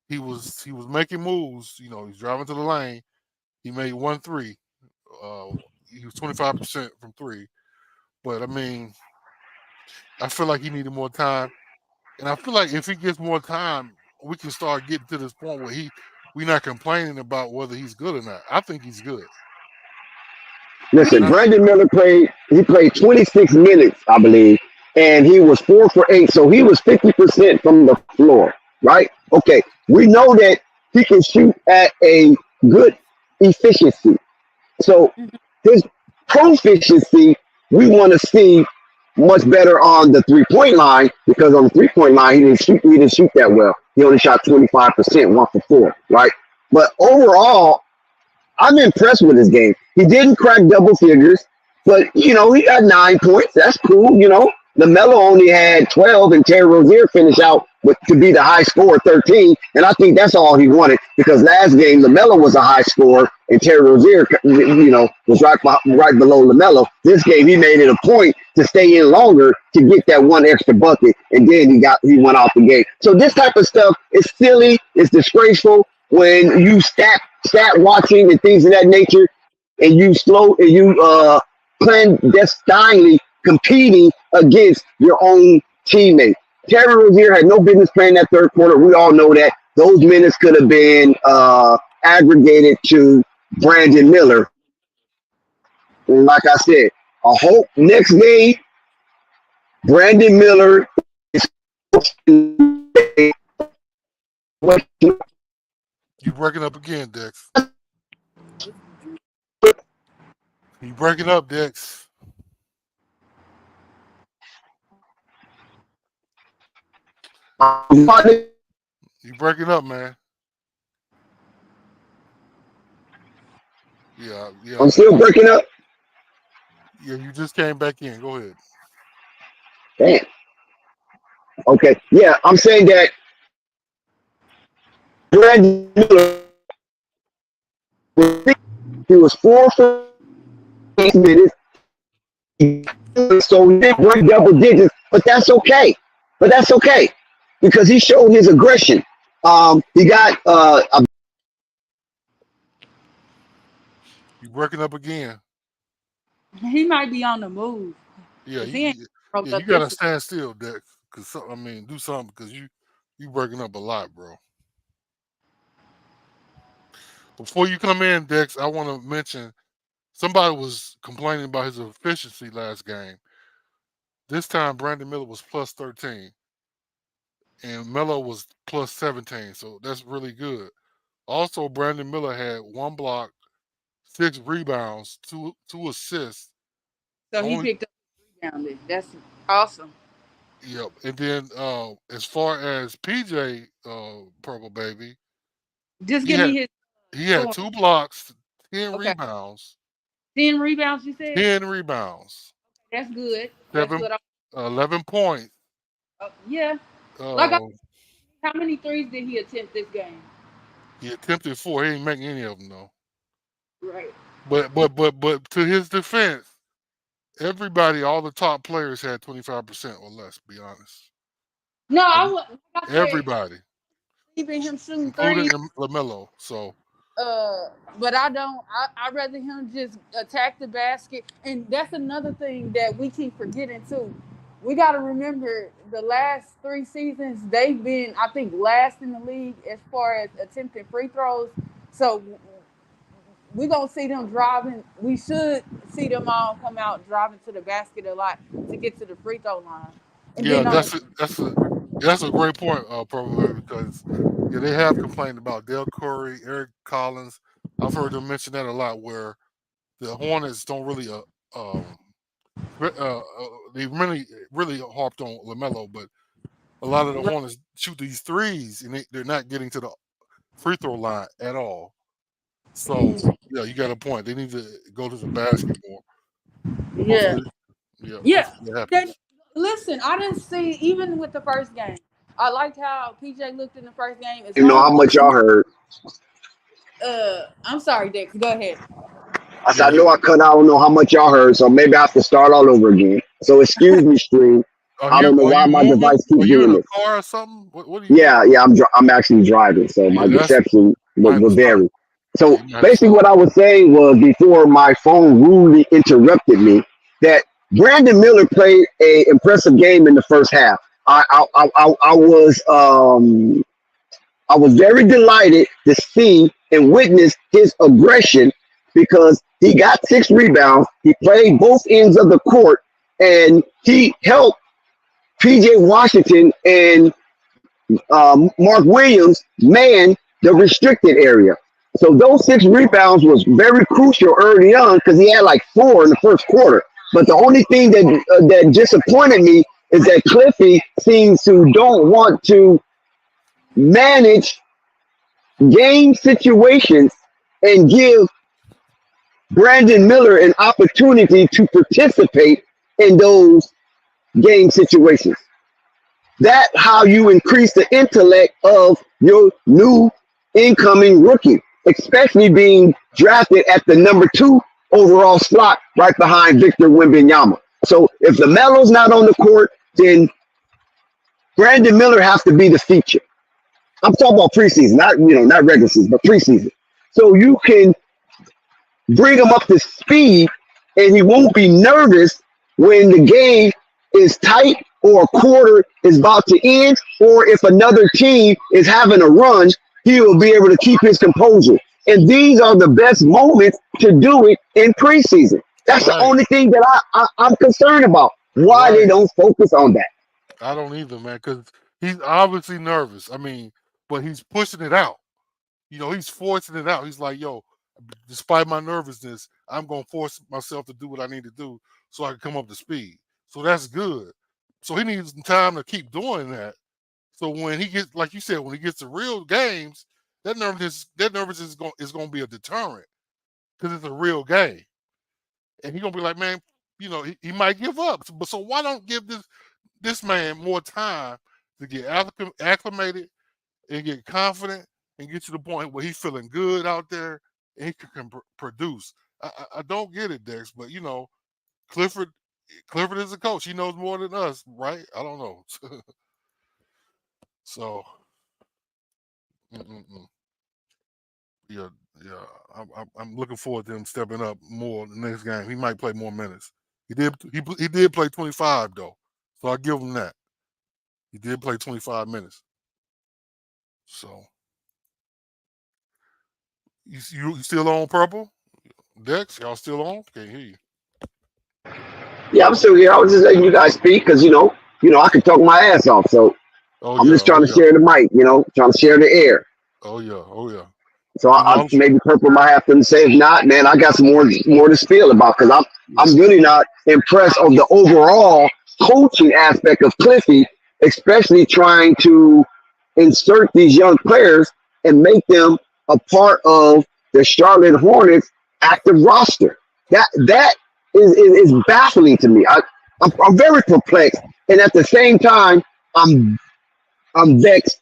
He was making moves. He's driving to the lane. He made 1 3. He was 25% from 3. But I mean, I feel like he needed more time. And I feel like if he gets more time, we can start getting to this point where we're not complaining about whether he's good or not. I think he's good. And Listen, I Brandon Miller played 26 minutes, I believe, and he was 4 for 8, so he was 50% from the floor, right? Okay, we know that he can shoot at a good efficiency. So his proficiency, we want to see much better on the 3-point line because on the 3-point line he didn't shoot that well. He only shot 25%, 1 for 4, right? But overall, I'm impressed with his game. He didn't crack double figures, but he got 9 points. That's cool. Lamelo only had 12, and Terry Rozier finished out to be the high scorer, 13. And I think that's all he wanted because last game Lamelo was a high scorer, and Terry Rozier, was right below Lamelo. This game he made it a point to stay in longer to get that one extra bucket, and then he went out the game. So this type of stuff is silly. It's disgraceful when you stat watching and things of that nature, and you clandestinely competing against your own teammate. Terry Rozier had no business playing that third quarter. We all know that. Those minutes could have been aggregated to Brandon Miller. And like I said, I hope next game Brandon Miller is You breaking up again, Dex. You breaking up, Dex. You breaking up, man. Yeah. I'm still breaking up. Yeah, you just came back in. Go ahead. Damn. Okay. Yeah, I'm saying that Brandon Miller, he was 4 for 8 minutes. So he didn't break double digits, but that's okay. Because he showed his aggression. He got You breaking up again. He might be on the move. Yeah, He ain't broke up you gotta this- stand still, Dex. Cause do something because you breaking up a lot, bro. Before you come in, Dex, I want to mention somebody was complaining about his efficiency last game. This time, Brandon Miller was plus 13, and Melo was plus 17. So that's really good. Also, Brandon Miller had 1 block, 6 rebounds, 2 assists. So he picked up rebounding. That's awesome. Yep. And then as far as PJ Purple Baby, Just give me his. He had 2 blocks, 10 Okay. rebounds. 10 rebounds, you said? 10 rebounds. That's good. 11 points. Yeah. How many threes did he attempt this game? He attempted 4. He ain't making any of them though. Right. But to his defense, everybody, all the top players had 25% or less. Be honest. No, I wouldn't. Everybody, even him shooting including threes. Lamelo. So. But I don't. I rather him just attack the basket, and that's another thing that we keep forgetting too. We got to remember the last 3 seasons they've been, I think, last in the league as far as attempting free throws. So we're gonna see them driving. We should see them all come out driving to the basket a lot to get to the free throw line. And yeah, that's a great point, probably because they have complained about Del Curry, Eric Collins. I've heard them mention that a lot, where the Hornets don't really they really harped on Lamelo, but a lot of the Hornets shoot these threes and they're not getting to the free throw line at all. So yeah, you got a point. They need to go to the basket more. Yeah. Yeah. Listen, I didn't see, even with the first game, I liked how PJ looked in the first game. You know how much y'all heard. I'm sorry, Dex. Go ahead. I know I cut out. I don't know how much y'all heard, so maybe I have to start all over again. So excuse me, stream. I don't know why my device keeps doing this. Car or something? What are you Yeah. I'm actually driving, so my reception will vary. So basically, what I was saying was before my phone rudely interrupted me that Brandon Miller played an impressive game in the first half. I was very delighted to see and witness his aggression because he got 6 rebounds. He played both ends of the court, and he helped PJ Washington and Mark Williams man the restricted area. So those 6 rebounds was very crucial early on because he had like 4 in the first quarter. But the only thing that disappointed me is that Cliffy seems to don't want to manage game situations and give Brandon Miller an opportunity to participate in those game situations. That's how you increase the intellect of your new incoming rookie, especially being drafted at the number 2 overall slot right behind Victor Wembanyama. So if Lamelo's not on the court, then Brandon Miller has to be the feature. I'm talking about preseason, not regular season, but preseason. So you can bring him up to speed, and he won't be nervous when the game is tight or a quarter is about to end, or if another team is having a run, he will be able to keep his composure. And these are the best moments to do it in preseason. That's the only thing that I'm concerned about. Why they don't focus on that. I don't either, man, because he's obviously nervous. I mean, but he's pushing it out. He's forcing it out. He's like, yo, despite my nervousness, I'm going to force myself to do what I need to do so I can come up to speed. So that's good. So he needs time to keep doing that. So when he gets, like you said, when he gets to real games, that nervousness is going to be a deterrent because it's a real game. And he's going to be like, man, he might give up. So why don't give this man more time to get acclimated and get confident and get to the point where he's feeling good out there and he can produce. I don't get it, Dex, but Clifford is a coach. He knows more than us, right? I don't know. So, yeah. I'm looking forward to him stepping up more the next game. He might play more minutes. He did play 25 though, so I give him that. He did play 25 minutes. So, you still on, Purple? Dex, y'all still on? Can't hear you. Yeah, I'm still here. I was just letting you guys speak because I can talk my ass off. So I'm just trying to share the mic. Trying to share the air. Oh yeah. So I maybe Purple might have to say. If not, man, I got some more to spiel about because I'm really not impressed of the overall coaching aspect of Cliffy, especially trying to insert these young players and make them a part of the Charlotte Hornets active roster. That is baffling to me. I'm very perplexed, and at the same time, I'm vexed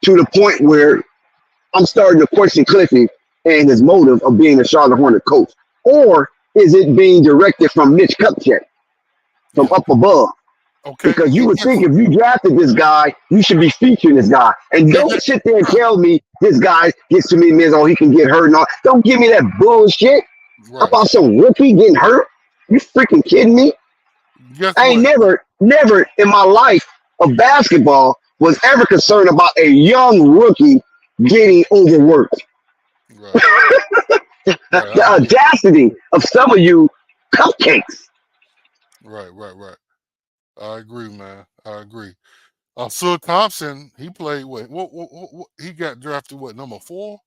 to the point where I'm starting to question Cliffy and his motive of being a Charlotte Hornet coach. Or is it being directed from Mitch Kupchak, from up above? Okay. Because you would think if you drafted this guy, you should be featuring this guy. And don't sit there and tell me this guy gets to me, he can get hurt and all. Don't give me that bullshit about some rookie getting hurt. You freaking kidding me? I ain't never in my life of basketball was ever concerned about a young rookie getting overworked. Right. The audacity of some of you cupcakes. Right. I agree, man. I agree. Sue Thompson, he played what he got drafted, number 4?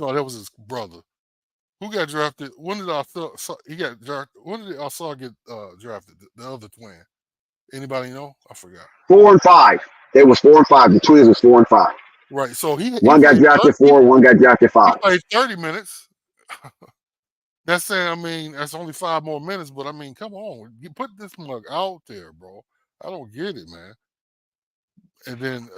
No, that was his brother. Who got drafted? When did he get drafted? When did Arthur get drafted? The other twin. Anybody know? I forgot. 4 and 5. They was 4 and 5. The twins was 4 and 5. Right. So one got drafted 4, one got drafted 5. He played 30 minutes. That's saying, that's only 5 more minutes, but come on. You put this mug out there, bro. I don't get it, man. And then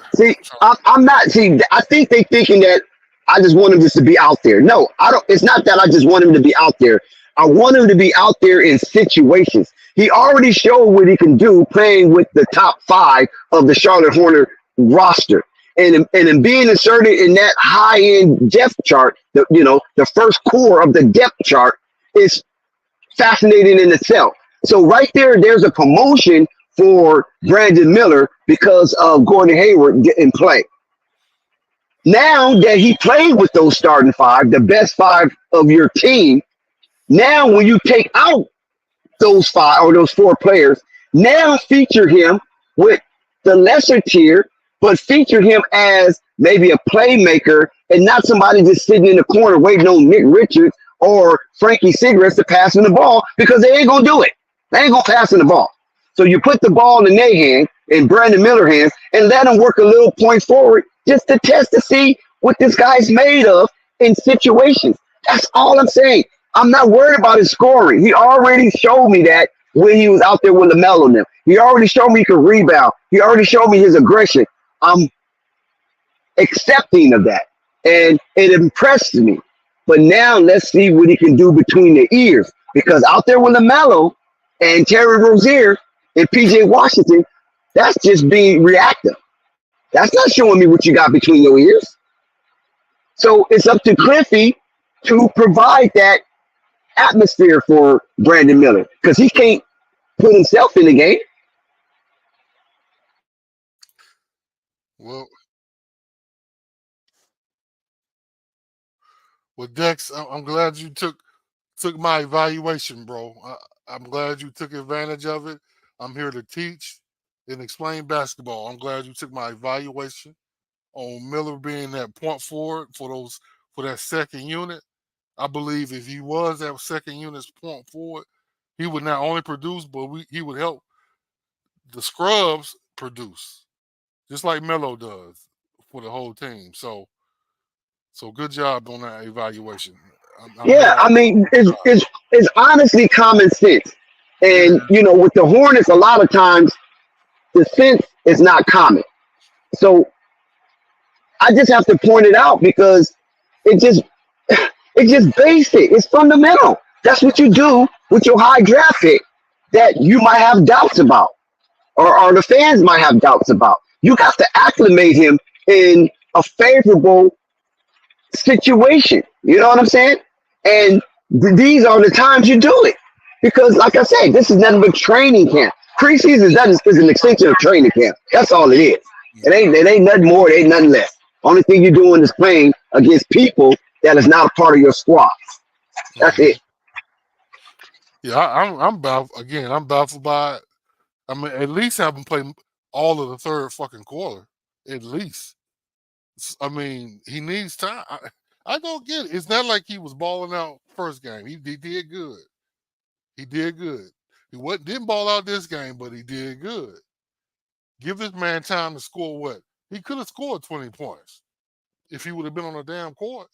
I'm not I think they thinking that I just want him just to be out there. No, I don't. It's not that I just want him to be out there. I want him to be out there in situations. He already showed what he can do playing with the top 5 of the Charlotte Hornet roster. And in being inserted in that high-end depth chart, the first core of the depth chart is fascinating in itself. So right there's a promotion for Brandon Miller because of Gordon Hayward getting play. Now that he played with those starting 5, the best 5 of your team, now when you take out those 5 or those 4 players, now feature him with the lesser tier, but feature him as maybe a playmaker and not somebody just sitting in the corner waiting on Nick Richards or Frankie Cigarettes to pass him the ball, because they ain't going to do it. They ain't going to pass him the ball. So you put the ball in their hand, in Brandon Miller's hands, and let him work a little point forward just to test to see what this guy's made of in situations. That's all I'm saying. I'm not worried about his scoring. He already showed me that when he was out there with Lamelo and them. He already showed me he could rebound. He already showed me his aggression. I'm accepting of that, and it impressed me. But now let's see what he can do between the ears, because out there with Lamelo and Terry Rozier and PJ Washington, that's just being reactive. That's not showing me what you got between your ears. So it's up to Cliffy to provide that atmosphere for Brandon Miller, because he can't put himself in the game. Well, Dex, I'm glad you took my evaluation, bro. I'm glad you took advantage of it. I'm here to teach and explain basketball. I'm glad you took my evaluation on Miller being that point forward for that second unit. I believe if he was that second unit's point forward, he would not only produce, but he would help the scrubs produce, just like Melo does for the whole team. So good job on that evaluation. Yeah, I mean, it's honestly common sense. And, you know, with the Hornets, a lot of times the sense is not common. So I just have to point it out, because it's just basic. It's fundamental. That's what you do with your high draft pick that you might have doubts about, or the fans might have doubts about. You got to acclimate him in a favorable situation. You know what I'm saying? And these are the times you do it, because, like I said, this is nothing but training camp. Preseason is an extension of training camp. That's all it is. It ain't nothing more. It ain't nothing less. Only thing you're doing is playing against people that is not a part of your squad. That's it. Yeah, I'm baffled by it. I mean, at least have him play all of the third fucking quarter. At least. I mean, he needs time. I don't get it. It's not like he was balling out first game. He did good. He did good. He didn't ball out this game, but he did good. Give this man time to score what? He could have scored 20 points if he would have been on the damn court.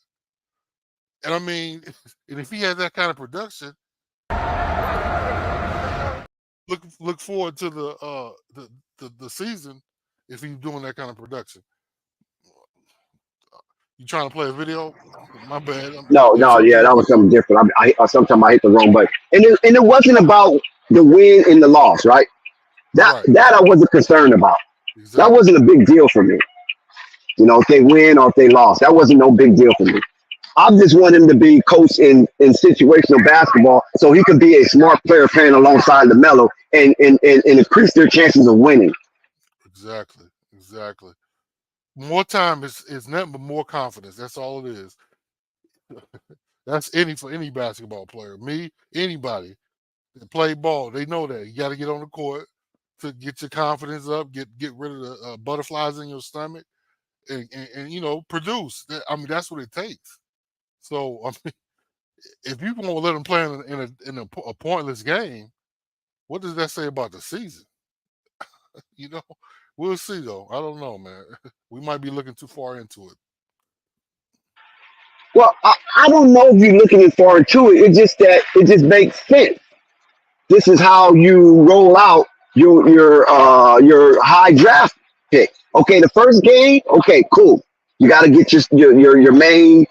And I mean, and if he had that kind of production, look forward to the season if he's doing that kind of production. You trying to play a video? My bad. No, yeah, that was something different. Sometimes I hit the wrong button, and it wasn't about the win and the loss, right? That I wasn't concerned about. Exactly. That wasn't a big deal for me. You know, if they win or if they lost, that wasn't no big deal for me. I just want him to be coached in situational basketball, so he can be a smart player playing alongside Lamelo and increase their chances of winning. Exactly. More time is nothing but more confidence. That's all it is. That's for any basketball player. Me, anybody that play ball, they know that. You got to get on the court to get your confidence up, get rid of the butterflies in your stomach, and you know, produce. I mean, that's what it takes. So, I mean, if you want to let them play in a pointless game, what does that say about the season? You know, we'll see, though. I don't know, man. We might be looking too far into it. Well, I don't know if you're looking far into it. It's just that it just makes sense. This is how you roll out your high draft pick. Okay, the first game, okay, cool. You got to get your main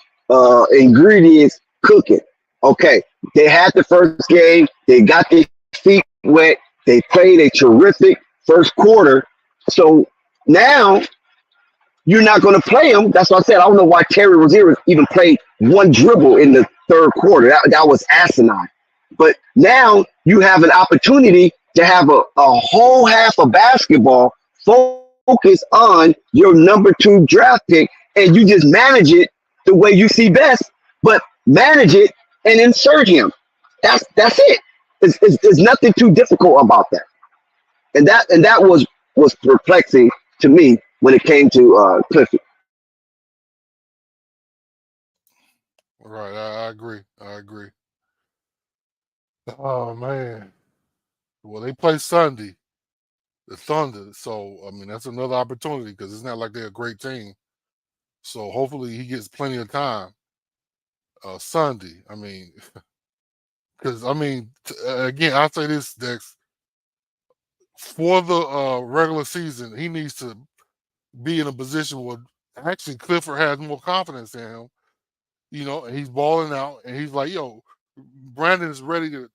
ingredients cooking. Okay, they had the first game. They got their feet wet. They played a terrific first quarter. So now you're not going to play them. That's what I said. I don't know why Terry Rozier even played one dribble in the third quarter. That was asinine. But now you have an opportunity to have a whole half of basketball focus on your number 2 draft pick, and you just manage it the way you see best, but manage it and insert him. That's it. There's nothing too difficult about that. And that was was perplexing to me when it came to Clifford. Right, I agree. I agree. Oh man. Well, they play Sunday, the Thunder. So I mean, that's another opportunity because it's not like they're a great team. So hopefully he gets plenty of time. Sunday. I mean, because I mean, again, I say this, Dex, for the regular season, he needs to be in a position where actually Clifford has more confidence in him. You know, and he's balling out, and he's like, "Yo, Brandon is ready to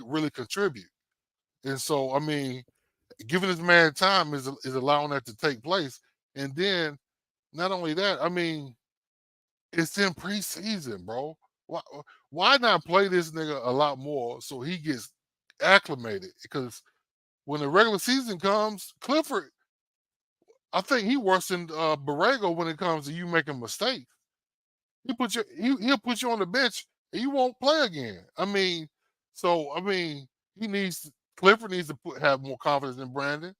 really contribute." And so, I mean, giving this man time is allowing that to take place. And then, not only that, I mean, it's in preseason, bro. Why not play this nigga a lot more so he gets acclimated? Because when the regular season comes, Clifford, I think he worse than Borrego when it comes to you making mistakes. He'll put you on the bench and you won't play again. I mean, so I mean, Clifford needs to have more confidence in Brandon,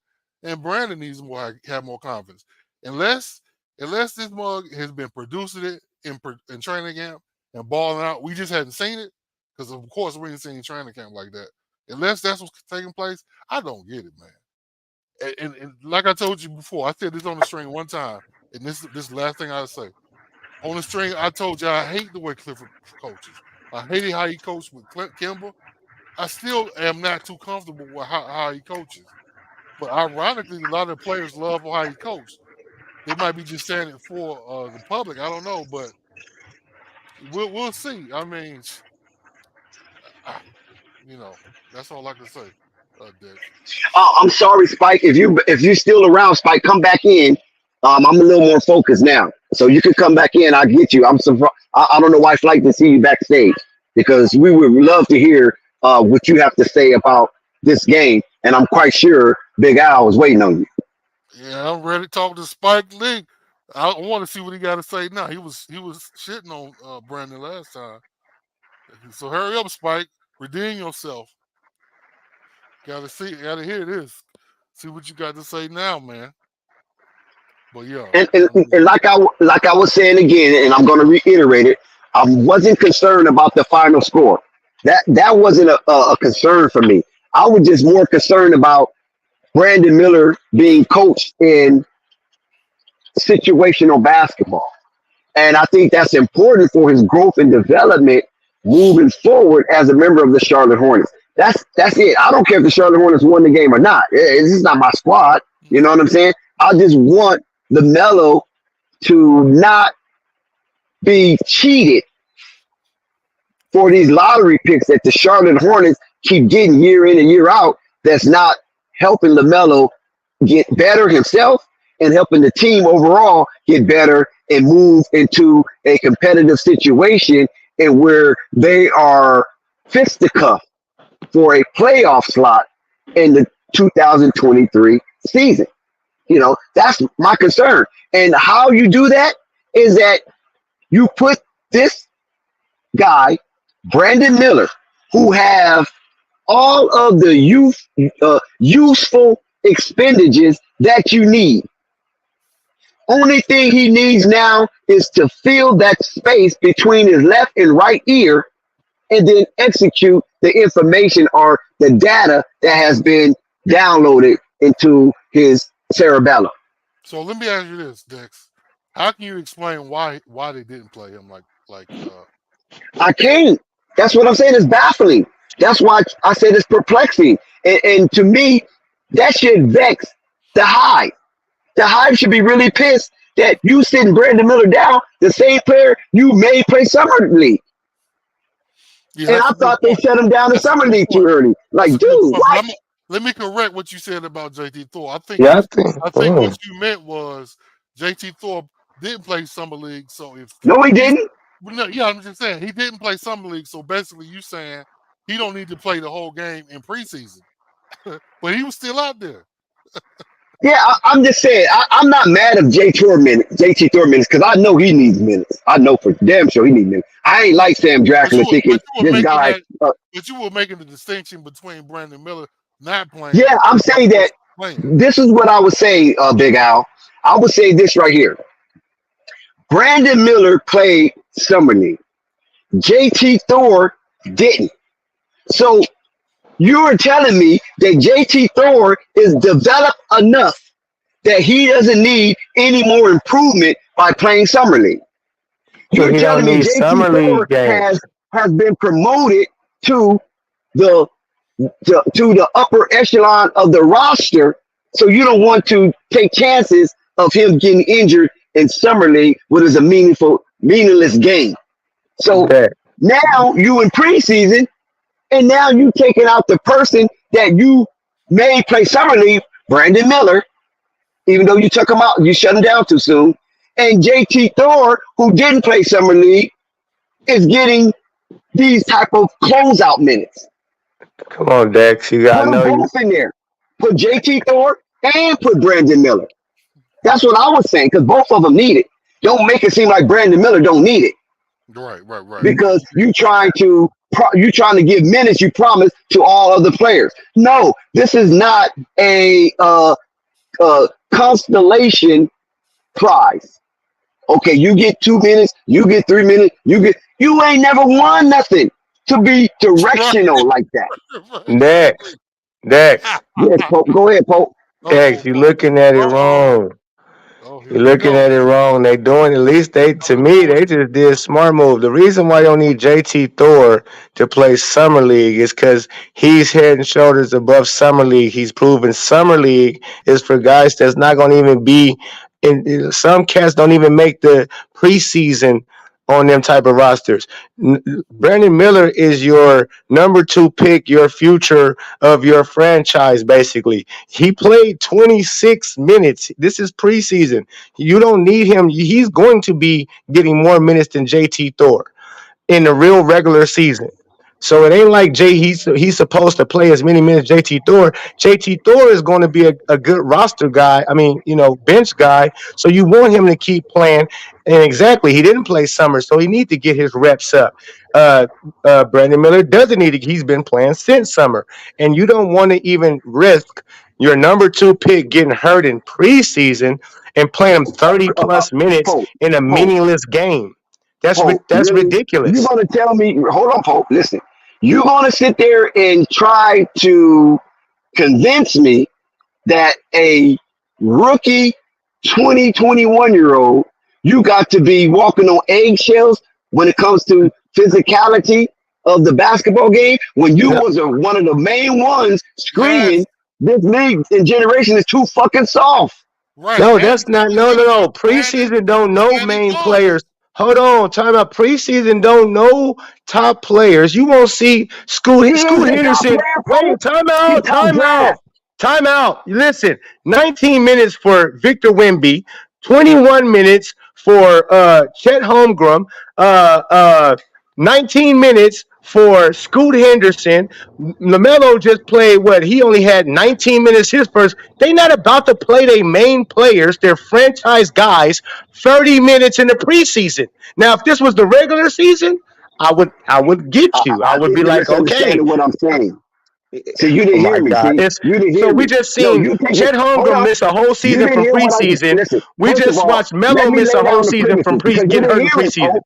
and Brandon needs to have more confidence. Unless this mug has been producing it in training camp and balling out, we just hadn't seen it because of course we ain't seen training camp like that. Unless that's what's taking place, I don't get it, man. And like I told you before, I said this on the string one time, and this last thing I'll say. On the string, I told you I hate the way Clifford coaches. I hated how he coached with Kimber. I still am not too comfortable with how he coaches. But ironically, a lot of the players love how he coached. They might be just saying it for the public. I don't know, but we'll see. I mean, you know, that's all I can say, Dex. I'm sorry, Spike. If you're still around, Spike, come back in. I'm a little more focused now, so you can come back in. I'll get you. I'm surprised. I don't know why it's like to see you backstage because we would love to hear what you have to say about this game, and I'm quite sure Big Al is waiting on you. Yeah, I'm ready to talk to Spike Lee. I want to see what he got to say now. He was shitting on Brandon last time. So hurry up, Spike. Redeem yourself. Gotta hear this. See what you got to say now, man. But yeah. And like I was saying again, and I'm going to reiterate it, I wasn't concerned about the final score. That wasn't a concern for me. I was just more concerned about Brandon Miller being coached in situational basketball. And I think that's important for his growth and development moving forward as a member of the Charlotte Hornets. That's it. I don't care if the Charlotte Hornets won the game or not. This is not my squad. You know what I'm saying? I just want the Melo to not be cheated for these lottery picks that the Charlotte Hornets keep getting year in and year out. That's not helping LaMelo get better himself and helping the team overall get better and move into a competitive situation and where they are fisticuff for a playoff slot in the 2023 season. You know, that's my concern. And how you do that is that you put this guy, Brandon Miller, who have all of the useful expenditures that you need. Only thing he needs now is to fill that space between his left and right ear and then execute the information or the data that has been downloaded into his cerebellum. So let me ask you this, Dex. How can you explain why they didn't play him like I can't. That's what I'm saying. It's baffling. That's why I said it's perplexing. And to me, that should vex the Hive. The Hive should be really pissed that you sitting Brandon Miller down, the same player you made play Summer League. Yeah, and I thought they shut him down in Summer League too early. Like, dude, what? Let me correct what you said about JT Thorpe. I think what you meant was JT Thorpe didn't play Summer League. So no, he didn't. No, yeah, I'm just saying he didn't play Summer League. So basically, you saying he don't need to play the whole game in preseason, but he was still out there. Yeah, I'm just saying I'm not mad at JT Thorpe minutes because I know he needs minutes. I know for damn sure he needs minutes. I ain't like Sam Dracula thinking this guy. But you were making the distinction between Brandon Miller not playing. Yeah, I'm saying that Wait. This is what I would say, Big Al. I would say this right here. Brandon Miller played Summer League. JT Thor didn't. So you're telling me that JT Thor is developed enough that he doesn't need any more improvement by playing Summer League. So You're he don't telling me need JT summer Thor league games. has been promoted to the to the upper echelon of the roster, so you don't want to take chances of him getting injured in Summer League, what is a meaningless game. So That now you in preseason, and now you taking out the person that you made play Summer League, Brandon Miller, even though you took him out, you shut him down too soon. And JT Thor, who didn't play Summer League, is getting these type of closeout minutes. come on, Dex. You Put gotta them know you. both in there. Put JT Thor and put Brandon Miller. That's what I was saying, because both of them need it. Don't make it seem like Brandon Miller don't need it, Right. because you trying to give minutes you promised to all other players. No, this is not a constellation prize. Okay, you get 2 minutes, you get 3 minutes, you ain't never won nothing to be directional like that. Dex. Dex. Yes, Pope. Go ahead, Pope. Dex, you looking at it wrong. Oh, here You're we looking go. at it wrong. They doing, at least to me, they just did a smart move. The reason why you don't need JT Thor to play Summer League is because he's head and shoulders above Summer League. He's proven Summer League is for guys that's not going to even be some cats don't even make the preseason on them type of rosters. Brandon Miller is your number 2 pick, your future of your franchise, basically. He played 26 minutes. This is preseason. You don't need him. He's going to be getting more minutes than JT Thor in the real regular season. So it ain't like he's supposed to play as many minutes JT Thor. JT Thor is going to be a good roster guy. I mean, bench guy. So you want him to keep playing. And exactly, he didn't play summer, so he needs to get his reps up. Brandon Miller doesn't need to. He's been playing since summer, and you don't want to even risk your number 2 pick getting hurt in preseason and playing him 30 plus minutes Pope, in a Pope, meaningless game. That's Pope. Really? ridiculous. You're gonna tell me? Hold on, Pope. Listen. You're gonna sit there and try to convince me that a rookie 21-year-old, you got to be walking on eggshells when it comes to physicality of the basketball game, when you was one of the main ones screaming, this league and generation is too fucking soft. Right. No, And that's not. No. Preseason don't know and it main was. players. Hold on, time out. Preseason don't know top players. You won't see Scoot He is a top Henderson. player, Wait, Pope. He top draft. time out. Listen, 19 minutes for Victor Wemby, 21 minutes for Chet Holmgren, 19 minutes for Scoot Henderson. Lamelo just played what? He only had 19 minutes his first. They not about to play their main players, their franchise guys, 30 minutes in the preseason. Now, if this was the regular season, I would get you. I would think be you're like, okay. misunderstanding what I'm saying. So you didn't Oh my hear me. God. See, you didn't hear So me. we just No, seen you think Chet hold Holmgren on. miss a whole You season didn't from hear what I preseason. listen. We First just of all, watched let Melo me miss lay a whole down the season from premises because you getting hurt didn't in hear it, preseason. Pope.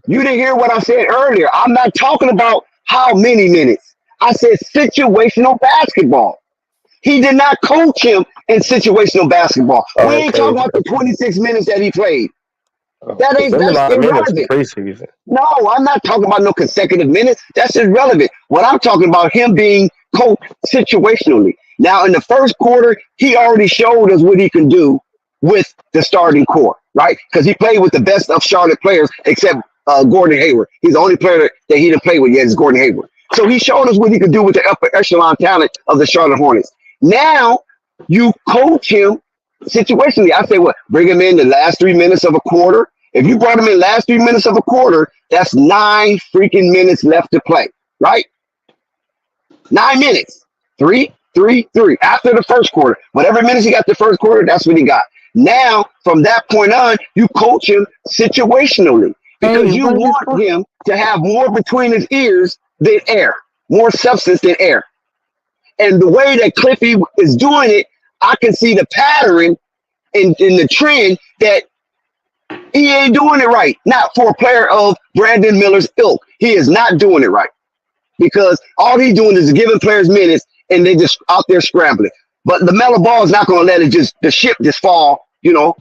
You didn't hear what I said earlier. I'm not talking about how many minutes. I said situational basketball. He did not coach him in situational basketball. We ain't Okay. talking about the 26 minutes that he played. There's a That's lot of minutes in irrelevant. preseason. No, I'm not talking about no consecutive minutes. That's irrelevant. What I'm talking about him being coached situationally. Now, in the first quarter, he already showed us what he can do with the starting core, right? Because he played with the best of Charlotte players, except Gordon Hayward. He's the only player that he didn't play with yet is Gordon Hayward. So he showed us what he could do with the upper echelon talent of the Charlotte Hornets. Now you coach him situationally. I say, what? Bring him in the last 3 minutes of a quarter. If you brought him in last 3 minutes of a quarter, that's 9 freaking minutes left to play, right? 9 minutes. 3, 3, 3. After the first quarter, whatever minutes he got the first quarter, that's what he got. Now, from that point on, you coach him situationally because you want him to have more between his ears than air, more substance than air. And the way that Cliffy is doing it, I can see the pattern in the trend that he ain't doing it right. Not for a player of Brandon Miller's ilk. He is not doing it right because all he's doing is giving players minutes and they just out there scrambling. But LaMelo Ball is not going to let the ship just fall,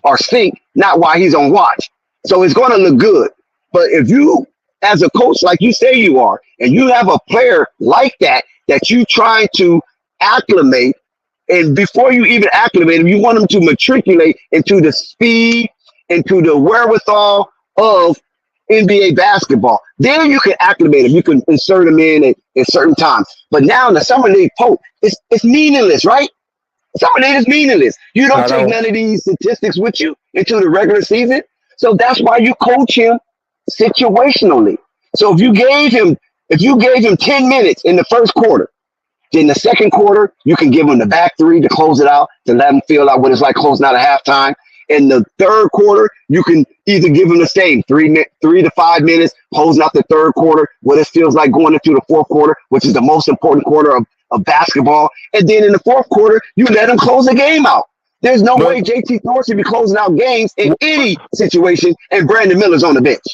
or sink, not while he's on watch. So it's going to look good. But if you, as a coach, like you say you are, and you have a player like that you trying to acclimate, and before you even acclimate him, you want him to matriculate into the speed, into the wherewithal of NBA basketball. Then you can acclimate him. You can insert him in at certain times. But now in the summer league, it's meaningless, right? Summer league is meaningless. You don't take none of these statistics with you into the regular season. So that's why you coach him situationally. So if you gave him 10 minutes in the first quarter, then the second quarter, you can give him the back three to close it out, to let him feel out what it's like closing out at halftime. In the third quarter, you can either give him the same 3 to 5 minutes, closing out the third quarter, what it feels like going into the fourth quarter, which is the most important quarter of basketball. And then in the fourth quarter, you let him close the game out. There's no way JT Thor should be closing out games in any situation, and Brandon Miller's on the bench.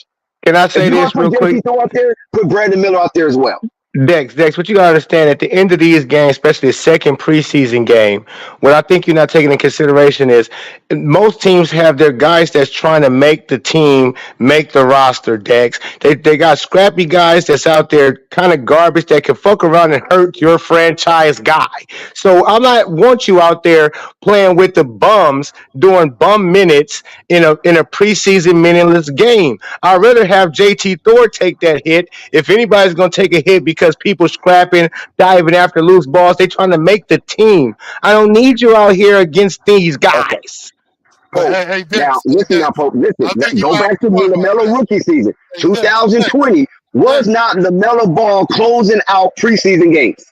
Can I say this real quick? JT Thor out there, put Brandon Miller out there as well. Dex, what you gotta understand at the end of these games, especially the second preseason game, what I think you're not taking into consideration is most teams have their guys that's trying to make the team, make the roster, Dex. They got scrappy guys that's out there kind of garbage that can fuck around and hurt your franchise guy. So I not want you out there playing with the bums, doing bum minutes in a preseason meaningless game. I'd rather have JT Thor take that hit. If anybody's gonna take a hit because people scrapping, diving after loose balls, they trying to make the team. I don't need you out here against these guys. Pope, Hey, now listen, Pope. Listen, go back to the LaMelo rookie season. 2020 was not LaMelo Ball closing out preseason games.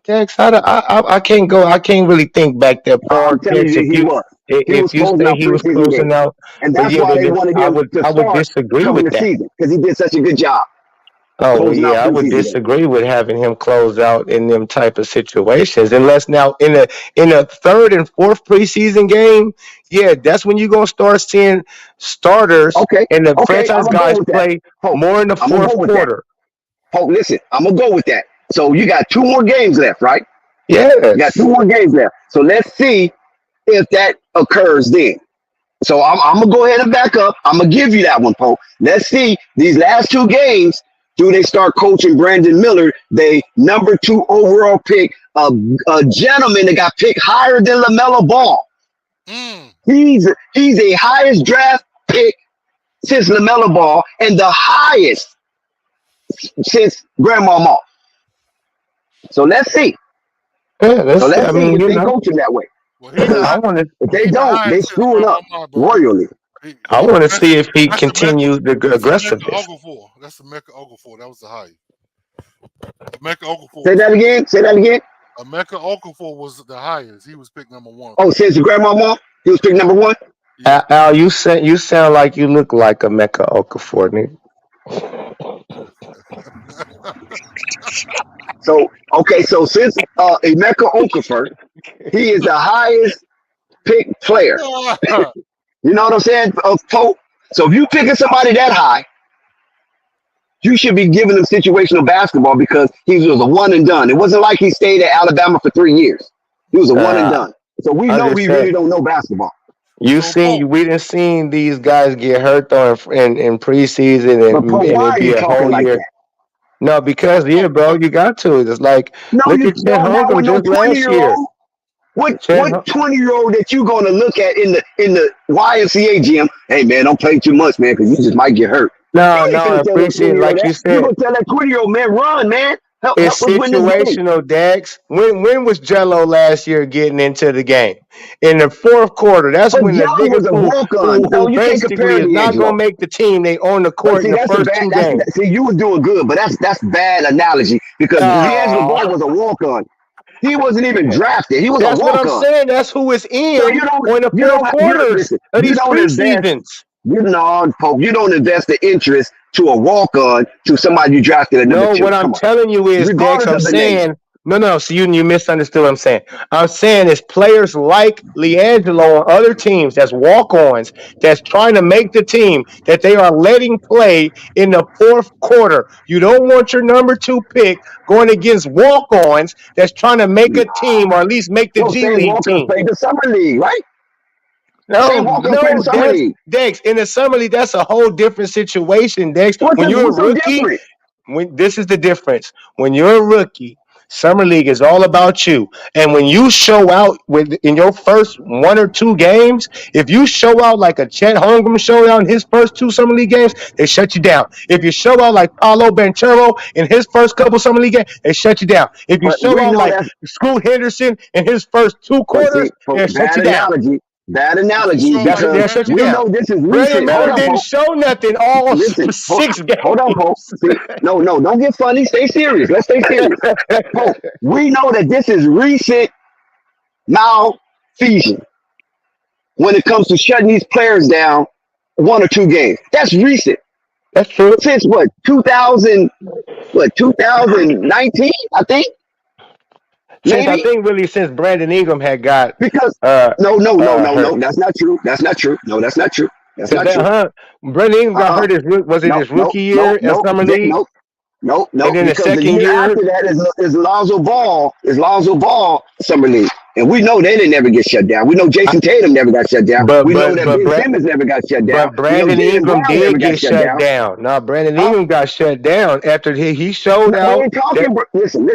Dex, I can't go. I can't really think back that far. I'm telling you, he was. If you say he was closing out, and that's why they wanted him to start disagree with that because he did such a good job. Oh yeah, I would disagree with having him close out in them type of situations. Unless now in a third and fourth preseason game, yeah, that's when you're gonna start seeing starters and the franchise guys play more in the fourth quarter. Oh, listen, I'm gonna go with that. So you got 2 more games left, right? Yeah, you got 2 more games left. So let's see if that occurs then. So I'm gonna go ahead and back up. I'm gonna give you that one, Pope. Let's see these last 2 games. Do they start coaching Brandon Miller, they number 2 overall pick, a gentleman that got picked higher than LaMelo Ball? He's a highest draft pick since LaMelo Ball and the highest since Grandma Moss. So let's see. Yeah, let's see if they coach him that way. Well, if they don't, they screwing up royally. I want to see if he continues the aggressiveness. That's the Mecca Okafor. That was the high. Mecca Okafor. Say that again. Mecca Okafor was the highest. He was picked number 1. Oh, since Grandma Mom, he was picked number 1. Yeah. Al, you sound like you look like a Mecca Okafor, nigga. So since Emeka Okafor, he is the highest picked player. You know what I'm saying, Pope? So if you picking somebody that high, you should be giving him situational basketball because he was a one and done. It wasn't like he stayed at Alabama for 3 years. He was a one and done. So we know we really don't know basketball. We didn't see these guys get hurt though in preseason and it'd be a whole year. That? No, because bro, you got to. It's like look at Chet Holmgren just last year. What 20-year-old that you gonna look at in the YMCA gym? Hey man, don't play too much, man, because you just might get hurt. No, I appreciate like you said. You gonna tell that 20-year-old man, run, man. It's situational, Dex. When was Jello last year getting into the game? In the fourth quarter. That's when the niggas who basically is not going to make the team, they own the court in the first 2 games. See, you was doing good, but that's bad analogy because D'Angelo Ball was a walk-on. He wasn't even drafted. He was a walk-on. That's what I'm saying. That's who is in the fourth quarters of these preseasons. Pope, you don't invest the interest to a walk-on to somebody you drafted. No, what I'm telling you is, Dex, I'm saying No. So you misunderstood what I'm saying. I'm saying is players like Leangelo on other teams that's walk-ons that's trying to make the team that they are letting play in the fourth quarter. You don't want your number 2 pick going against walk-ons that's trying to make a team or at least make the No, G Sam League Walker team. played the summer league, right? No, Sam Walker played the summer Dex. league. Dex in the summer league, that's a whole different situation. Dex, when you're a What's so rookie, different? this is the difference. When you're a rookie, summer league is all about you. And when you show out in your first 1 or 2 games, if you show out like a Chet Holmgren showed out in his first 2 summer league games, they shut you down. If you show out like Paolo Banchero in his first couple summer league games, they shut you down. If you But show we out know like that's Scoot Henderson in his first 2 but see, quarters, they shut bad you down. analogy. Bad analogy Show like They'll because shut you we down. know this is Brandon recent. Hold Miller on, didn't Pope. show nothing all Listen, 6 games. hold on, Pope. See, no, don't get funny. Stay serious. Let's stay serious. Pope, we know that this is recent malfeasance when it comes to shutting these players down 1 or 2 games. That's recent. That's true. Since 2019, I think. Since I Maybe think really since Brandon Ingram had got because hurt. that's not true. That's not true. No, that's not true. That's Cause not true. Brandon Ingram got hurt was it his rookie year at Summer League? No. And then the Because the second year year, after that is Lonzo Ball Summer League. And we know they didn't never get shut down. We know Jason Tatum never got shut down. We know that Ben Simmons never got shut down. but Brandon Ingram did get shut down. No, Brandon Ingram got shut down after he showed We out. ain't talking. Listen,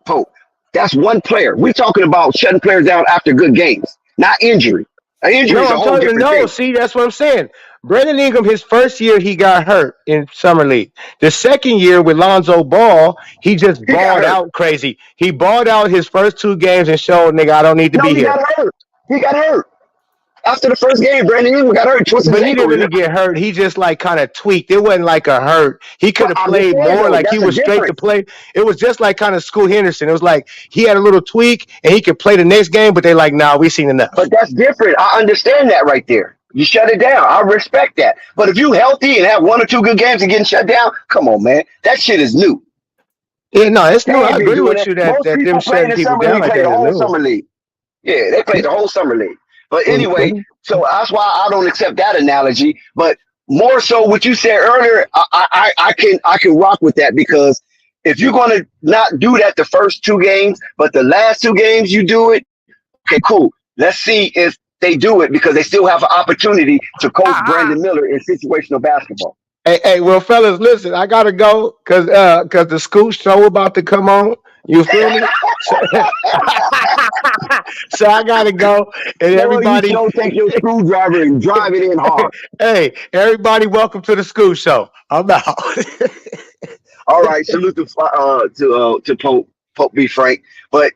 Pope. That's one player. We're talking about shutting players down after good games, not injury. An injury is a whole different thing. See, that's what I'm saying. Brandon Ingram, his first year, he got hurt in Summer League. The second year with Lonzo Ball, he just balled out crazy. He balled out his first 2 games and showed, nigga, I don't need to be here. He got hurt. After the first game, Brandon Ingram got hurt. But he didn't really get hurt. He just like kind of tweaked. It wasn't like a hurt. He could have played more. Like he was straight to play. It was just like kind of Scoot Henderson. It was like he had a little tweak and he could play the next game. But they like, nah, we seen enough. But that's different. I understand that right there. You shut it down. I respect that. But if you healthy and have 1 or 2 good games and getting shut down, come on, man. That shit is new. Yeah, no, it's new. I agree with you that them shutting people down like that is new. Summer league. Yeah, they played the whole summer league. But anyway, so that's why I don't accept that analogy. But more so what you said earlier, I can rock with that because if you're going to not do that the first 2 games, but the last 2 games you do it, okay, cool. Let's see if they do it because they still have an opportunity to coach Brandon Miller in situational basketball. Hey, well, fellas, listen, I gotta go because the Scoot show about to come on. You feel me? So I gotta go, and everybody don't take your screwdriver and drive it in hard. Hey, everybody, welcome to the Scoot Show. I'm out. All right, salute to Pope B. Frank. But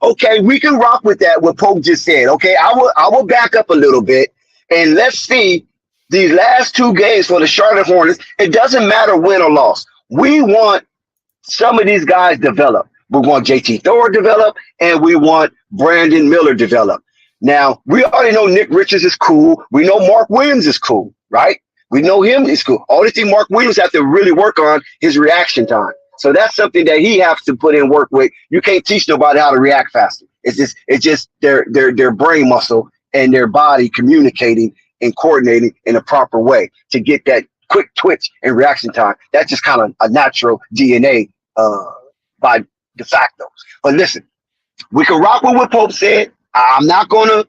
okay, we can rock with that. What Pope just said. Okay, I will back up a little bit and let's see these last 2 games for the Charlotte Hornets. It doesn't matter win or loss. We want some of these guys develop. We want JT Thor develop, and we want Brandon Miller develop. Now, we already know Nick Richards is cool. We know Mark Williams is cool, right? We know him is cool. Only thing Mark Williams has to really work on is reaction time. So that's something that he has to put in work with. You can't teach nobody how to react faster. It's just their brain muscle and their body communicating and coordinating in a proper way to get that quick twitch and reaction time. That's just kind of a natural DNA by de facto. But listen, we can rock with what Pope said. I'm not going to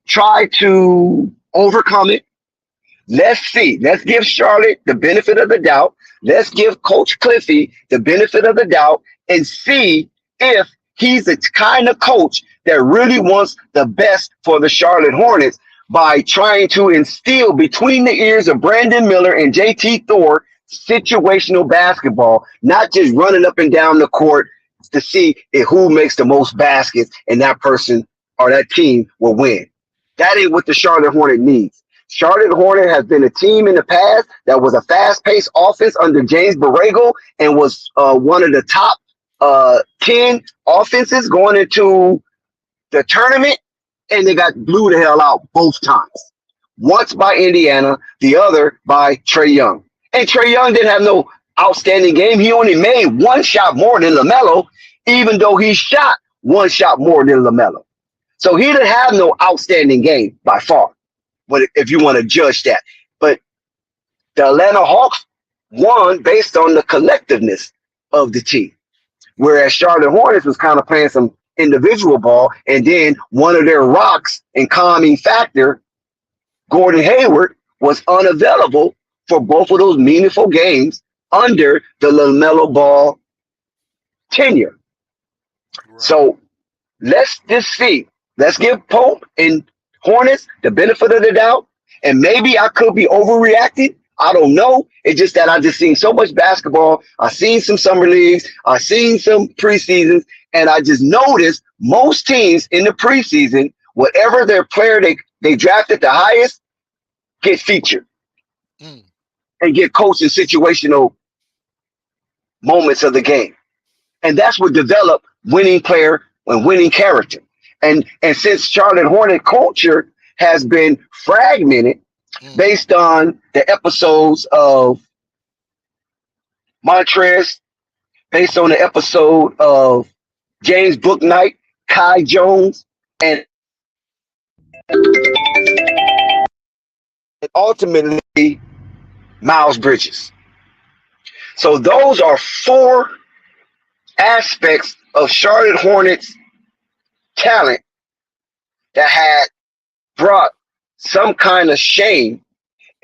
try to overcome it. Let's see. Let's give Charlotte the benefit of the doubt. Let's give Coach Cliffy the benefit of the doubt and see if he's the kind of coach that really wants the best for the Charlotte Hornets by trying to instill between the ears of Brandon Miller and JT Thor situational basketball, not just running up and down the court to see who makes the most baskets and that person or that team will win. That ain't what the Charlotte Hornet needs. Charlotte Hornet has been a team in the past that was a fast-paced offense under James Borrego and was one of the top 10 offenses going into the tournament, and they got blew the hell out both times. Once by Indiana, the other by Trae Young. And Trae Young didn't have no outstanding game. He only made 1 shot more than Lamelo, even though he shot one shot more than Lamelo. So he didn't have no outstanding game by far, but if you want to judge that. But the Atlanta Hawks won based on the collectiveness of the team, whereas Charlotte Hornets was kind of playing some individual ball, and then one of their rocks and calming factor, Gordon Hayward, was unavailable for both of those meaningful games under the LaMelo Ball tenure. Right. So let's just see. Let's give Pope and Hornets the benefit of the doubt. And maybe I could be overreacting. I don't know. It's just that I just seen so much basketball. I seen some summer leagues. I seen some preseasons. And I just noticed most teams in the preseason, whatever their player they drafted the highest, get featured and get coached in situational moments of the game. And that's what developed winning player and winning character. And since Charlotte Hornet culture has been fragmented based on the episodes of Montrez, based on the episode of James Bouknight, Kai Jones, and ultimately Miles Bridges. So those are four aspects of Charlotte Hornets talent that had brought some kind of shame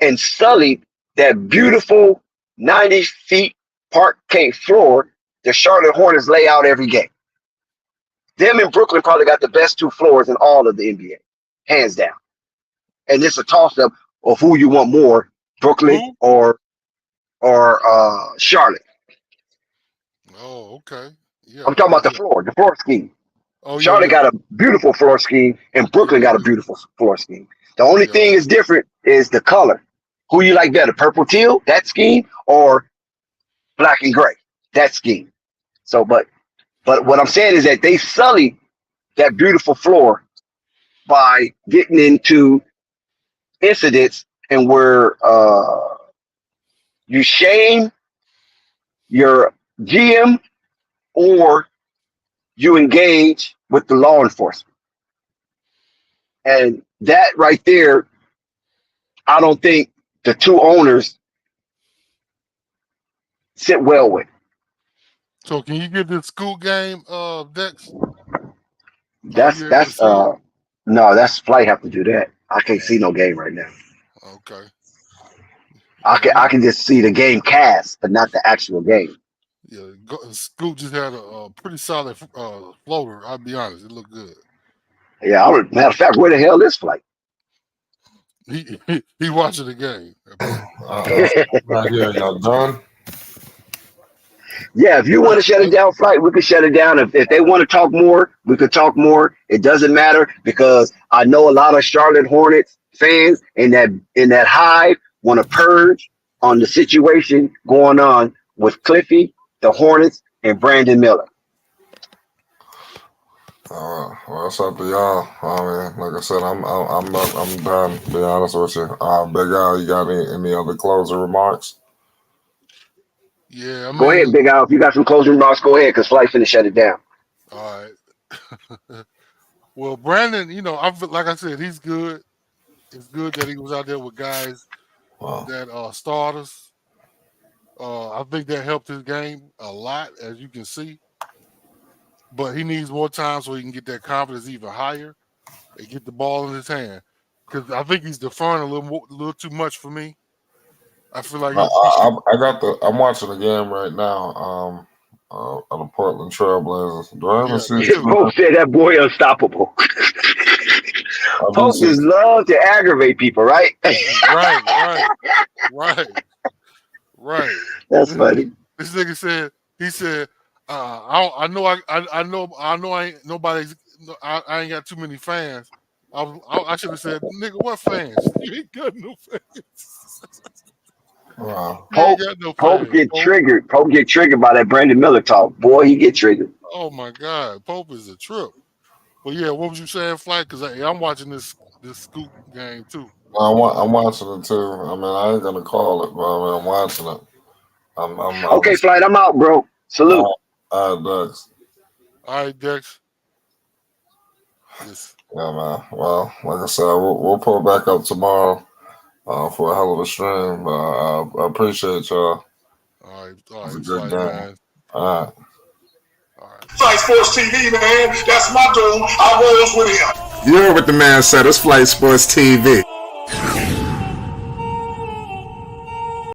and sullied that beautiful 90 feet parquet floor the Charlotte Hornets lay out every game. Them in Brooklyn probably got the best two floors in all of the NBA, hands down. And it's a toss-up of who you want more, Brooklyn or Charlotte. Oh, okay. Yeah. I'm talking about the floor scheme. Oh, Charlotte got a beautiful floor scheme, and Brooklyn got a beautiful floor scheme. The only thing is different is the color. Who you like better, purple teal, that scheme, or black and gray, that scheme? So, but what I'm saying is that they sullied that beautiful floor by getting into incidents and where you shame your GM or you engage with the law enforcement. And that right there, I don't think the two owners sit well with. So can you get this Scoot game, Dex? That's no, that's Flight have to do that. I can't see no game right now. Okay. I can just see the game cast, but not the actual game. Yeah, Scoot just had a pretty solid floater. I'll be honest, it looked good. Yeah, matter of fact, where the hell is Flight? He watching the game. Right here, y'all done? Yeah, if you want to shut it down, Flight, we can shut it down. If they want to talk more, we could talk more. It doesn't matter because I know a lot of Charlotte Hornets fans in that hive want to purge on the situation going on with Cliffy, the Hornets, and Brandon Miller. Well, it's up to y'all. I mean, like I said, I'm done. To be honest with you, Big Al, you got any other closing remarks? Yeah, Go ahead, Big Al. If you got some closing remarks, go ahead, because Flight's finna shut it down. All right. Well, Brandon, like I said, he's good. It's good that he was out there with guys that starters. I think that helped his game a lot, as you can see. But he needs more time so he can get that confidence even higher and get the ball in his hand. Because I think he's deferring a little too much for me. I feel like I'm watching the game right now. Of the Portland Trailblazers. Do I ever see? Pope said that boy unstoppable. Pope just love to aggravate people, right? Right. That's funny. This nigga said. He said, I ain't got too many fans. I should have said, nigga, what fans? You ain't got no fans. Wow. Pope get triggered. Pope get triggered by that Brandon Miller talk. Boy, he get triggered. Oh my God, Pope is a trip. Well, yeah, what was you saying, Flight? Because I'm watching this Scoop game too. I'm watching it too. I mean, I ain't gonna call it, but I mean, I'm watching it. Okay, Flight, I'm out, bro. Salute. All right, Dex. All right, Dex. Yes. Yeah, man. Well, like I said, we'll pull back up tomorrow for a hell of a stream. I appreciate y'all. All right. It was a It's good like, game. man. All right. All right. Flight Sports TV, man. That's my dude. I rolls with him. You heard what the man said. It's Flight Sports TV.